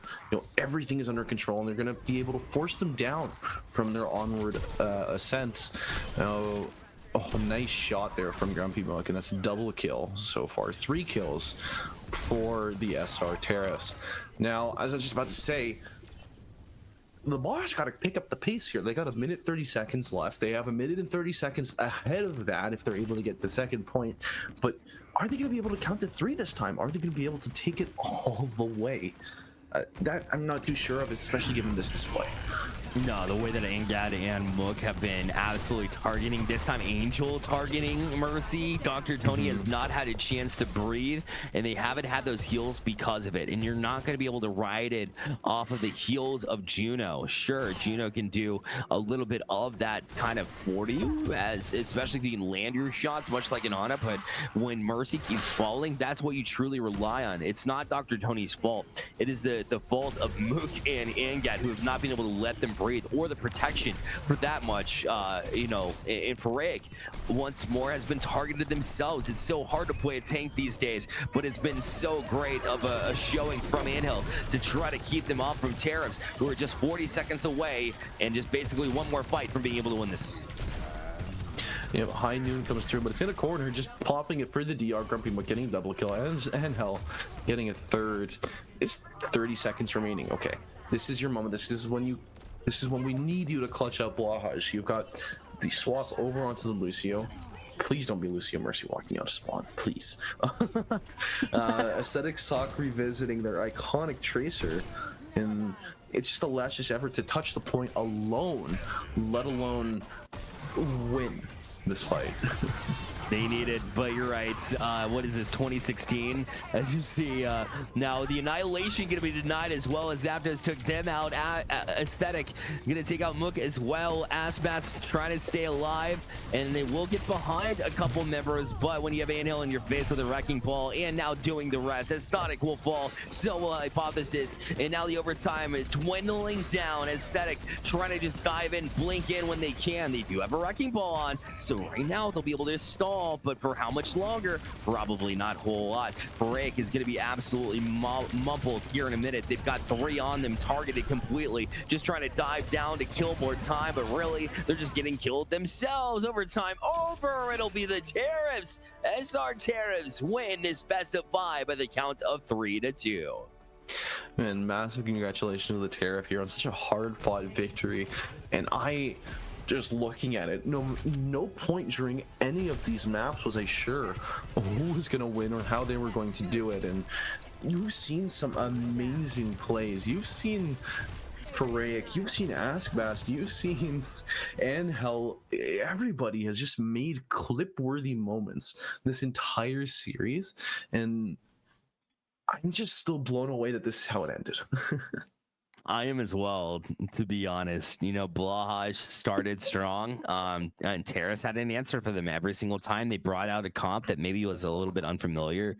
everything is under control, and they're going to be able to force them down from their onward ascent. Oh, nice shot there from Grumpy Muck, and that's a double kill so far. 3 kills for the SR Tariffs. Now, as I was just about to say, the Blahaj got to pick up the pace here. They got 1 minute 30 seconds left. They have 1 minute and 30 seconds ahead of that if they're able to get the second point. But are they going to be able to count to 3 this time? Are they going to be able to take it all the way? That I'm not too sure of, especially given this display. No, the way that Angad and Mook have been absolutely targeting, this time Angel targeting Mercy. Dr. Tony has not had a chance to breathe, and they haven't had those heals because of it. And you're not going to be able to ride it off of the heals of Juno. Sure, Juno can do a little bit of that kind of for you, as especially if you can land your shots, much like an Ana. But when Mercy keeps falling, that's what you truly rely on. It's not Dr. Tony's fault. It is the fault of Mook and Angad, who have not been able to let them breathe, or the protection for that much. You know, and Farake once more has been targeted themselves. It's so hard to play a tank these days, but it's been so great of a showing from Anhel to try to keep them off from Tariffs, who are just 40 seconds away and just basically one more fight from being able to win this. You know, High Noon comes through, but it's in a corner, just popping it for the DR. Grumpy Mook getting a double kill, and Hell getting a third. It's 30 seconds remaining. Okay, this is your moment. This is when we need you to clutch out Blahaj. You've got the swap over onto the Lucio. Please don't be Lucio Mercy walking out of spawn, please. Aesthetic Sock revisiting their iconic Tracer, and it's just a last-ditch effort to touch the point alone, let alone win this fight. They need it, but you're right. What is this, 2016? As you see, now the Annihilation going to be denied, as well as Zapdos took them out. Aesthetic going to take out Mook as well. Asbats trying to stay alive, and they will get behind a couple members, but when you have Anhel in your face with a Wrecking Ball and now doing the rest, Aesthetic will fall, so will Hypothesis, and now the overtime dwindling down. Aesthetic trying to just dive in, blink in when they can. They do have a Wrecking Ball on, so right now they'll be able to stall, but for how much longer? Probably not a whole lot. Farake is going to be absolutely mumbled here in a minute. They've got 3 on them, targeted completely, just trying to dive down to kill more time, but really, they're just getting killed themselves. Overtime over. It'll be the Tariffs. SR Tariffs win this best of 5 by the count of 3-2. And massive congratulations to the Tariff here on such a hard-fought victory. And just looking at it, no point during any of these maps was I sure who was going to win or how they were going to do it. And you've seen some amazing plays. You've seen Farake, you've seen Askbast, you've seen Anhel. Everybody has just made clip-worthy moments this entire series, and I'm just still blown away that this is how it ended. I am as well, to be honest. You know, Blahaj started strong, and Terrace had an answer for them every single time. They brought out a comp that maybe was a little bit unfamiliar,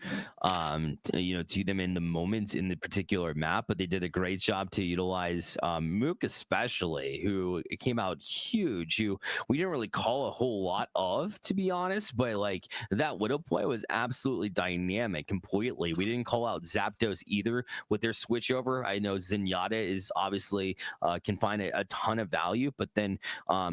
you know, to them in the moments in the particular map, but they did a great job to utilize Mook especially, who came out huge, who we didn't really call a whole lot of, to be honest, but like that Widow play was absolutely dynamic completely. We didn't call out Zapdos either with their switchover. I know Zenyatta is obviously can find a ton of value, but then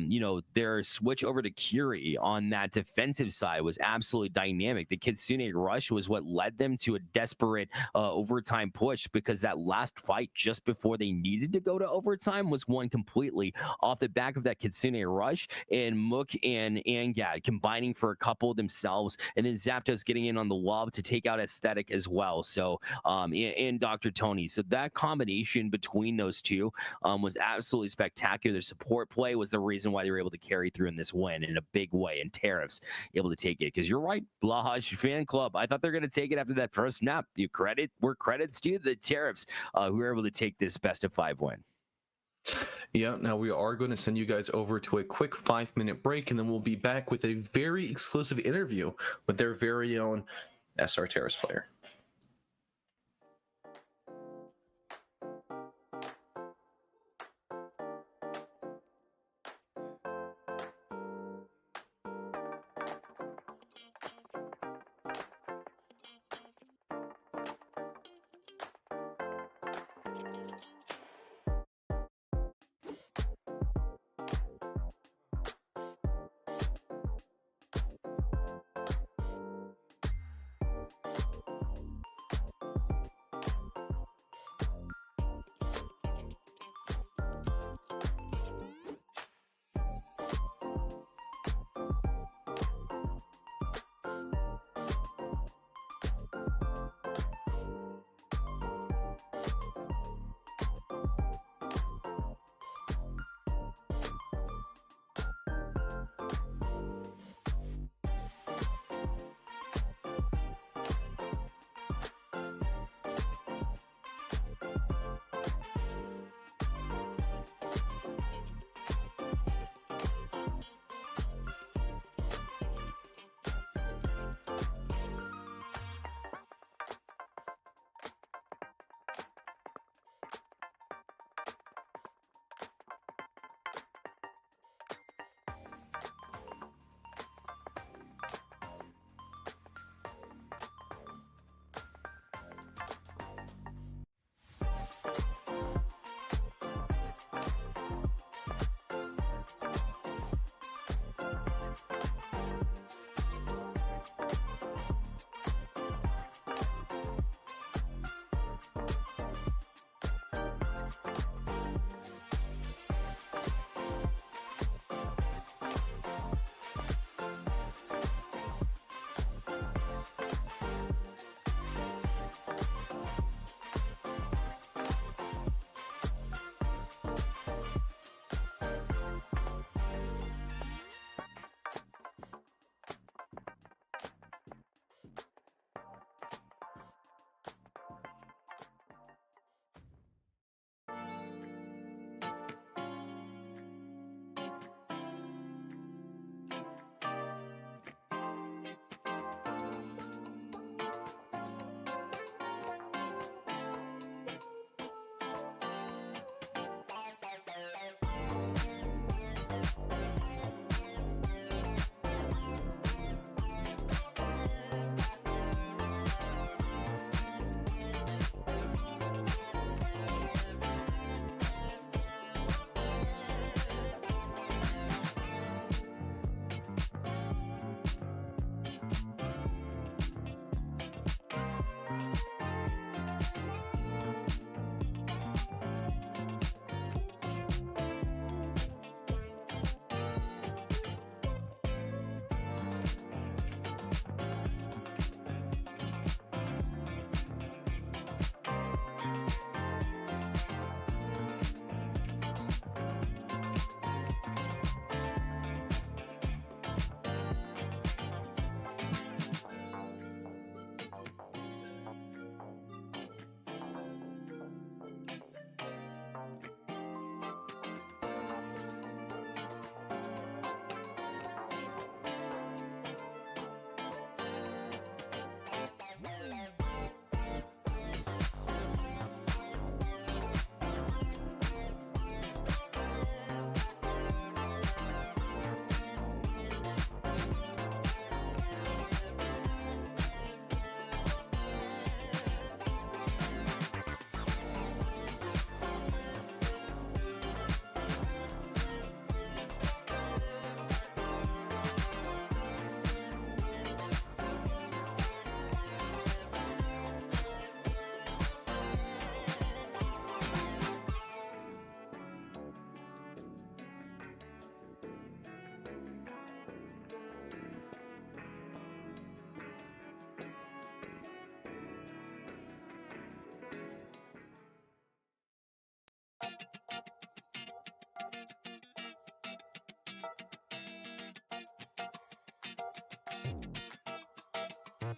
you know, their switch over to Curie on that defensive side was absolutely dynamic. The Kitsune Rush was what led them to a desperate overtime push, because that last fight just before they needed to go to overtime was won completely off the back of that Kitsune Rush, and Mook and Angad combining for a couple themselves, and then Zapdos getting in on the love to take out Aesthetic as well. So and Dr. Tony, so that combination between those two was absolutely spectacular. Their support play was the reason why they were able to carry through in this win in a big way, and Tariffs able to take it, because you're right, Blahaj fan club, I thought they're going to take it after that first map. Credits to the Tariffs who were able to take this best of 5 win. Yeah, now we are going to send you guys over to a quick 5-minute break, and then we'll be back with a very exclusive interview with their very own SR Terrace player.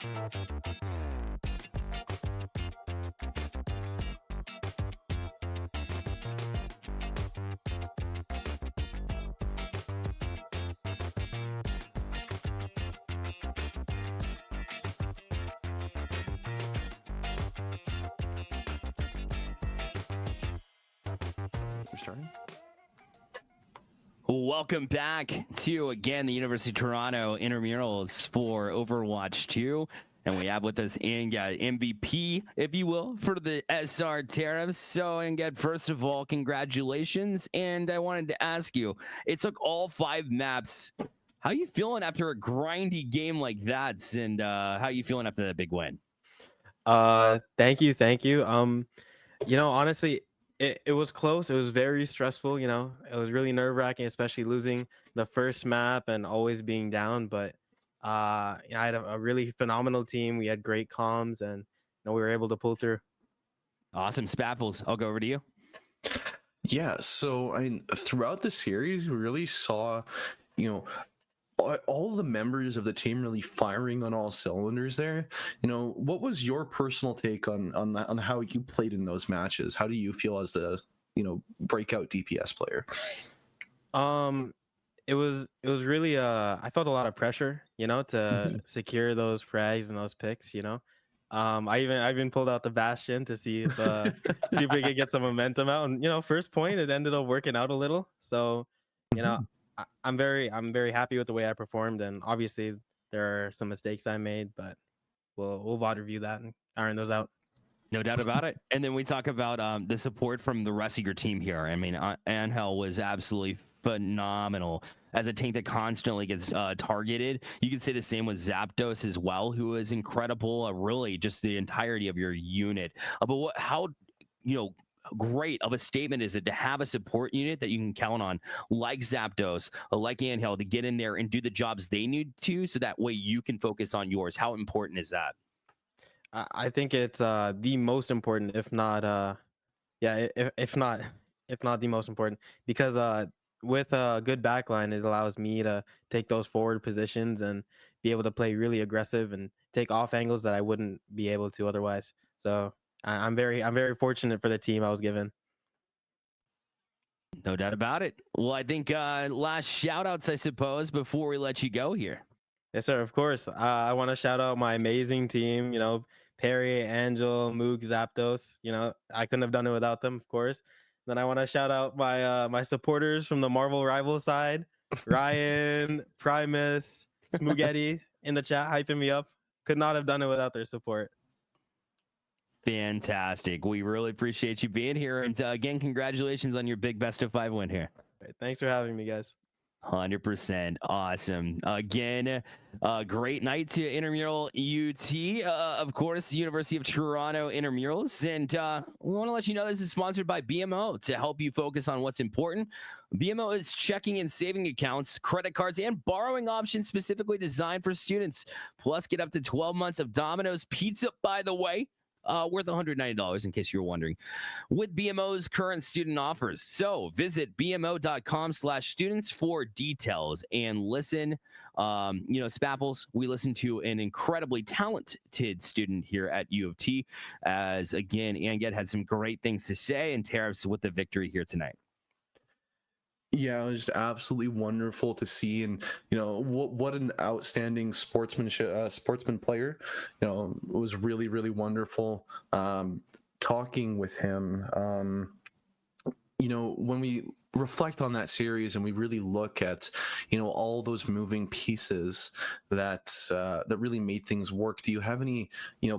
We're starting. Welcome back to, again, the University of Toronto Intramurals for Overwatch 2. And we have with us Angad, MVP, if you will, for the SR Tariffs. So, Angad, first of all, congratulations. And I wanted to ask you, it took all 5 maps. How you feeling after a grindy game like that? And how you feeling after that big win? Thank you. Honestly, it was close. It was very stressful. It was really nerve-wracking, especially losing the first map and always being down. But I had a really phenomenal team. We had great comms, and we were able to pull through. Awesome. Spaffles, I'll go over to you. Yeah, so I mean, throughout the series, we really saw, all the members of the team really firing on all cylinders there. What was your personal take on how you played in those matches? How do you feel as the breakout DPS player? It was really I felt a lot of pressure, to secure those frags and those picks. I even pulled out the Bastion to see if we could get some momentum out. And first point, it ended up working out a little. So, I'm very happy with the way I performed. And obviously, there are some mistakes I made, but we'll VOD review that and iron those out. No doubt about it. And then we talk about the support from the rest of your team here. I mean, Angel was absolutely phenomenal as a tank that constantly gets targeted. You can say the same with Zapdos as well, who is incredible. Really, just the entirety of your unit. But how great of a statement is it to have a support unit that you can count on, like Zapdos, like Angel, to get in there and do the jobs they need to, so that way you can focus on yours. How important is that? I think it's the most important, if not if not the most important, because with a good backline, it allows me to take those forward positions and be able to play really aggressive and take off angles that I wouldn't be able to otherwise. So I'm very fortunate for the team I was given. No doubt about it. Well, I think last shout outs, I suppose, before we let you go here. Yes, sir. Of course. I want to shout out my amazing team, Perry, Angel, Moog, Zapdos. I couldn't have done it without them, of course. Then I want to shout out my supporters from the Marvel rival side, Ryan, Primus, Smoogetti in the chat, hyping me up. Could not have done it without their support. Fantastic. We really appreciate you being here. And again, congratulations on your big best of 5 win here. Right, thanks for having me, guys. 100% awesome. Again, great night to Intramural UT, of course, University of Toronto Intramurals. And we want to let you know this is sponsored by BMO to help you focus on what's important. BMO is checking and saving accounts, credit cards, and borrowing options specifically designed for students. Plus, get up to 12 months of Domino's Pizza, by the way. Worth $190 in case you're wondering, with BMO's current student offers. So visit bmo.com/students for details and listen. Spaffles, we listen to an incredibly talented student here at U of T, as again, Angad had some great things to say, and Tariffs with the victory here tonight. Yeah, it was just absolutely wonderful to see, and what an outstanding sportsman player. It was really, really wonderful talking with him. When we reflect on that series and we really look at all those moving pieces that really made things work, do you have any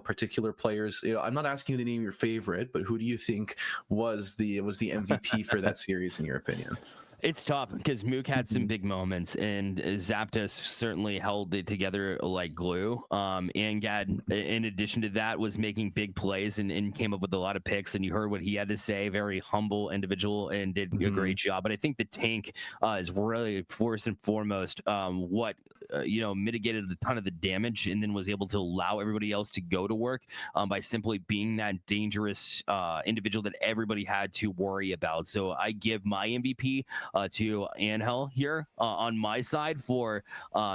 particular players? I'm not asking you to name your favorite, but who do you think was the MVP for that series in your opinion? It's tough because Mook had some big moments, and Zapdos certainly held it together like glue. Angad, in addition to that, was making big plays and came up with a lot of picks, and you heard what he had to say. Very humble individual and did a great job. But I think the tank is really first and foremost what mitigated a ton of the damage, and then was able to allow everybody else to go to work by simply being that dangerous individual that everybody had to worry about. So I give my MVP to Angel here on my side for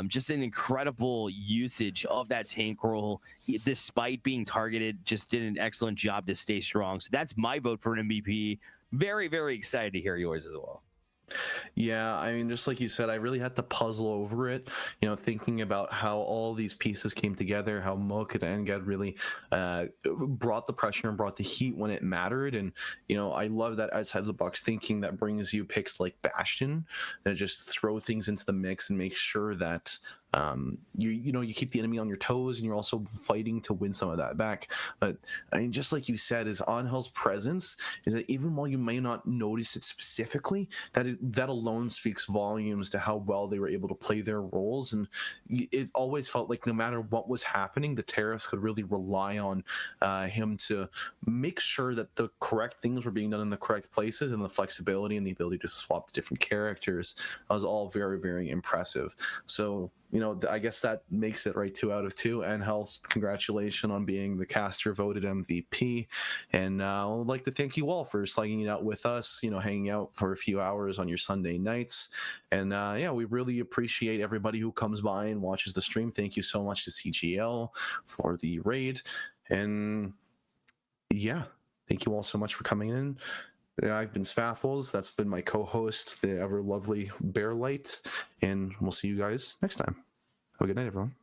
just an incredible usage of that tank role, despite being targeted. Just did an excellent job to stay strong. So that's my vote for an MVP. Very, very excited to hear yours as well. Yeah, I mean, just like you said, I really had to puzzle over it, thinking about how all these pieces came together, how Mook and Engad really brought the pressure and brought the heat when it mattered. And, I love that outside of the box thinking that brings you picks like Bastion that just throw things into the mix and make sure that you keep the enemy on your toes, and you're also fighting to win some of that back. But I mean, just like you said, is Angel's presence is that even while you may not notice it specifically, that alone speaks volumes to how well they were able to play their roles. And it always felt like no matter what was happening, the Tariffs could really rely on him to make sure that the correct things were being done in the correct places, and the flexibility and the ability to swap the different characters was all very, very impressive. So I guess that makes it right 2 out of 2. And Health, congratulations on being the caster voted MVP. And I'd like to thank you all for slugging it out with us, hanging out for a few hours on your Sunday nights. And we really appreciate everybody who comes by and watches the stream. Thank you so much to CGL for the raid. And thank you all so much for coming in. I've been Spaffles. That's been my co-host, the ever lovely Bear Light, and we'll see you guys next time. Have a good night, everyone.